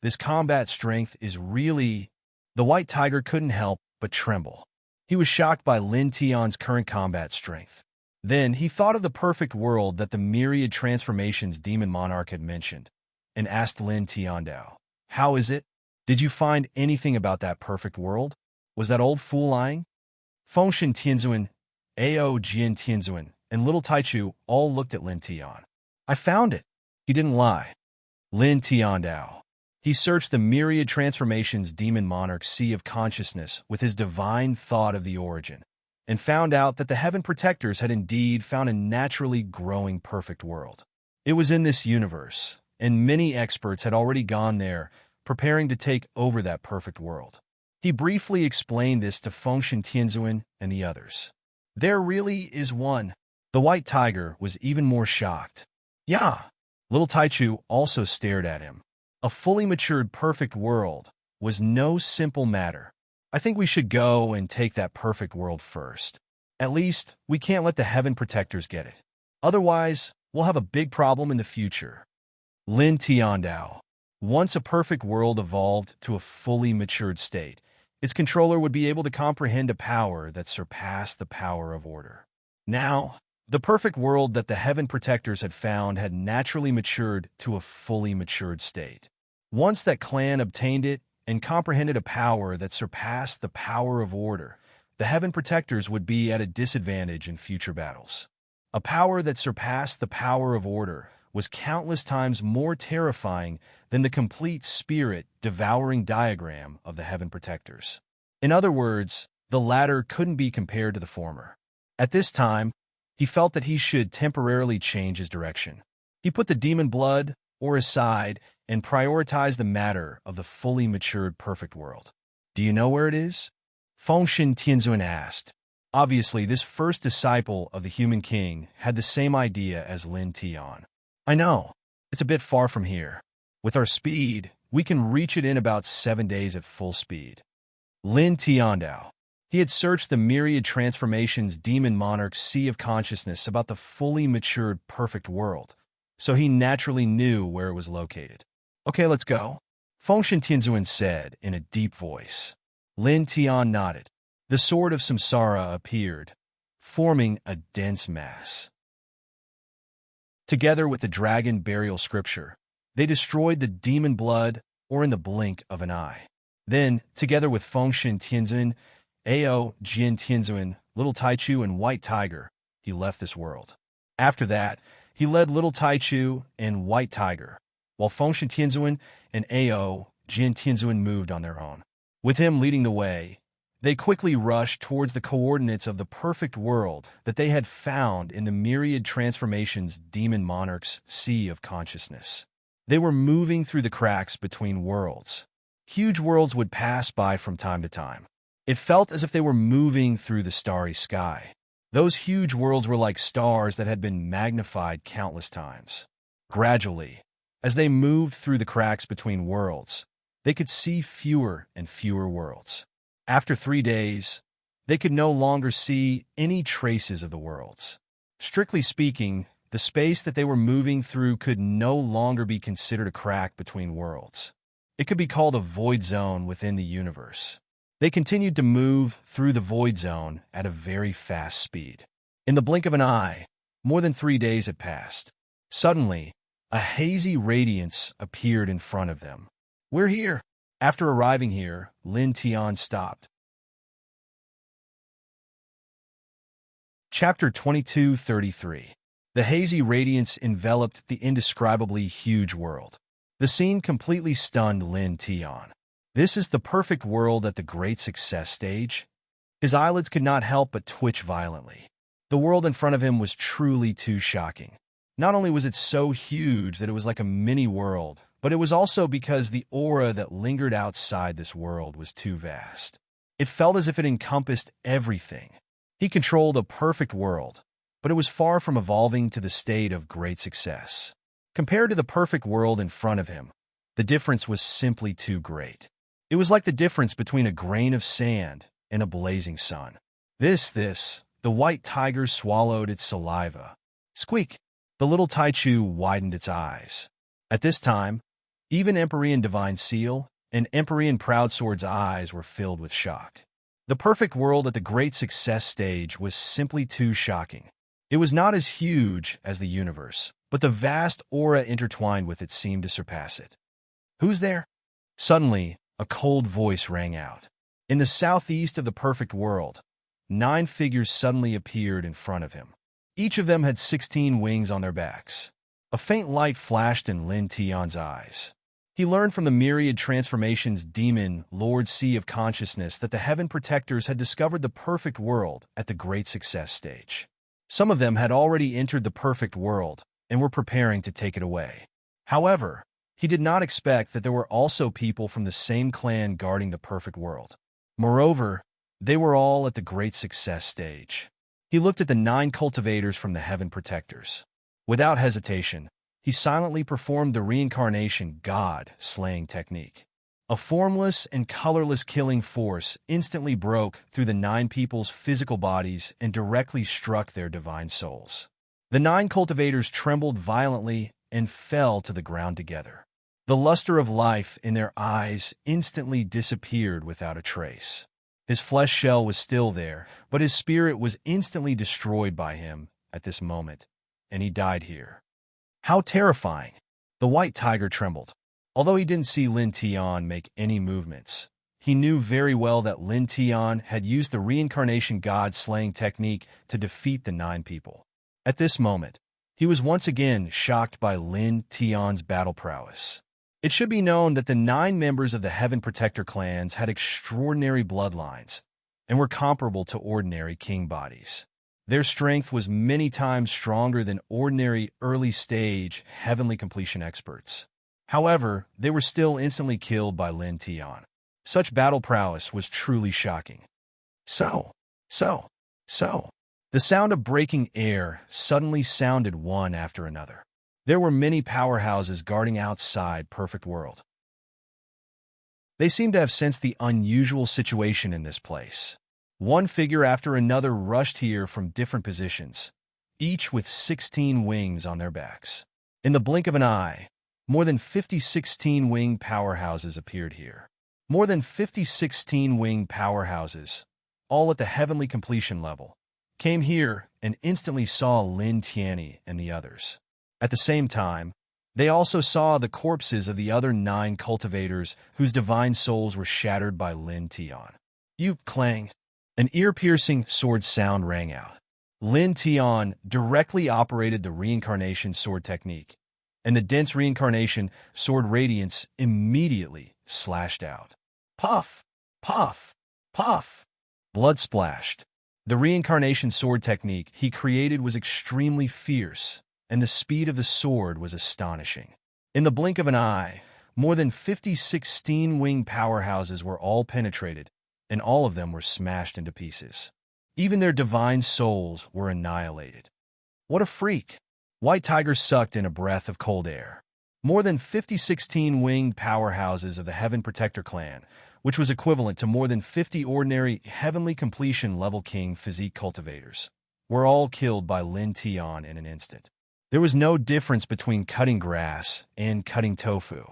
This combat strength is really... The white tiger couldn't help but tremble. He was shocked by Lin Tian's current combat strength. Then he thought of the perfect world that the myriad transformations demon monarch had mentioned, and asked Lin Tiandao, "How is it? Did you find anything about that perfect world? Was that old fool lying?" Fengshen Tianzuan, Ao Jian Tianzuan, and little Taichu all looked at Lin Tian. "I found it. He didn't lie." Lin Tiandao. He searched the myriad transformations demon monarch sea of consciousness with his divine thought of the origin, and found out that the heaven protectors had indeed found a naturally growing perfect world. It was in this universe, and many experts had already gone there, preparing to take over that perfect world. He briefly explained this to Fengshen Tianzuan and the others. "There really is one." The white tiger was even more shocked. "Yeah." Little Taichu also stared at him. A fully matured perfect world was no simple matter. "I think we should go and take that perfect world first. At least, we can't let the heaven protectors get it. Otherwise, we'll have a big problem in the future." Lin Tiandao. Once a perfect world evolved to a fully matured state, its controller would be able to comprehend a power that surpassed the power of order. Now, the perfect world that the heaven protectors had found had naturally matured to a fully matured state. Once that clan obtained it and comprehended a power that surpassed the power of order, the heaven protectors would be at a disadvantage in future battles. A power that surpassed the power of order was countless times more terrifying than the complete spirit-devouring diagram of the heaven protectors. In other words, the latter couldn't be compared to the former. At this time, he felt that he should temporarily change his direction. He put the demon blood aside and prioritized the matter of the fully matured perfect world. "Do you know where it is?" Fengshen Tianzuan asked. Obviously, this first disciple of the human king had the same idea as Lin Tian. "I know. It's a bit far from here. With our speed, we can reach it in about 7 days at full speed." Lin Tiandao. He had searched the myriad transformations demon monarch sea of consciousness about the fully matured perfect world, so he naturally knew where it was located. "Okay, let's go," Fengshen Tianzuan said in a deep voice. Lin Tian nodded. The sword of samsara appeared, forming a dense mass. Together with the dragon burial scripture, they destroyed the demon blood in the blink of an eye. Then, together with Fengshen Tianzuan, Ao Jian Tianzuan, little Taichu, and white tiger, he left this world. After that, he led little Taichu and white tiger, while Fengshen Tianzuan and Ao Jian Tianzuan moved on their own. With him leading the way, they quickly rushed towards the coordinates of the perfect world that they had found in the myriad transformations demon monarch's sea of consciousness. They were moving through the cracks between worlds. Huge worlds would pass by from time to time. It felt as if they were moving through the starry sky. Those huge worlds were like stars that had been magnified countless times. Gradually, as they moved through the cracks between worlds, they could see fewer and fewer worlds. After 3 days, they could no longer see any traces of the worlds. Strictly speaking, the space that they were moving through could no longer be considered a crack between worlds. It could be called a void zone within the universe. They continued to move through the void zone at a very fast speed. In the blink of an eye, more than 3 days had passed. Suddenly, a hazy radiance appeared in front of them. "We're here." After arriving here, Lin Tian stopped. Chapter 22:33. The hazy radiance enveloped the indescribably huge world. The scene completely stunned Lin Tian. This is the perfect world at the great success stage? His eyelids could not help but twitch violently. The world in front of him was truly too shocking. Not only was it so huge that it was like a mini-world, but it was also because the aura that lingered outside this world was too vast. It felt as if it encompassed everything. He controlled a perfect world, but it was far from evolving to the state of great success. Compared to the perfect world in front of him, The difference was simply too great. It was like the difference between a grain of sand and a blazing sun. The white tiger swallowed its saliva. Squeak! The little Taichu widened its eyes. At this time, even Empyrean Divine Seal and Empyrean Proud Sword's eyes were filled with shock. The perfect world at the Great Success stage was simply too shocking. It was not as huge as the universe, but the vast aura intertwined with it seemed to surpass it. Who's there? Suddenly, a cold voice rang out. In the southeast of the perfect world, 9 figures suddenly appeared in front of him. Each of them had 16 wings on their backs. A faint light flashed in Lin Tian's eyes. He learned from the myriad transformations demon, Lord Sea of Consciousness, that the Heaven Protectors had discovered the perfect world at the Great Success stage. Some of them had already entered the perfect world and were preparing to take it away. However, he did not expect that there were also people from the same clan guarding the perfect world. Moreover, they were all at the Great Success stage. He looked at the 9 cultivators from the Heaven Protectors. Without hesitation, he silently performed the reincarnation god-slaying technique. A formless and colorless killing force instantly broke through the 9 people's physical bodies and directly struck their divine souls. The 9 cultivators trembled violently and fell to the ground together. The luster of life in their eyes instantly disappeared without a trace. His flesh shell was still there, but his spirit was instantly destroyed by him at this moment, and he died here. How terrifying! The white tiger trembled. Although he didn't see Lin Tian make any movements, he knew very well that Lin Tian had used the reincarnation god-slaying technique to defeat the 9 people. At this moment, he was once again shocked by Lin Tian's battle prowess. It should be known that the 9 members of the Heaven Protector clans had extraordinary bloodlines and were comparable to ordinary king bodies. Their strength was many times stronger than ordinary early-stage heavenly completion experts. However, they were still instantly killed by Lin Tian. Such battle prowess was truly shocking. So. The sound of breaking air suddenly sounded one after another. There were many powerhouses guarding outside Perfect World. They seemed to have sensed the unusual situation in this place. One figure after another rushed here from different positions, each with 16 wings on their backs. In the blink of an eye, more than 50 16-wing powerhouses appeared here. More than 50 16-wing powerhouses, all at the heavenly completion level, came here and instantly saw Lin Tian and the others. At the same time, they also saw the corpses of the other 9 cultivators whose divine souls were shattered by Lin Tian. You clang! An ear-piercing sword sound rang out. Lin Tian directly operated the reincarnation sword technique, and the dense reincarnation sword radiance immediately slashed out. Puff! Puff! Puff! Blood splashed. The reincarnation sword technique he created was extremely fierce, and the speed of the sword was astonishing. In the blink of an eye, more than 50 16-wing powerhouses were all penetrated, and all of them were smashed into pieces. Even their divine souls were annihilated. What a freak! White Tiger sucked in a breath of cold air. More than 50 16-winged powerhouses of the Heaven Protector clan, which was equivalent to more than 50 ordinary heavenly completion level king physique cultivators, were all killed by Lin Tian in an instant. There was no difference between cutting grass and cutting tofu.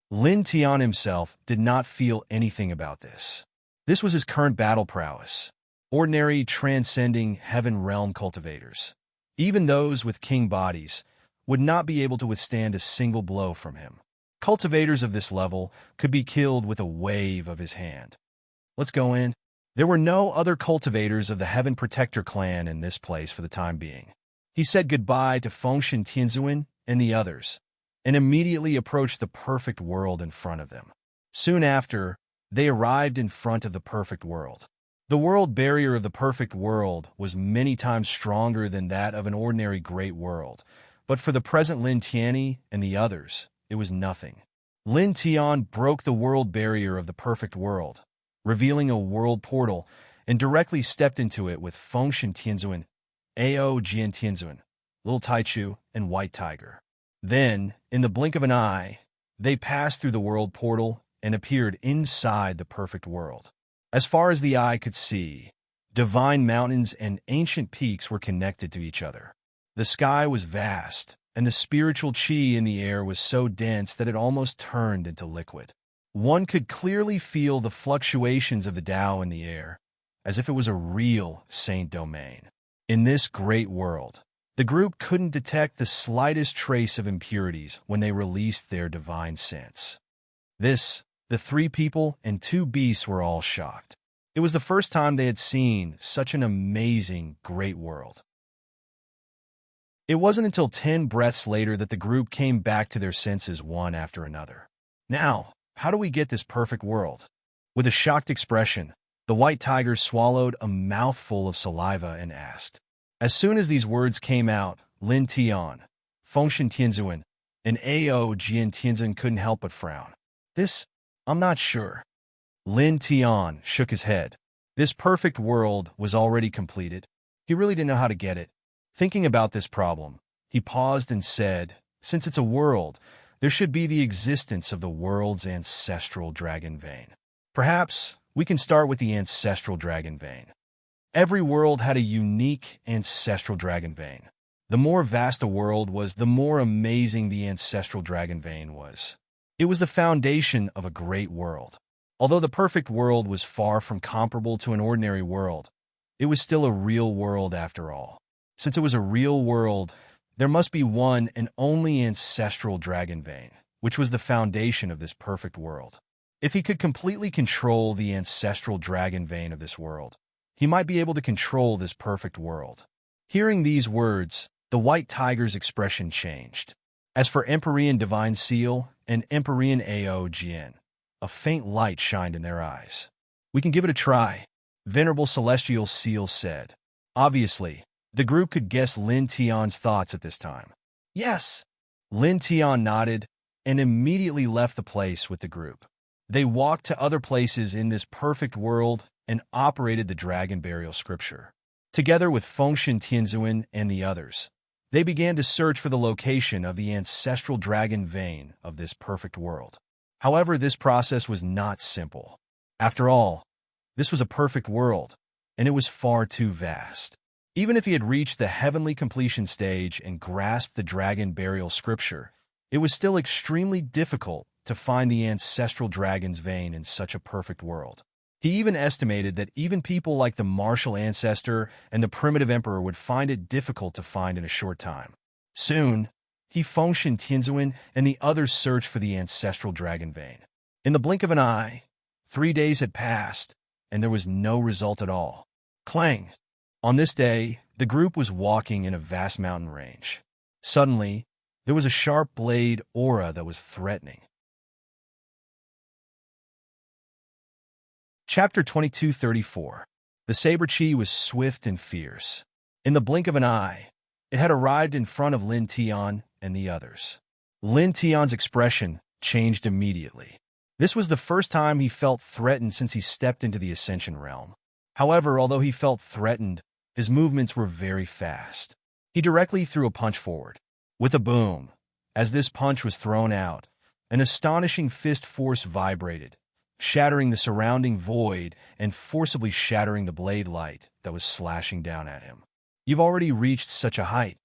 Lin Tian himself did not feel anything about this. This was his current battle prowess. Ordinary, transcending heaven realm cultivators, even those with king bodies, would not be able to withstand a single blow from him. Cultivators of this level could be killed with a wave of his hand. Let's go in. There were no other cultivators of the Heaven Protector clan in this place for the time being. He said goodbye to Fengshen Tianzuan and the others, and immediately approached the perfect world in front of them. Soon after, they arrived in front of the perfect world. The world barrier of the perfect world was many times stronger than that of an ordinary great world, but for the present Lin Tian and the others, it was nothing. Lin Tian broke the world barrier of the perfect world, revealing a world portal, and directly stepped into it with Fengshen Tianzuan, Ao Jian Tianzuan, Little Taichu, and White Tiger. Then, in the blink of an eye, They passed through the world portal and appeared inside the perfect world. As far as the eye could see, divine mountains and ancient peaks were connected to each other. The sky was vast, and the spiritual chi in the air was so dense that it almost turned into liquid. One could clearly feel the fluctuations of the Tao in the air, as if it was a real saint domain. In this great world, the group couldn't detect the slightest trace of impurities when they released their divine sense. The 3 people and 2 beasts were all shocked. It was the first time they had seen such an amazing, great world. It wasn't until 10 breaths later that the group came back to their senses one after another. Now, how do we get this perfect world? With a shocked expression, the white tiger swallowed a mouthful of saliva and asked. As soon as these words came out, Lin Tian, Fengshen Tianzuan, and Ao Jian Tianzun couldn't help but frown. I'm not sure. Lin Tian shook his head. This perfect world was already completed. He really didn't know how to get it. Thinking about this problem, he paused and said, since it's a world, there should be the existence of the world's ancestral dragon vein. Perhaps we can start with the ancestral dragon vein. Every world had a unique ancestral dragon vein. The more vast a world was, the more amazing the ancestral dragon vein was. It was the foundation of a great world. Although the perfect world was far from comparable to an ordinary world, it was still a real world after all. Since it was a real world, there must be one and only ancestral dragon vein, which was the foundation of this perfect world. If he could completely control the ancestral dragon vein of this world, he might be able to control this perfect world. Hearing these words, the white tiger's expression changed. As for Empyrean Divine Seal and Empyrean Ao Jian, a faint light shined in their eyes. We can give it a try, Venerable Celestial Seal said. Obviously, the group could guess Lin Tian's thoughts at this time. Yes. Lin Tian nodded and immediately left the place with the group. They walked to other places in this perfect world and operated the Dragon Burial Scripture. Together with Fengshen Tianzuan and the others, they began to search for the location of the ancestral dragon vein of this perfect world. However, this process was not simple. After all, this was a perfect world, and it was far too vast. Even if he had reached the heavenly completion stage and grasped the Dragon Burial Scripture, it was still extremely difficult to find the ancestral dragon's vein in such a perfect world. He even estimated that even people like the martial ancestor and the primitive emperor would find it difficult to find in a short time. Soon, Fengshen Tianzuan and the others searched for the ancestral dragon vein. In the blink of an eye, 3 days had passed, and there was no result at all. Clang! On this day, the group was walking in a vast mountain range. Suddenly, there was a sharp blade aura that was threatening. Chapter 2234. The saber chi was swift and fierce. In the blink of an eye, it had arrived in front of Lin Tian and the others. Lin Tian's expression changed immediately. This was the first time he felt threatened since he stepped into the Ascension realm. However, although he felt threatened, his movements were very fast. He directly threw a punch forward. With a boom, as this punch was thrown out, an astonishing fist force vibrated, shattering the surrounding void and forcibly shattering the blade light that was slashing down at him. You've already reached such a height.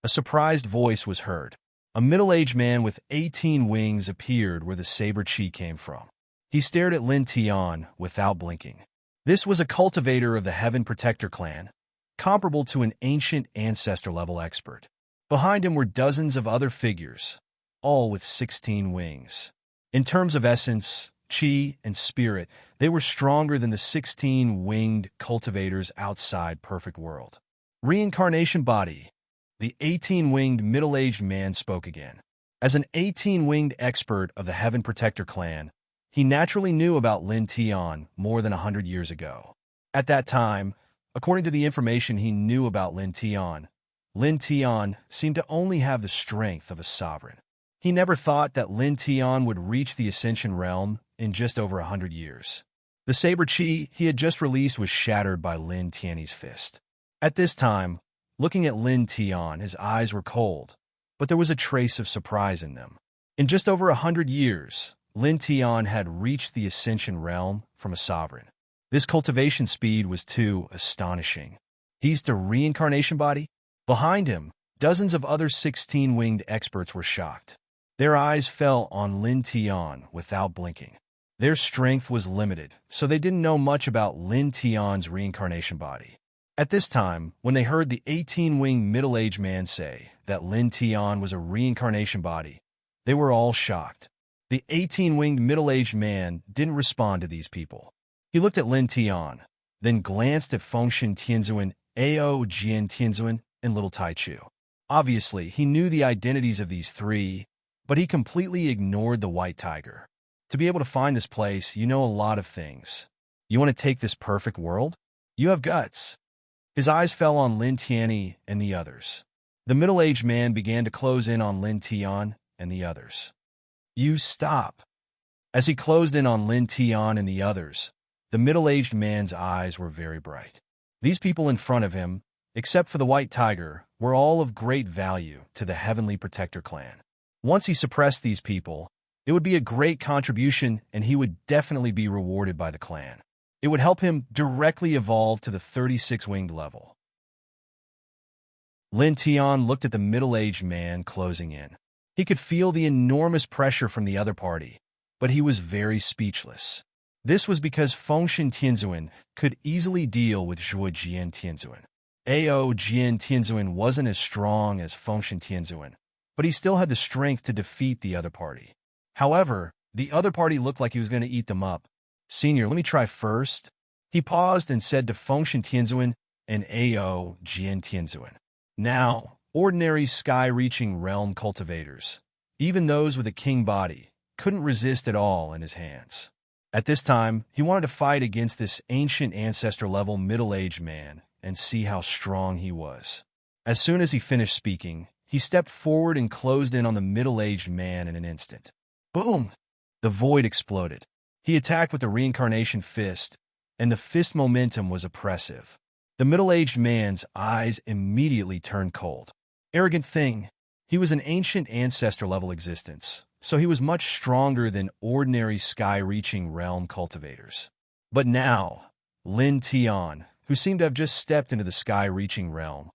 A surprised voice was heard. A middle-aged man with 18 wings appeared where the saber chi came from. He stared at Lin Tian without blinking. This was a cultivator of the Heaven Protector clan, comparable to an ancient ancestor-level expert. Behind him were dozens of other figures, all with 16 wings. In terms of essence, chi, and spirit, they were stronger than the 16 winged cultivators outside Perfect World. Reincarnation body. The 18-winged middle-aged man spoke again. As an 18-winged expert of the Heaven Protector clan, he naturally knew about Lin Tian more than 100 years ago. At that time, according to the information he knew about Lin Tian seemed to only have the strength of a sovereign. He never thought that Lin Tian would reach the Ascension realm in just over 100 years. The saber chi he had just released was shattered by Lin Tian's fist. At this time, looking at Lin Tian, his eyes were cold, but there was a trace of surprise in them. In just over 100 years, Lin Tian had reached the Ascension realm from a sovereign. This cultivation speed was too astonishing. He's the reincarnation body? Behind him, dozens of other 16-winged experts were shocked. Their eyes fell on Lin Tian without blinking. Their strength was limited, so they didn't know much about Lin Tian's reincarnation body. At this time, when they heard the 18-winged middle-aged man say that Lin Tian was a reincarnation body, they were all shocked. The 18-winged middle-aged man didn't respond to these people. He looked at Lin Tian, then glanced at Fengshen Tianzuan, Ao Jian Tianzuan, and Little Taichu. Obviously, he knew the identities of these three, but he completely ignored the white tiger. To be able to find this place, you know a lot of things. You want to take this perfect world? You have guts. His eyes fell on Lin Tianyi and the others. The middle-aged man began to close in on Lin Tian and the others. You stop. As he closed in on Lin Tian and the others, the middle-aged man's eyes were very bright. These people in front of him, except for the white tiger, were all of great value to the Heavenly Protector clan. Once he suppressed these people, it would be a great contribution and he would definitely be rewarded by the clan. It would help him directly evolve to the 36-winged level. Lin Tian looked at the middle-aged man closing in. He could feel the enormous pressure from the other party, but he was very speechless. This was because Fengshen Tianzuan could easily deal with Zhuo Jian Tianzuan. Ao Jian Tianzuan wasn't as strong as Fengshen Tianzuan, but he still had the strength to defeat the other party. However, the other party looked like he was going to eat them up. Senior, let me try first. He paused and said to Fengshen Tianzuan and Ao Jian Tianzuan. Now, ordinary sky-reaching realm cultivators, even those with a king body, couldn't resist at all in his hands. At this time, he wanted to fight against this ancient ancestor-level middle-aged man and see how strong he was. As soon as he finished speaking, he stepped forward and closed in on the middle-aged man in an instant. Boom! The void exploded. He attacked with the reincarnation fist, and the fist momentum was oppressive. The middle-aged man's eyes immediately turned cold. Arrogant thing. He was an ancient ancestor-level existence, so he was much stronger than ordinary sky-reaching realm cultivators. But now, Lin Tian, who seemed to have just stepped into the sky-reaching realm,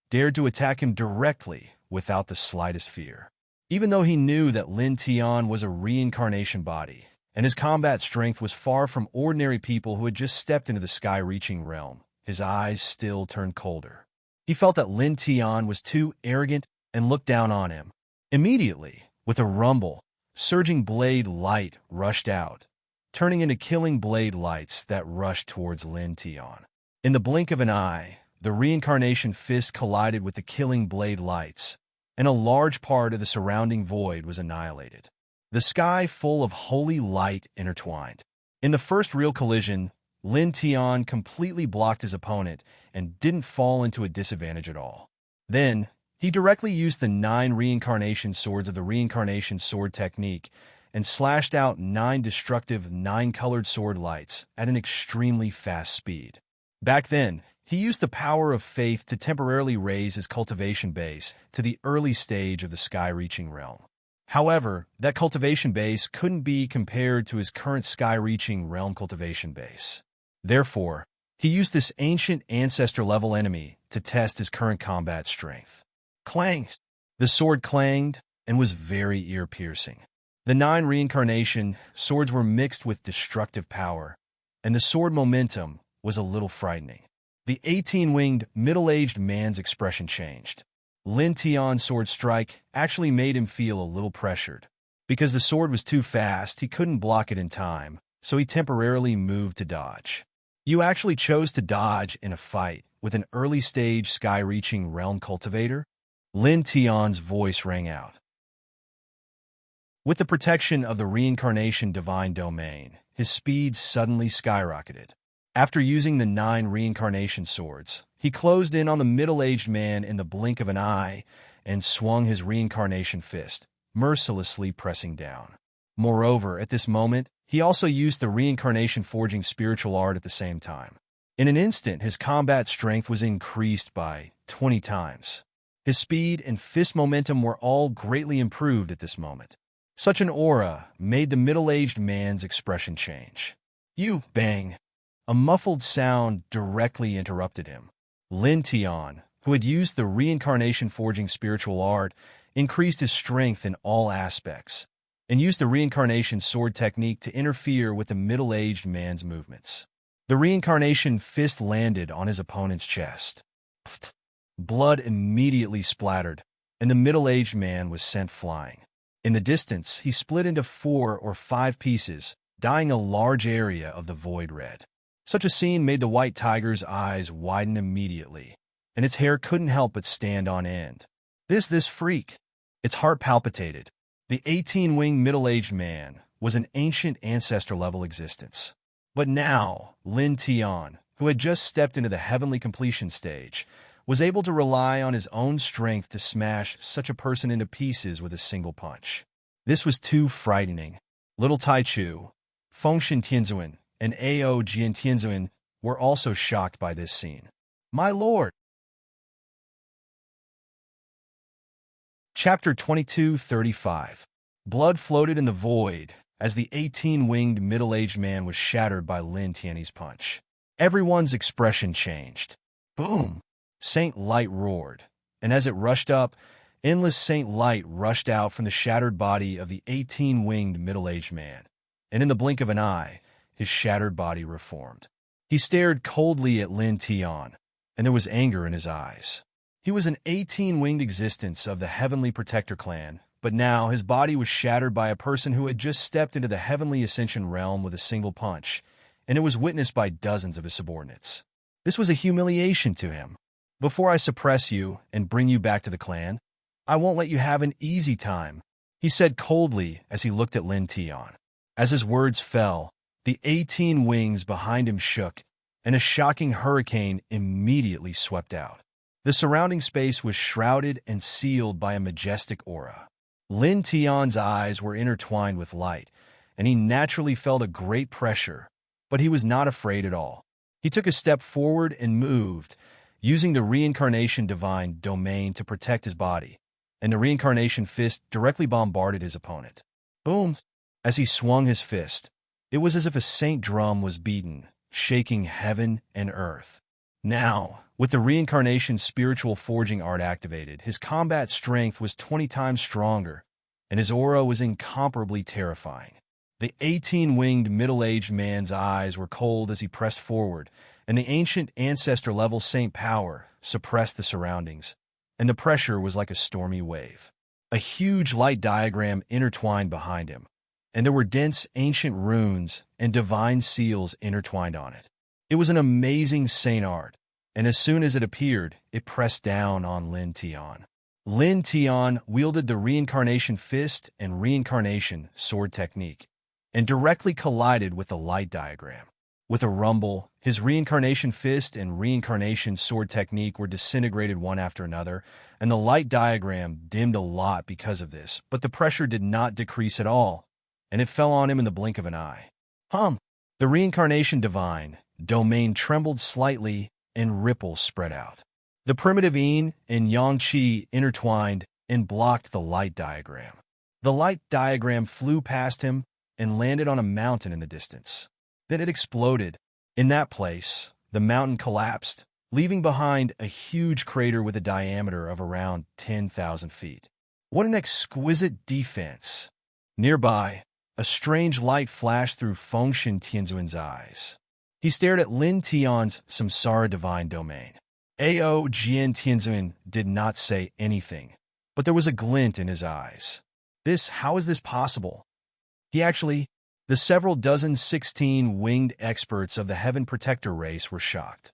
dared to attack him directly without the slightest fear. Even though he knew that Lin Tian was a reincarnation body, and his combat strength was far from ordinary people who had just stepped into the sky-reaching realm, his eyes still turned colder. He felt that Lin Tian was too arrogant and looked down on him. Immediately, with a rumble, surging blade light rushed out, turning into killing blade lights that rushed towards Lin Tian. In the blink of an eye, the reincarnation fist collided with the killing blade lights, and a large part of the surrounding void was annihilated. The sky full of holy light intertwined. In the first real collision, Lin Tian completely blocked his opponent and didn't fall into a disadvantage at all. Then, he directly used the 9 reincarnation swords of the reincarnation sword technique and slashed out 9 destructive 9-colored sword lights at an extremely fast speed. Back then, he used the power of faith to temporarily raise his cultivation base to the early stage of the sky-reaching realm. However, that cultivation base couldn't be compared to his current sky-reaching realm cultivation base. Therefore, he used this ancient ancestor-level enemy to test his current combat strength. Clang! The sword clanged and was very ear-piercing. The 9 reincarnation swords were mixed with destructive power, and the sword momentum was a little frightening. The 18-winged, middle-aged man's expression changed. Lin Tian's sword strike actually made him feel a little pressured. Because the sword was too fast, he couldn't block it in time, so he temporarily moved to dodge. You actually chose to dodge in a fight with an early-stage sky-reaching realm cultivator? Lin Tian's voice rang out. With the protection of the reincarnation divine domain, his speed suddenly skyrocketed. After using the 9 reincarnation swords, he closed in on the middle-aged man in the blink of an eye and swung his reincarnation fist, mercilessly pressing down. Moreover, at this moment, he also used the reincarnation forging spiritual art at the same time. In an instant, his combat strength was increased by 20 times. His speed and fist momentum were all greatly improved at this moment. Such an aura made the middle-aged man's expression change. You, bang! A muffled sound directly interrupted him. Lin Tian, who had used the reincarnation forging spiritual art, increased his strength in all aspects, and used the reincarnation sword technique to interfere with the middle-aged man's movements. The reincarnation fist landed on his opponent's chest. Blood immediately splattered, and the middle-aged man was sent flying. In the distance, he split into 4 or 5 pieces, dyeing a large area of the void red. Such a scene made the white tiger's eyes widen immediately, and its hair couldn't help but stand on end. This freak! Its heart palpitated. The 18-winged middle-aged man was an ancient ancestor-level existence. But now, Lin Tian, who had just stepped into the heavenly completion stage, was able to rely on his own strength to smash such a person into pieces with a single punch. This was too frightening. Little Tai Chu, Fengshen Tianzuan, and Ao Jian Tianzuan were also shocked by this scene. My lord! Chapter 22:35. Blood floated in the void as the 18-winged middle-aged man was shattered by Lin Tian's punch. Everyone's expression changed. Boom! Saint Light roared, and as it rushed up, endless Saint Light rushed out from the shattered body of the 18-winged middle-aged man, and in the blink of an eye, his shattered body reformed. He stared coldly at Lin Tian, and there was anger in his eyes. He was an 18-winged existence of the Heavenly Protector clan, but now his body was shattered by a person who had just stepped into the Heavenly Ascension realm with a single punch, and it was witnessed by dozens of his subordinates. This was a humiliation to him. Before I suppress you and bring you back to the clan, I won't let you have an easy time, he said coldly as he looked at Lin Tian. As his words fell, the 18 wings behind him shook, and a shocking hurricane immediately swept out. The surrounding space was shrouded and sealed by a majestic aura. Lin Tian's eyes were intertwined with light, and he naturally felt a great pressure, but he was not afraid at all. He took a step forward and moved, using the reincarnation divine domain to protect his body, and the reincarnation fist directly bombarded his opponent. Boom! As he swung his fist, it was as if a saint drum was beaten, shaking heaven and earth. Now, with the reincarnation spiritual forging art activated, his combat strength was 20 times stronger, and his aura was incomparably terrifying. The 18-winged middle-aged man's eyes were cold as he pressed forward, and the ancient ancestor-level saint power suppressed the surroundings, and the pressure was like a stormy wave. A huge light diagram intertwined behind him, and there were dense ancient runes and divine seals intertwined on it. It was an amazing saint art, and as soon as it appeared, it pressed down on Lin Tian. Lin Tian wielded the reincarnation fist and reincarnation sword technique, and directly collided with the light diagram. With a rumble, his reincarnation fist and reincarnation sword technique were disintegrated one after another, and the light diagram dimmed a lot because of this, but the pressure did not decrease at all, and it fell on him in the blink of an eye. The reincarnation divine domain trembled slightly, and ripples spread out. The primitive yin and yang qi intertwined and blocked the light diagram. The light diagram flew past him and landed on a mountain in the distance. Then it exploded. In that place, the mountain collapsed, leaving behind a huge crater with a diameter of around 10,000 feet. What an exquisite defense! Nearby, a strange light flashed through Fengshen Tianzuan's eyes. He stared at Lin Tian's samsara divine domain. Ao Jian Tianzuan did not say anything, but there was a glint in his eyes. How is this possible? The several dozen 16-winged experts of the Heaven Protector race were shocked.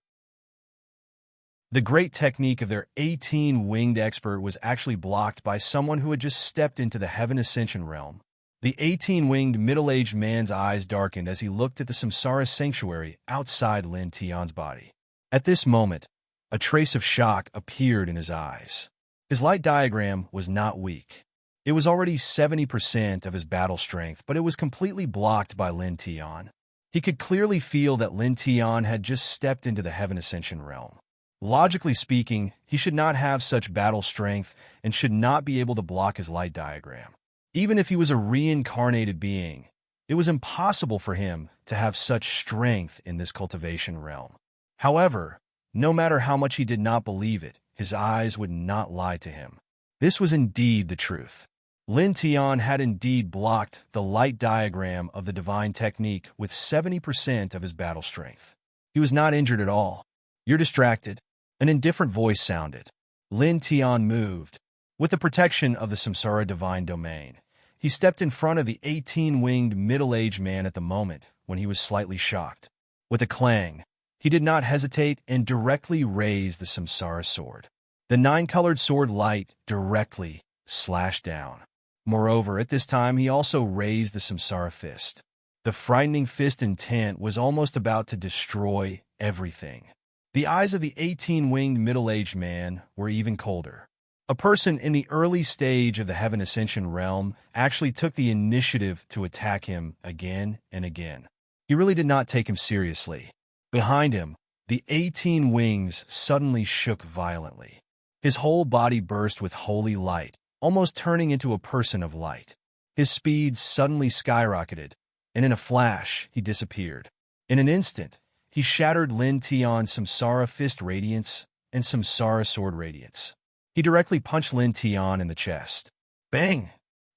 The great technique of their 18-winged expert was actually blocked by someone who had just stepped into the Heaven Ascension realm. The 18-winged middle-aged man's eyes darkened as he looked at the samsara sanctuary outside Lin Tian's body. At this moment, a trace of shock appeared in his eyes. His light diagram was not weak. It was already 70% of his battle strength, but it was completely blocked by Lin Tian. He could clearly feel that Lin Tian had just stepped into the Heaven Ascension realm. Logically speaking, he should not have such battle strength and should not be able to block his light diagram. Even if he was a reincarnated being, it was impossible for him to have such strength in this cultivation realm. However, no matter how much he did not believe it, his eyes would not lie to him. This was indeed the truth. Lin Tian had indeed blocked the light diagram of the divine technique with 70% of his battle strength. He was not injured at all. "You're distracted." An indifferent voice sounded. Lin Tian moved. With the protection of the Samsara divine domain, he stepped in front of the 18-winged middle-aged man at the moment when he was slightly shocked. With a clang, he did not hesitate and directly raised the Samsara sword. The 9-colored sword light directly slashed down. Moreover, at this time, he also raised the Samsara fist. The frightening fist intent was almost about to destroy everything. The eyes of the 18-winged middle-aged man were even colder. A person in the early stage of the Heaven Ascension realm actually took the initiative to attack him again and again. He really did not take him seriously. Behind him, the 18 wings suddenly shook violently. His whole body burst with holy light, almost turning into a person of light. His speed suddenly skyrocketed, and in a flash, he disappeared. In an instant, he shattered Lin Tian's Samsara fist radiance and Samsara sword radiance. He directly punched Lin Tian in the chest. Bang!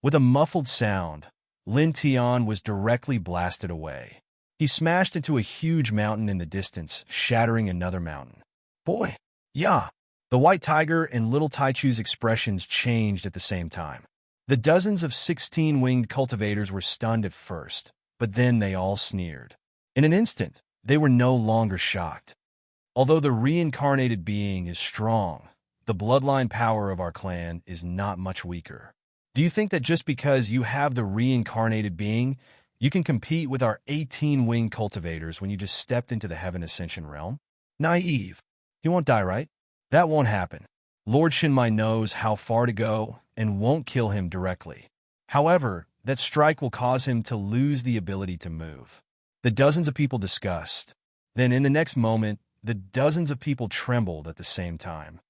With a muffled sound, Lin Tian was directly blasted away. He smashed into a huge mountain in the distance, shattering another mountain. Boy! Yeah! The White Tiger and Little Taichu's expressions changed at the same time. The dozens of 16-winged cultivators were stunned at first, but then they all sneered. In an instant, they were no longer shocked. Although the reincarnated being is strong, the bloodline power of our clan is not much weaker. Do you think that just because you have the reincarnated being, you can compete with our 18-winged cultivators when you just stepped into the Heaven Ascension realm? Naive. He won't die, right? That won't happen. Lord Shinmai knows how far to go and won't kill him directly. However, that strike will cause him to lose the ability to move. The dozens of people discussed. Then in the next moment, the dozens of people trembled at the same time.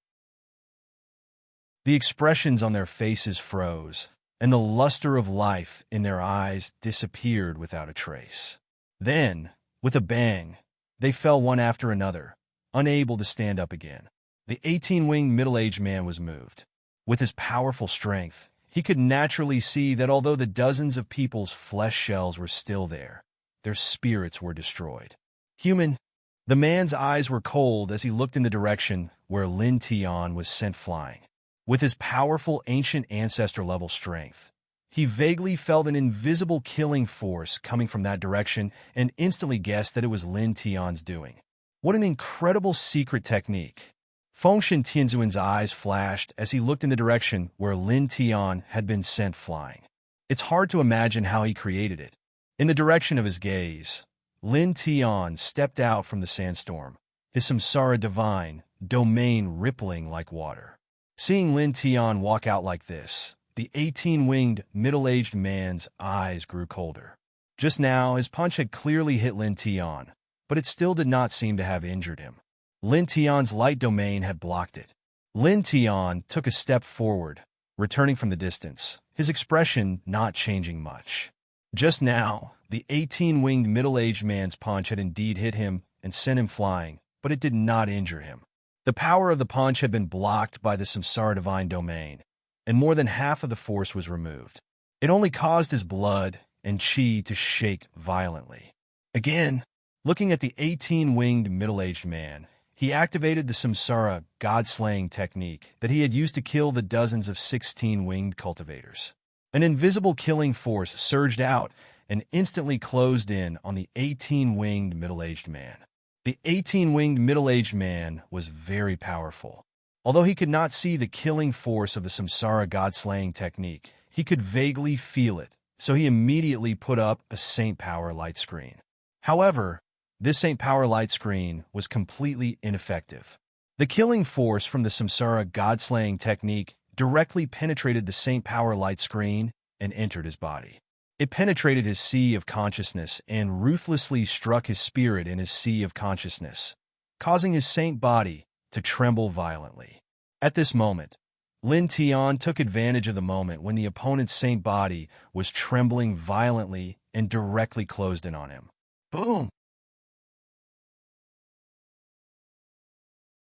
The expressions on their faces froze, and the luster of life in their eyes disappeared without a trace. Then, with a bang, they fell one after another, unable to stand up again. The 18-winged middle-aged man was moved. With his powerful strength, he could naturally see that although the dozens of people's flesh shells were still there, their spirits were destroyed. Human. The man's eyes were cold as he looked in the direction where Lin Tian was sent flying. With his powerful ancient ancestor-level strength, he vaguely felt an invisible killing force coming from that direction and instantly guessed that it was Lin Tian's doing. What an incredible secret technique! Fengshen Tianzuan's eyes flashed as he looked in the direction where Lin Tian had been sent flying. It's hard to imagine how he created it. In the direction of his gaze, Lin Tian stepped out from the sandstorm, his Samsara divine domain rippling like water. Seeing Lin Tian walk out like this, the 18-winged middle-aged man's eyes grew colder. Just now, his punch had clearly hit Lin Tian, but it still did not seem to have injured him. Lin Tian's light domain had blocked it. Lin Tian took a step forward, returning from the distance, his expression not changing much. Just now, the 18-winged middle-aged man's punch had indeed hit him and sent him flying, but it did not injure him. The power of the punch had been blocked by the Samsara divine domain, and more than half of the force was removed. It only caused his blood and chi to shake violently. Again, looking at the 18-winged middle-aged man, he activated the Samsara god-slaying technique that he had used to kill the dozens of 16-winged cultivators. An invisible killing force surged out and instantly closed in on the 18-winged middle-aged man. The 18-winged middle-aged man was very powerful. Although he could not see the killing force of the Samsara god-slaying technique, he could vaguely feel it, so he immediately put up a Saint Power light screen. However, this Saint Power light screen was completely ineffective. The killing force from the Samsara god-slaying technique directly penetrated the Saint Power light screen and entered his body. It penetrated his sea of consciousness and ruthlessly struck his spirit in his sea of consciousness, causing his saint body to tremble violently. At this moment, Lin Tian took advantage of the moment when the opponent's saint body was trembling violently and directly closed in on him. Boom!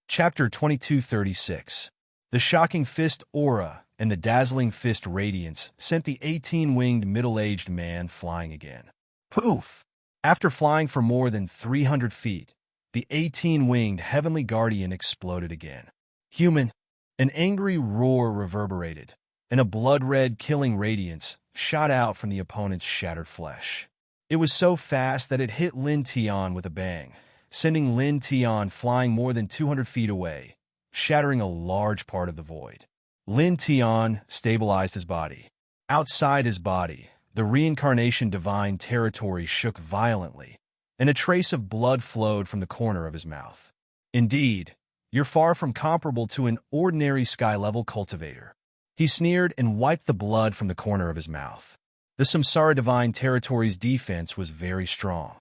Chapter 2236. The shocking fist aura and the dazzling fist radiance sent the 18-winged middle-aged man flying again. Poof! After flying for more than 300 feet, the 18-winged heavenly guardian exploded again. Human! An angry roar reverberated, and a blood-red killing radiance shot out from the opponent's shattered flesh. It was so fast that it hit Lin Tian with a bang, sending Lin Tian flying more than 200 feet away, shattering a large part of the void. Lin Tian stabilized his body. Outside his body, the reincarnation divine territory shook violently, and a trace of blood flowed from the corner of his mouth. Indeed, you're far from comparable to an ordinary sky-level cultivator. He sneered and wiped the blood from the corner of his mouth. The Samsara divine territory's defense was very strong,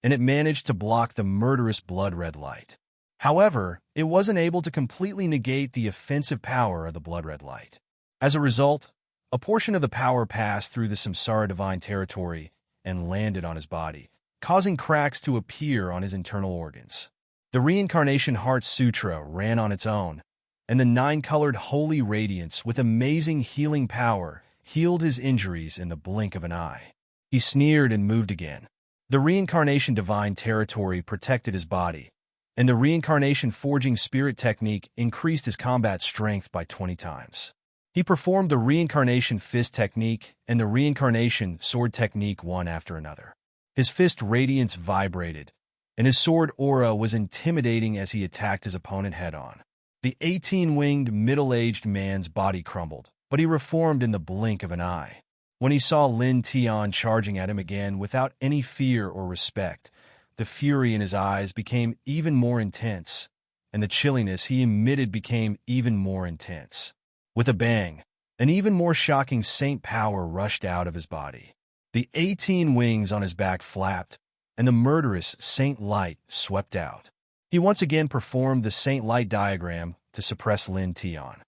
and it managed to block the murderous blood-red light. However, it wasn't able to completely negate the offensive power of the blood-red light. As a result, a portion of the power passed through the Samsara divine territory and landed on his body, causing cracks to appear on his internal organs. The Reincarnation Heart Sutra ran on its own, and the 9-colored holy radiance with amazing healing power healed his injuries in the blink of an eye. He sneered and moved again. The Reincarnation Divine Territory protected his body, and the Reincarnation Forging Spirit Technique increased his combat strength by 20 times. He performed the Reincarnation Fist Technique and the Reincarnation Sword Technique one after another. His fist radiance vibrated, and his sword aura was intimidating as he attacked his opponent head-on. The 18-winged, middle-aged man's body crumbled, but he reformed in the blink of an eye. When he saw Lin Tian charging at him again without any fear or respect, the fury in his eyes became even more intense, and the chilliness he emitted became even more intense. With a bang, an even more shocking saint power rushed out of his body. The 18 wings on his back flapped, and the murderous saint light swept out. He once again performed the saint light diagram to suppress Lin Tian.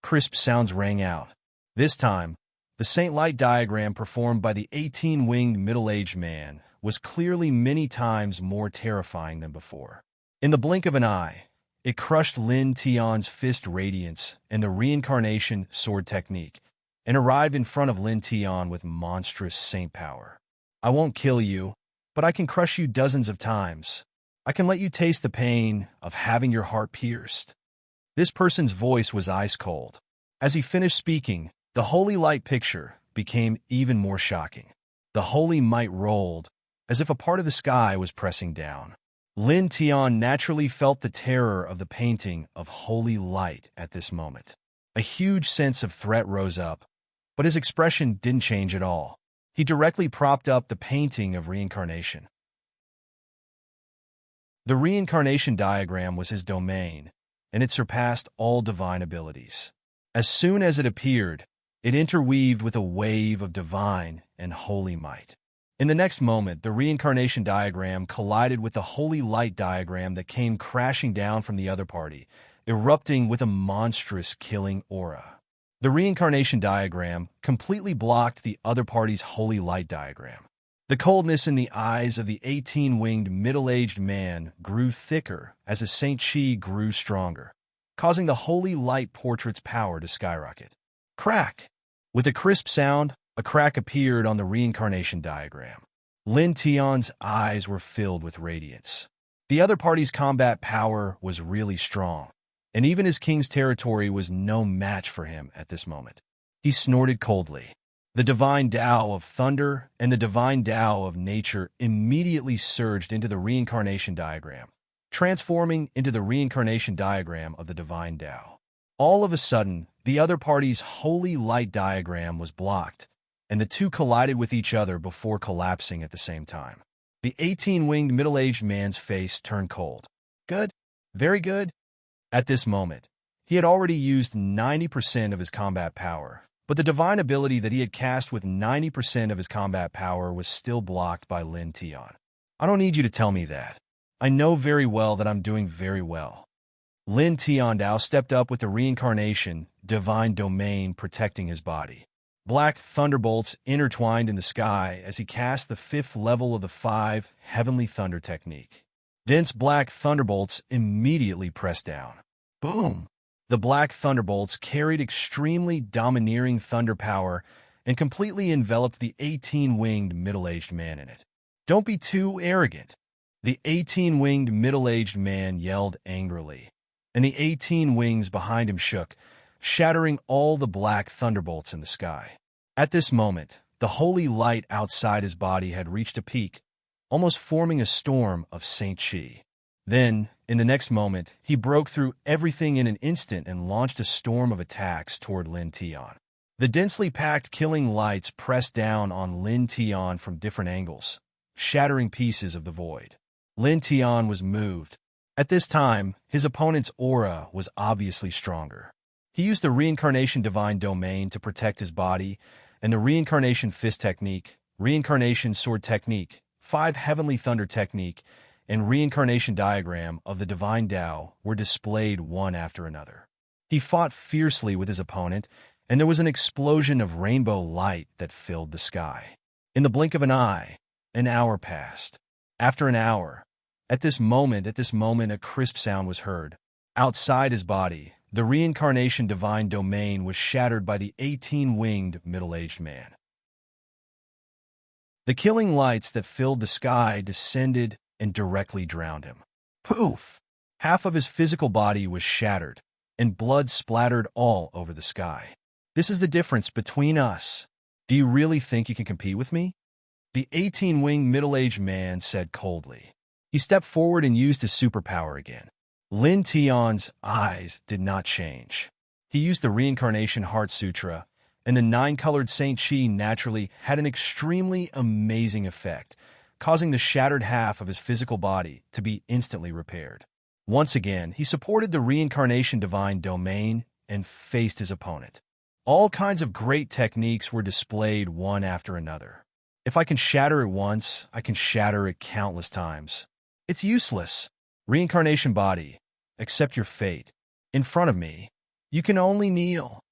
Crisp sounds rang out. This time, the saint light diagram performed by the 18-winged middle-aged man was clearly many times more terrifying than before. In the blink of an eye, it crushed Lin Tian's fist radiance and the reincarnation sword technique, and arrived in front of Lin Tian with monstrous saint power. I won't kill you, but I can crush you dozens of times. I can let you taste the pain of having your heart pierced. This person's voice was ice-cold. As he finished speaking, the holy light picture became even more shocking. The holy might rolled, as if a part of the sky was pressing down. Lin Tian naturally felt the terror of the painting of holy light at this moment. A huge sense of threat rose up, but his expression didn't change at all. He directly propped up the painting of reincarnation. The reincarnation diagram was his domain, and it surpassed all divine abilities. As soon as it appeared, it interweaved with a wave of divine and holy might. In the next moment, the reincarnation diagram collided with the holy light diagram that came crashing down from the other party, erupting with a monstrous killing aura. The reincarnation diagram completely blocked the other party's holy light diagram. The coldness in the eyes of the 18-winged middle-aged man grew thicker as his Saint Chi grew stronger, causing the holy light portrait's power to skyrocket. Crack! With a crisp sound, a crack appeared on the reincarnation diagram. Lin Tian's eyes were filled with radiance. The other party's combat power was really strong, and even his king's territory was no match for him at this moment. He snorted coldly. The divine Tao of thunder and the divine Tao of nature immediately surged into the reincarnation diagram, transforming into the reincarnation diagram of the divine Tao. All of a sudden, the other party's holy light diagram was blocked, and the two collided with each other before collapsing at the same time. The 18-winged middle-aged man's face turned cold. Good. Very good. At this moment, he had already used 90% of his combat power, but the divine ability that he had cast with 90% of his combat power was still blocked by Lin Tian. I don't need you to tell me that. I know very well that I'm doing very well. Lin Tiandao stepped up with the reincarnation, divine domain protecting his body. Black thunderbolts intertwined in the sky as he cast the 5th level of the 5 heavenly thunder technique. Dense black thunderbolts immediately pressed down. Boom! The black thunderbolts carried extremely domineering thunder power and completely enveloped the 18-winged middle-aged man in it. "Don't be too arrogant," the 18-winged middle-aged man yelled angrily, and the 18 wings behind him shook, shattering all the black thunderbolts in the sky. At this moment, the holy light outside his body had reached a peak, almost forming a storm of Saint Chi. Then, in the next moment, he broke through everything in an instant and launched a storm of attacks toward Lin Tian. The densely packed killing lights pressed down on Lin Tian from different angles, shattering pieces of the void. Lin Tian was moved. At this time, his opponent's aura was obviously stronger. He used the Reincarnation Divine Domain to protect his body, and the Reincarnation Fist Technique, Reincarnation Sword Technique, 5 Heavenly Thunder Technique, and Reincarnation Diagram of the Divine Tao were displayed one after another. He fought fiercely with his opponent, and there was an explosion of rainbow light that filled the sky. In the blink of an eye, an hour passed. After an hour, at this moment, a crisp sound was heard. Outside his body, the Reincarnation Divine Domain was shattered by the 18-winged middle-aged man. The killing lights that filled the sky descended and directly drowned him. Poof! Half of his physical body was shattered, and blood splattered all over the sky. "This is the difference between us. Do you really think you can compete with me?" the 18-winged middle-aged man said coldly. He stepped forward and used his superpower again. Lin Tian's eyes did not change. He used the Reincarnation Heart Sutra, and the 9-colored Saint Chi naturally had an extremely amazing effect, causing the shattered half of his physical body to be instantly repaired. Once again, he supported the Reincarnation Divine Domain and faced his opponent. All kinds of great techniques were displayed one after another. If I can shatter it once, I can shatter it countless times. It's useless. Reincarnation body, accept your fate. In front of me, you can only kneel.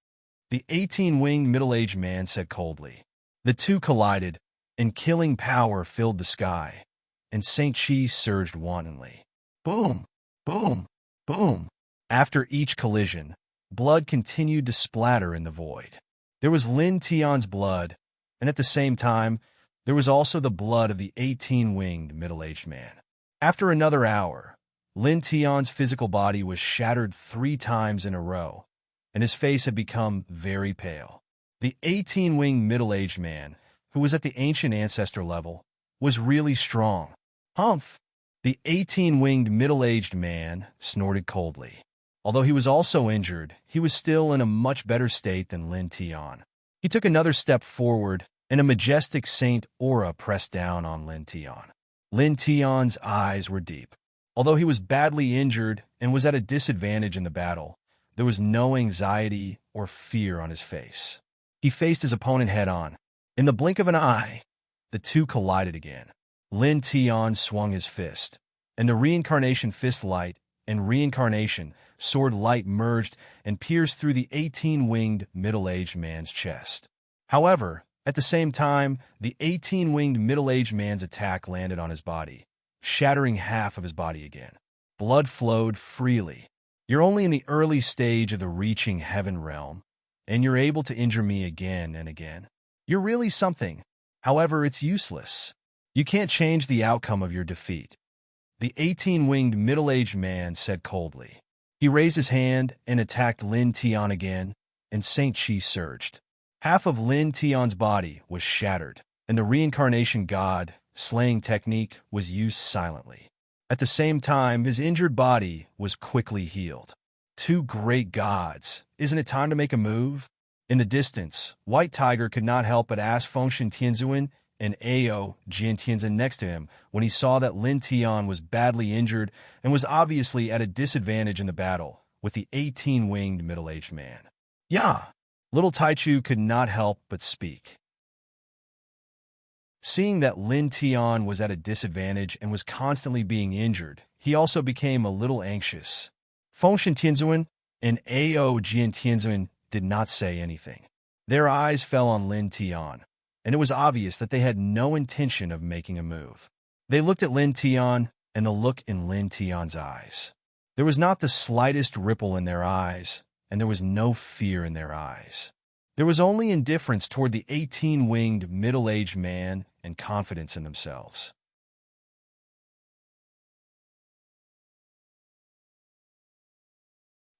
The 18-winged middle-aged man said coldly. The two collided, and killing power filled the sky, and Saint Chi surged wantonly. Boom! Boom! Boom! After each collision, blood continued to splatter in the void. There was Lin Tian's blood, and at the same time, there was also the blood of the 18-winged middle-aged man. After another hour, Lin Tian's physical body was shattered 3 times in a row, and his face had become very pale. The 18-winged middle-aged man, who was at the ancient ancestor level, was really strong. Humph! The 18-winged middle-aged man snorted coldly. Although he was also injured, he was still in a much better state than Lin Tian. He took another step forward, and a majestic saint aura pressed down on Lin Tian. Lin Tian's eyes were deep. Although he was badly injured and was at a disadvantage in the battle, there was no anxiety or fear on his face. He faced his opponent head-on. In the blink of an eye, the two collided again. Lin Tian swung his fist, and the Reincarnation Fist Light and Reincarnation Sword Light merged and pierced through the 18-winged middle-aged man's chest. However, at the same time, the 18-winged middle-aged man's attack landed on his body, shattering half of his body again. Blood flowed freely. You're only in the early stage of the reaching heaven realm, and you're able to injure me again and again. You're really something. However, it's useless. You can't change the outcome of your defeat. The 18-winged middle-aged man said coldly. He raised his hand and attacked Lin Tian again, and Saint Chi surged. Half of Lin Tian's body was shattered, and the Reincarnation God slaying technique was used silently. At the same time, his injured body was quickly healed. Two great gods. Isn't it time to make a move? In the distance, White Tiger could not help but ask Fengshen Tianzuan and Ao Jin Tianzhen next to him when he saw that Lin Tian was badly injured and was obviously at a disadvantage in the battle with the 18-winged middle-aged man. Yeah, little Taichu could not help but speak. Seeing that Lin Tian was at a disadvantage and was constantly being injured, he also became a little anxious. Fengshen Tianzuan and Ao Jian Tianzuan did not say anything. Their eyes fell on Lin Tian, and it was obvious that they had no intention of making a move. They looked at Lin Tian, and the look in Lin Tian's eyes. There was not the slightest ripple in their eyes, and there was no fear in their eyes. There was only indifference toward the 18-winged middle-aged man and confidence in themselves.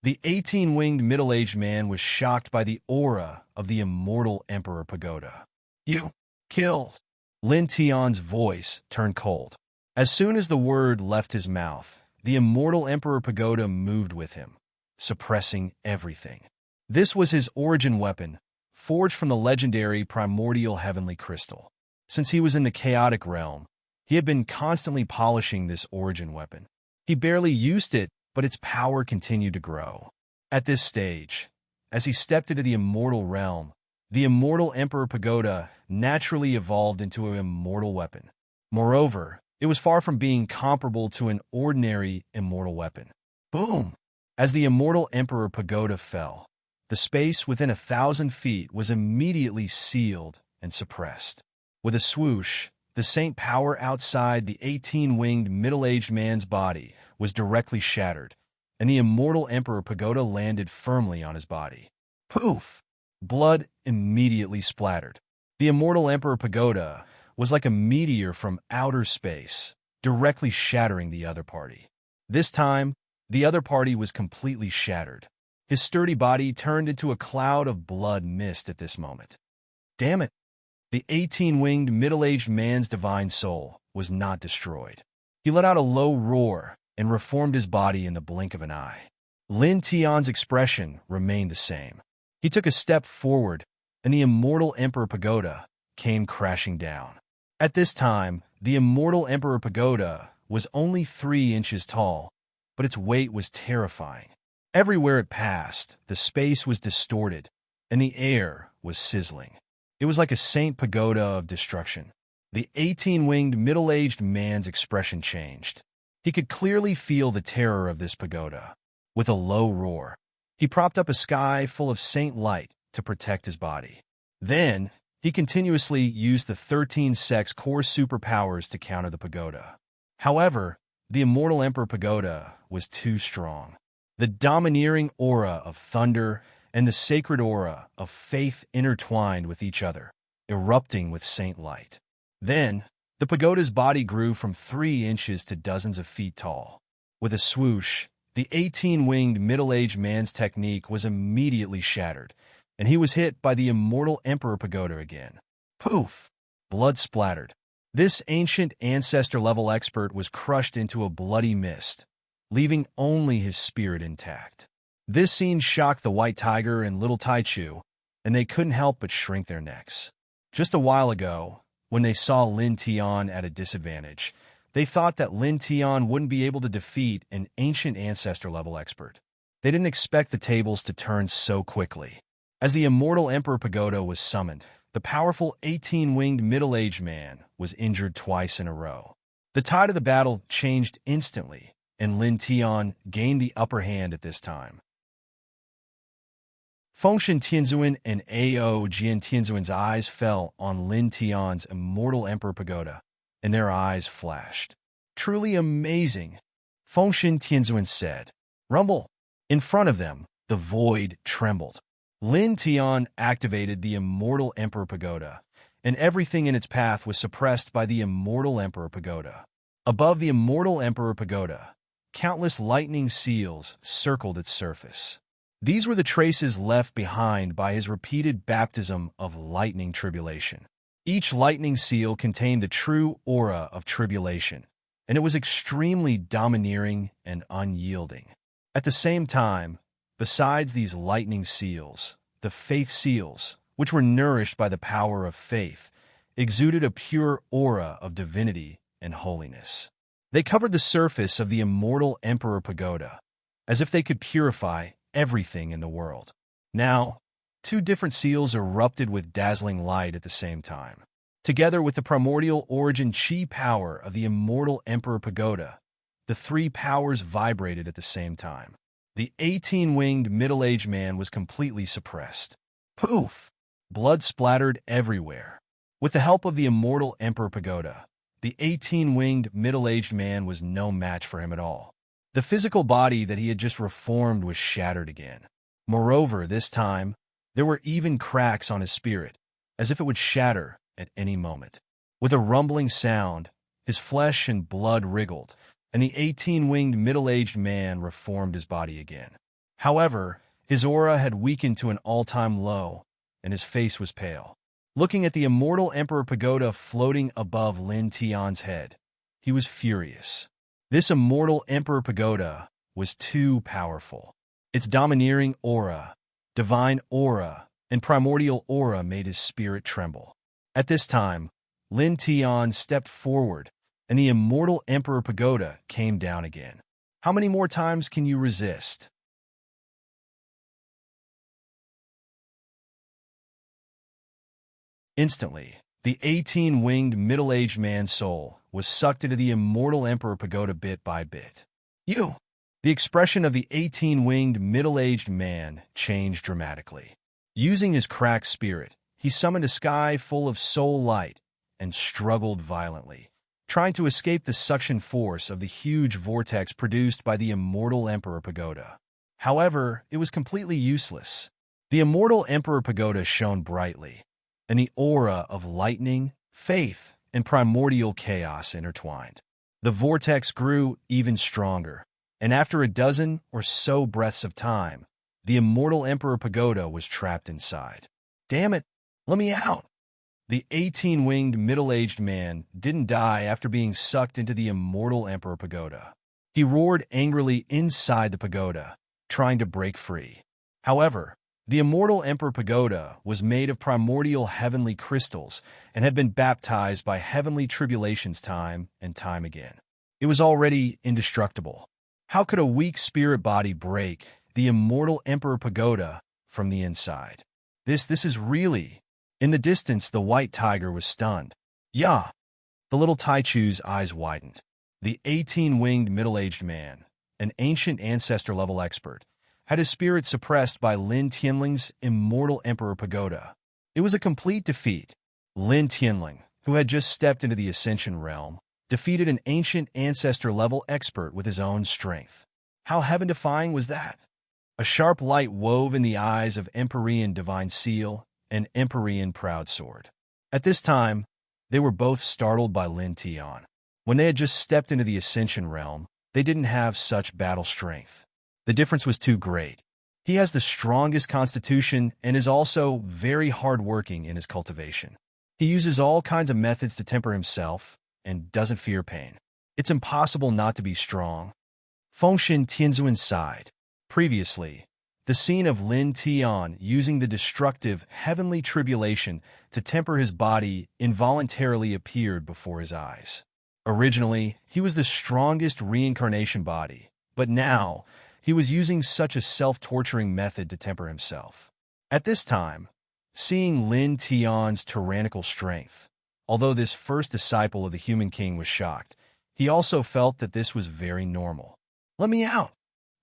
The 18-winged middle-aged man was shocked by the aura of the immortal Emperor Pagoda. "You killed." Lin Tian's voice turned cold. As soon as the word left his mouth, the immortal Emperor Pagoda moved with him, suppressing everything. This was his origin weapon, forged from the legendary primordial heavenly crystal. Since he was in the chaotic realm, he had been constantly polishing this origin weapon. He barely used it, but its power continued to grow. At this stage, as he stepped into the immortal realm, the immortal Emperor Pagoda naturally evolved into an immortal weapon. Moreover, it was far from being comparable to an ordinary immortal weapon. Boom! As the immortal Emperor Pagoda fell, the space within 1,000 feet was immediately sealed and suppressed. With a swoosh, the saint power outside the 18-winged middle-aged man's body was directly shattered, and the immortal Emperor Pagoda landed firmly on his body. Poof! Blood immediately splattered. The immortal Emperor Pagoda was like a meteor from outer space, directly shattering the other party. This time, the other party was completely shattered. His sturdy body turned into a cloud of blood mist at this moment. Damn it! The 18-winged middle-aged man's divine soul was not destroyed. He let out a low roar and reformed his body in the blink of an eye. Lin Tian's expression remained the same. He took a step forward, and the immortal Emperor Pagoda came crashing down. At this time, the immortal Emperor Pagoda was only 3 inches tall, but its weight was terrifying. Everywhere it passed, the space was distorted, and the air was sizzling. It was like a Saint Pagoda of destruction. The 18-winged middle-aged man's expression changed. He could clearly feel the terror of this pagoda. With a low roar, he propped up a sky full of saint light to protect his body. Then, he continuously used the 13 sex core superpowers to counter the pagoda. However, the immortal Emperor Pagoda was too strong. The domineering aura of thunder and the sacred aura of faith intertwined with each other, erupting with saint light. Then, the pagoda's body grew from 3 inches to dozens of feet tall. With a swoosh, the 18-winged middle-aged man's technique was immediately shattered, and he was hit by the immortal Emperor Pagoda again. Poof! Blood splattered. This ancient ancestor-level expert was crushed into a bloody mist, leaving only his spirit intact. This scene shocked the White Tiger and Little Taichu, and they couldn't help but shrink their necks. Just a while ago, when they saw Lin Tian at a disadvantage, they thought that Lin Tian wouldn't be able to defeat an ancient ancestor-level expert. They didn't expect the tables to turn so quickly. As the immortal Emperor Pagoda was summoned, the powerful 18-winged middle-aged man was injured twice in a row. The tide of the battle changed instantly, and Lin Tian gained the upper hand at this time. Fengshen Tianzuan and Ao Jian Tianzuan's eyes fell on Lin Tian's immortal Emperor Pagoda, and their eyes flashed. Truly amazing, Fengshen Tianzuan said. Rumble! In front of them, the void trembled. Lin Tian activated the immortal Emperor Pagoda, and everything in its path was suppressed by the immortal Emperor Pagoda. Above the immortal Emperor Pagoda, countless lightning seals circled its surface. These were the traces left behind by his repeated baptism of lightning tribulation. Each lightning seal contained the true aura of tribulation, and it was extremely domineering and unyielding. At the same time, besides these lightning seals, the faith seals, which were nourished by the power of faith, exuded a pure aura of divinity and holiness. They covered the surface of the immortal Emperor Pagoda, as if they could purify everything in the world. Now, 2 different seals erupted with dazzling light at the same time. Together with the primordial origin chi power of the immortal Emperor Pagoda, the 3 powers vibrated at the same time. The 18-winged middle-aged man was completely suppressed. Poof! Blood splattered everywhere. With the help of the immortal Emperor Pagoda, the 18-winged middle-aged man was no match for him at all. The physical body that he had just reformed was shattered again. Moreover, this time, there were even cracks on his spirit, as if it would shatter at any moment. With a rumbling sound, his flesh and blood wriggled, and the 18-winged middle-aged man reformed his body again. However, his aura had weakened to an all-time low, and his face was pale. Looking at the immortal Emperor Pagoda floating above Lin Tian's head, he was furious. This immortal Emperor Pagoda was too powerful. Its domineering aura, divine aura, and primordial aura made his spirit tremble. At this time, Lin Tian stepped forward, and the immortal Emperor Pagoda came down again. How many more times can you resist? Instantly, the 18-winged middle-aged man's soul was sucked into the immortal Emperor Pagoda bit by bit. You! The expression of the 18-winged middle-aged man changed dramatically. Using his cracked spirit, he summoned a sky full of soul light and struggled violently, trying to escape the suction force of the huge vortex produced by the immortal Emperor Pagoda. However, it was completely useless. The immortal Emperor Pagoda shone brightly, and the aura of lightning, faith, and primordial chaos intertwined. The vortex grew even stronger, and after a dozen or so breaths of time, the immortal Emperor Pagoda was trapped inside. Damn it, let me out! The 18-winged middle-aged man didn't die after being sucked into the immortal Emperor Pagoda. He roared angrily inside the pagoda, trying to break free. However, the immortal Emperor Pagoda was made of primordial heavenly crystals and had been baptized by heavenly tribulations time and time again. It was already indestructible. How could a weak spirit body break the immortal Emperor Pagoda from the inside? This is really... In the distance, the white tiger was stunned. Yeah! The little Taichu's eyes widened. The 18-winged middle-aged man, an ancient ancestor-level expert, had his spirit suppressed by Lin Tianling's immortal Emperor Pagoda. It was a complete defeat. Lin Tianling, who had just stepped into the Ascension realm, defeated an ancient ancestor-level expert with his own strength. How heaven-defying was that? A sharp light wove in the eyes of Empyrean Divine Seal and Empyrean Proud Sword. At this time, they were both startled by Lin Tian. When they had just stepped into the Ascension realm, they didn't have such battle strength. The difference was too great. He has the strongest constitution and is also very hard-working in his cultivation. He uses all kinds of methods to temper himself and doesn't fear pain. It's impossible not to be strong. Fengshen Tianzuan sighed. Previously, the scene of Lin Tian using the destructive heavenly tribulation to temper his body involuntarily appeared before his eyes. Originally, he was the strongest reincarnation body, but now, he was using such a self-torturing method to temper himself. At this time, seeing Lin Tian's tyrannical strength, although this first disciple of the Human King was shocked, he also felt that this was very normal. Let me out!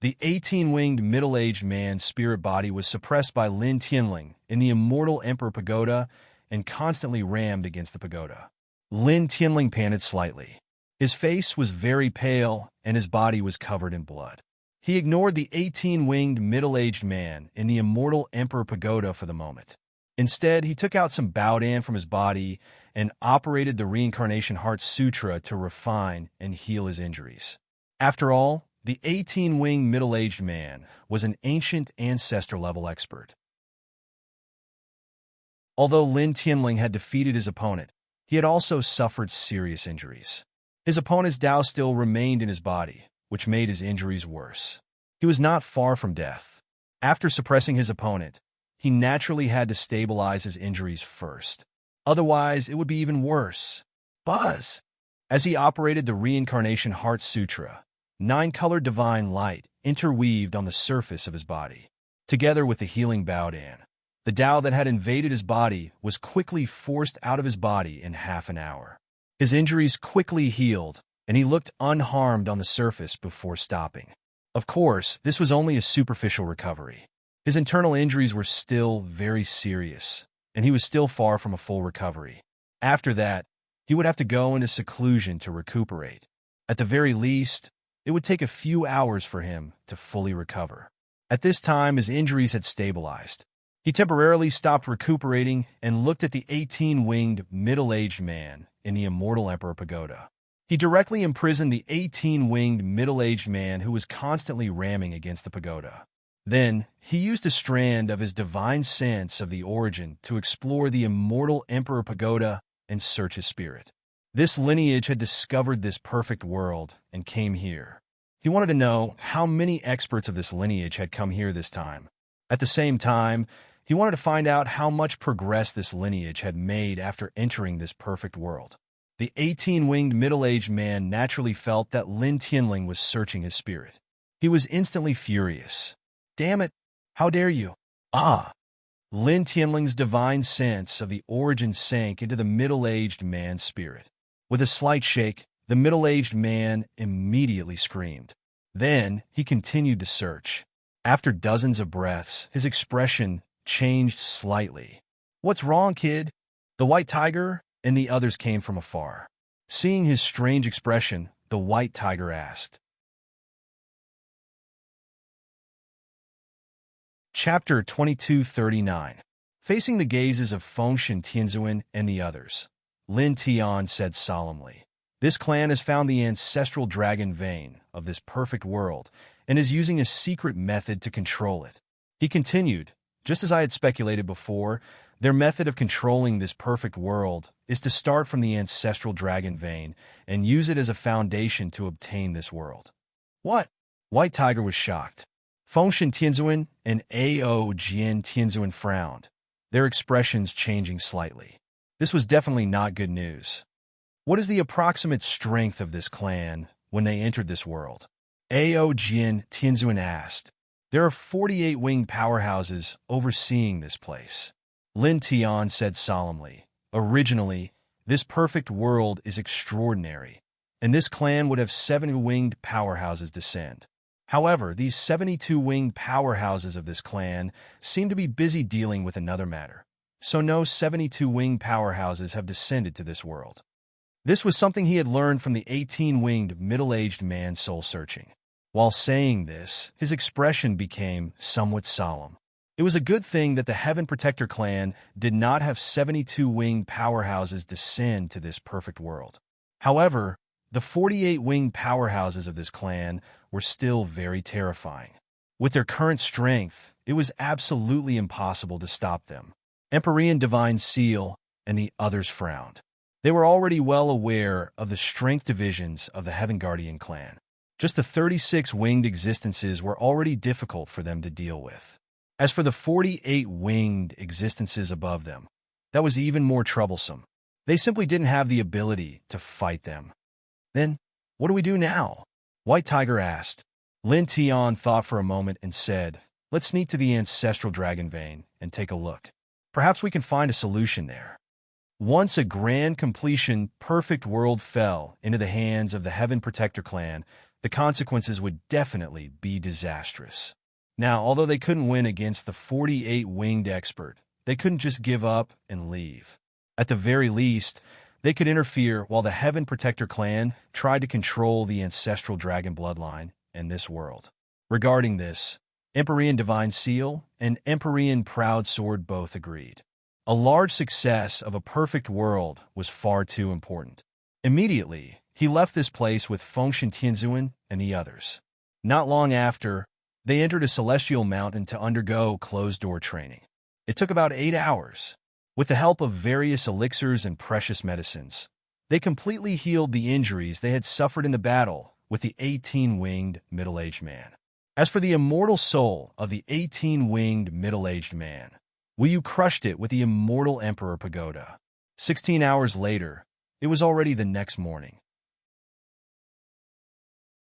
The 18-winged middle-aged man's spirit body was suppressed by Lin Tianling in the immortal Emperor Pagoda and constantly rammed against the pagoda. Lin Tianling panted slightly. His face was very pale and his body was covered in blood. He ignored the 18-winged middle-aged man in the immortal Emperor Pagoda for the moment. Instead, he took out some Baodan from his body and operated the Reincarnation Heart Sutra to refine and heal his injuries. After all, the 18-winged middle-aged man was an ancient ancestor-level expert. Although Lin Tianling had defeated his opponent, he had also suffered serious injuries. His opponent's Dao still remained in his body, which made his injuries worse. He was not far from death. After suppressing his opponent, he naturally had to stabilize his injuries first. Otherwise, it would be even worse. Buzz! As he operated the Reincarnation Heart Sutra, 9-colored divine light interweaved on the surface of his body. Together with the healing Baodan, the Tao that had invaded his body was quickly forced out of his body in half an hour. His injuries quickly healed, and he looked unharmed on the surface before stopping. Of course, this was only a superficial recovery. His internal injuries were still very serious, and he was still far from a full recovery. After that, he would have to go into seclusion to recuperate. At the very least, it would take a few hours for him to fully recover. At this time, his injuries had stabilized. He temporarily stopped recuperating and looked at the 18-winged middle-aged man in the Immortal Emperor Pagoda. He directly imprisoned the 18-winged middle-aged man who was constantly ramming against the pagoda. Then, he used a strand of his divine sense of the origin to explore the Immortal Emperor Pagoda and search his spirit. This lineage had discovered this perfect world and came here. He wanted to know how many experts of this lineage had come here this time. At the same time, he wanted to find out how much progress this lineage had made after entering this perfect world. The 18-winged middle-aged man naturally felt that Lin Tianling was searching his spirit. He was instantly furious. "Damn it! How dare you!" Ah! Lin Tianling's divine sense of the origin sank into the middle-aged man's spirit. With a slight shake, the middle-aged man immediately screamed. Then he continued to search. After dozens of breaths, his expression changed slightly. "What's wrong, kid?" The white tiger and the others came from afar. Seeing his strange expression, the white tiger asked. Chapter 2239. Facing the gazes of Fengshen Tianzuan and the others, Lin Tian said solemnly, "This clan has found the ancestral dragon vein of this perfect world and is using a secret method to control it." He continued, "Just as I had speculated before, their method of controlling this perfect world is to start from the ancestral dragon vein and use it as a foundation to obtain this world." "What?" White Tiger was shocked. Fengshen Tianzuan and Ao Jian Tianzuan frowned, their expressions changing slightly. This was definitely not good news. "What is the approximate strength of this clan when they entered this world?" Ao Jian Tianzuan asked. "There are 48 winged powerhouses overseeing this place." Lin Tian said solemnly, "Originally, this perfect world is extraordinary, and this clan would have 70 winged powerhouses descend. However, these 72 winged powerhouses of this clan seem to be busy dealing with another matter, so no 72 winged powerhouses have descended to this world." This was something he had learned from the 18-winged middle-aged man soul-searching. While saying this, his expression became somewhat solemn. It was a good thing that the Heaven Protector clan did not have 72 winged powerhouses descend to this perfect world. However, the 48 winged powerhouses of this clan were still very terrifying. With their current strength, it was absolutely impossible to stop them. Empyrean Divine Seal and the others frowned. They were already well aware of the strength divisions of the Heaven Guardian clan. Just the 36 winged existences were already difficult for them to deal with. As for the 48 winged existences above them, that was even more troublesome. They simply didn't have the ability to fight them. "Then, what do we do now?" White Tiger asked. Lin Tian thought for a moment and said, "Let's sneak to the ancestral dragon vein and take a look. Perhaps we can find a solution there." Once a grand completion, perfect world fell into the hands of the Heaven Protector clan, the consequences would definitely be disastrous. Now, although they couldn't win against the 48 winged expert, they couldn't just give up and leave. At the very least, they could interfere while the Heaven Protector clan tried to control the ancestral dragon bloodline in this world. Regarding this, Empyrean Divine Seal and Empyrean Proud Sword both agreed. A large success of a perfect world was far too important. Immediately, he left this place with Fengshen Tianzuan and the others. Not long after, they entered a celestial mountain to undergo closed-door training. It took about 8 hours. With the help of various elixirs and precious medicines, they completely healed the injuries they had suffered in the battle with the 18-winged middle-aged man. As for the immortal soul of the 18-winged middle-aged man, Wu crushed it with the Immortal Emperor Pagoda. 16 hours later, it was already the next morning.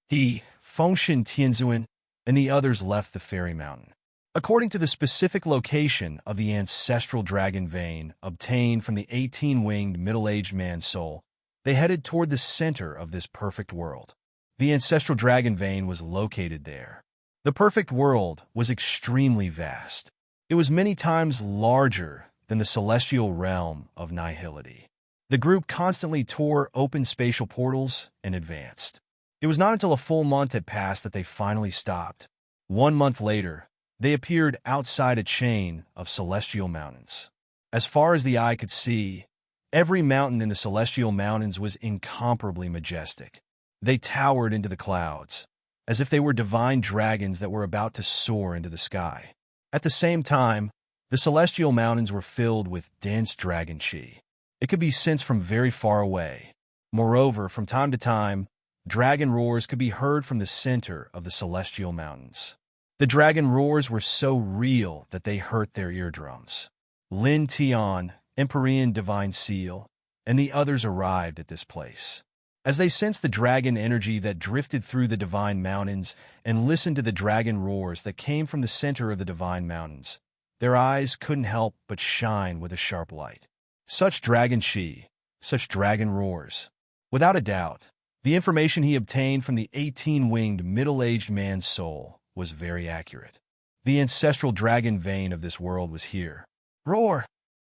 He, Fengshen Tianzuan, and the others left the fairy mountain. According to the specific location of the ancestral dragon vein obtained from the 18-winged middle-aged man's soul, they headed toward the center of this perfect world. The ancestral dragon vein was located there. The perfect world was extremely vast. It was many times larger than the celestial realm of nihility. The group constantly tore open spatial portals and advanced. It was not until a full month had passed that they finally stopped. 1 month later, they appeared outside a chain of celestial mountains. As far as the eye could see, every mountain in the celestial mountains was incomparably majestic. They towered into the clouds, as if they were divine dragons that were about to soar into the sky. At the same time, the celestial mountains were filled with dense dragon chi. It could be sensed from very far away. Moreover, from time to time, dragon roars could be heard from the center of the celestial mountains. The dragon roars were so real that they hurt their eardrums. Lin Tian, Empyrean Divine Seal, and the others arrived at this place. As they sensed the dragon energy that drifted through the divine mountains and listened to the dragon roars that came from the center of the divine mountains, their eyes couldn't help but shine with a sharp light. Such dragon chi, such dragon roars. Without a doubt, the information he obtained from the 18-winged middle-aged man's soul was very accurate. The ancestral dragon vein of this world was here. Roar!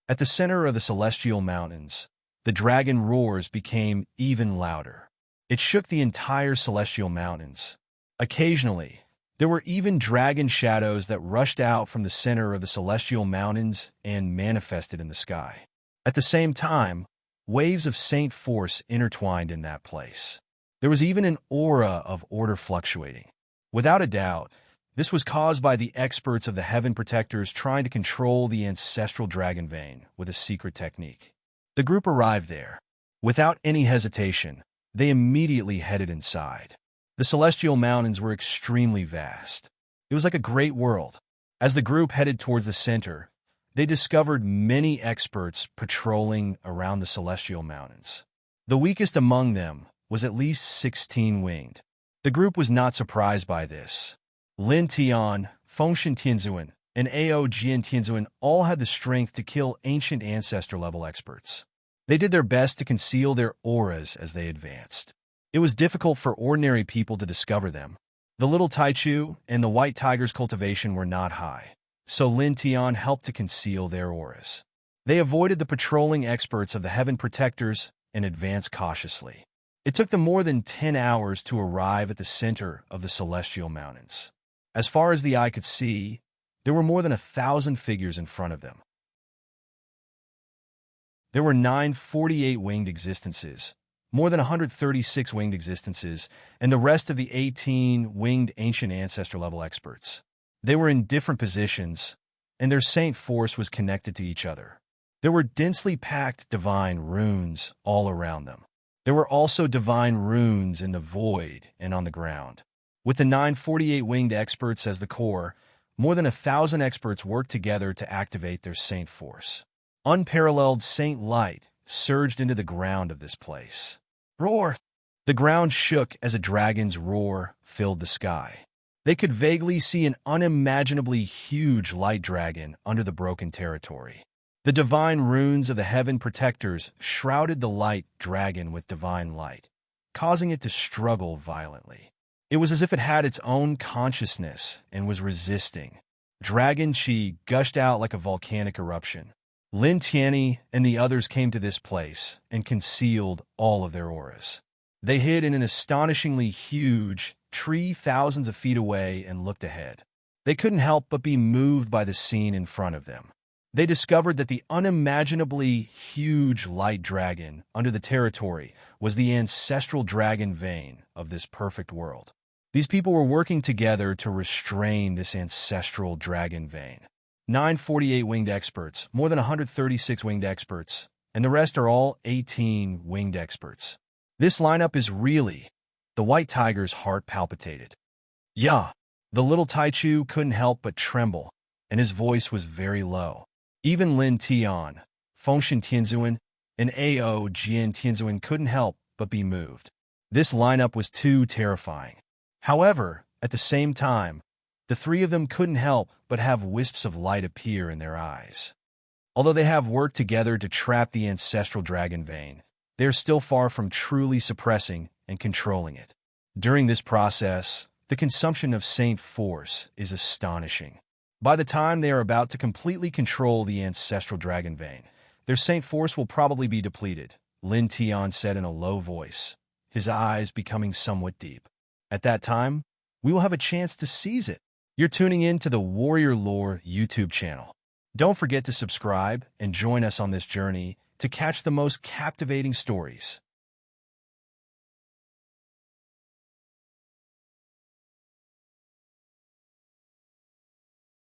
At the center of the celestial mountains, the dragon roars became even louder. It shook the entire celestial mountains. Occasionally, there were even dragon shadows that rushed out from the center of the celestial mountains and manifested in the sky. At the same time, waves of saint force intertwined in that place. There was even an aura of order fluctuating. Without a doubt, this was caused by the experts of the Heaven Protectors trying to control the ancestral dragon vein with a secret technique. The group arrived there. Without any hesitation, they immediately headed inside. The celestial mountains were extremely vast. It was like a great world. As the group headed towards the center, they discovered many experts patrolling around the celestial mountains. The weakest among them was at least 16-winged. The group was not surprised by this. Lin Tian, Fengshen Tianzuan, and Ao Jian Tianzuan all had the strength to kill ancient ancestor-level experts. They did their best to conceal their auras as they advanced. It was difficult for ordinary people to discover them. The little Taichu and the white tiger's cultivation were not high, so Lin Tian helped to conceal their auras. They avoided the patrolling experts of the Heaven Protectors and advanced cautiously. It took them more than 10 hours to arrive at the center of the celestial mountains. As far as the eye could see, there were more than 1,000 figures in front of them. There were 9 48-winged existences, more than 136 winged existences, and the rest of the 18 winged ancient ancestor-level experts. They were in different positions, and their saint force was connected to each other. There were densely packed divine runes all around them. There were also divine runes in the void and on the ground. With the 9 48-winged experts as the core, more than 1,000 experts worked together to activate their saint force. Unparalleled saint light surged into the ground of this place. Roar! The ground shook as a dragon's roar filled the sky. They could vaguely see an unimaginably huge light dragon under the broken territory. The divine runes of the Heaven Protectors shrouded the light dragon with divine light, causing it to struggle violently. It was as if it had its own consciousness and was resisting. Dragon chi gushed out like a volcanic eruption. Lin Tianyi and the others came to this place and concealed all of their auras. They hid in an astonishingly huge tree thousands of feet away and looked ahead. They couldn't help but be moved by the scene in front of them. They discovered that the unimaginably huge light dragon under the territory was the ancestral dragon vein of this perfect world. These people were working together to restrain this ancestral dragon vein. 9 48-winged experts, more than 136 winged experts, and the rest are all 18 winged experts. This lineup is really... The white tiger's heart palpitated. Yeah, the little Taichu couldn't help but tremble, and his voice was very low. Even Lin Tian, Fengshen Tianzuan, and Ao Jian Tianzuan couldn't help but be moved. This lineup was too terrifying. However, at the same time, the three of them couldn't help but have wisps of light appear in their eyes. Although they have worked together to trap the ancestral dragon vein, they are still far from truly suppressing and controlling it. During this process, the consumption of Saint Force is astonishing. By the time they are about to completely control the ancestral dragon vein, their Saint Force will probably be depleted, Lin Tian said in a low voice, his eyes becoming somewhat deep. At that time, we will have a chance to seize it. You're tuning in to the Warrior Lore YouTube channel. Don't forget to subscribe and join us on this journey to catch the most captivating stories.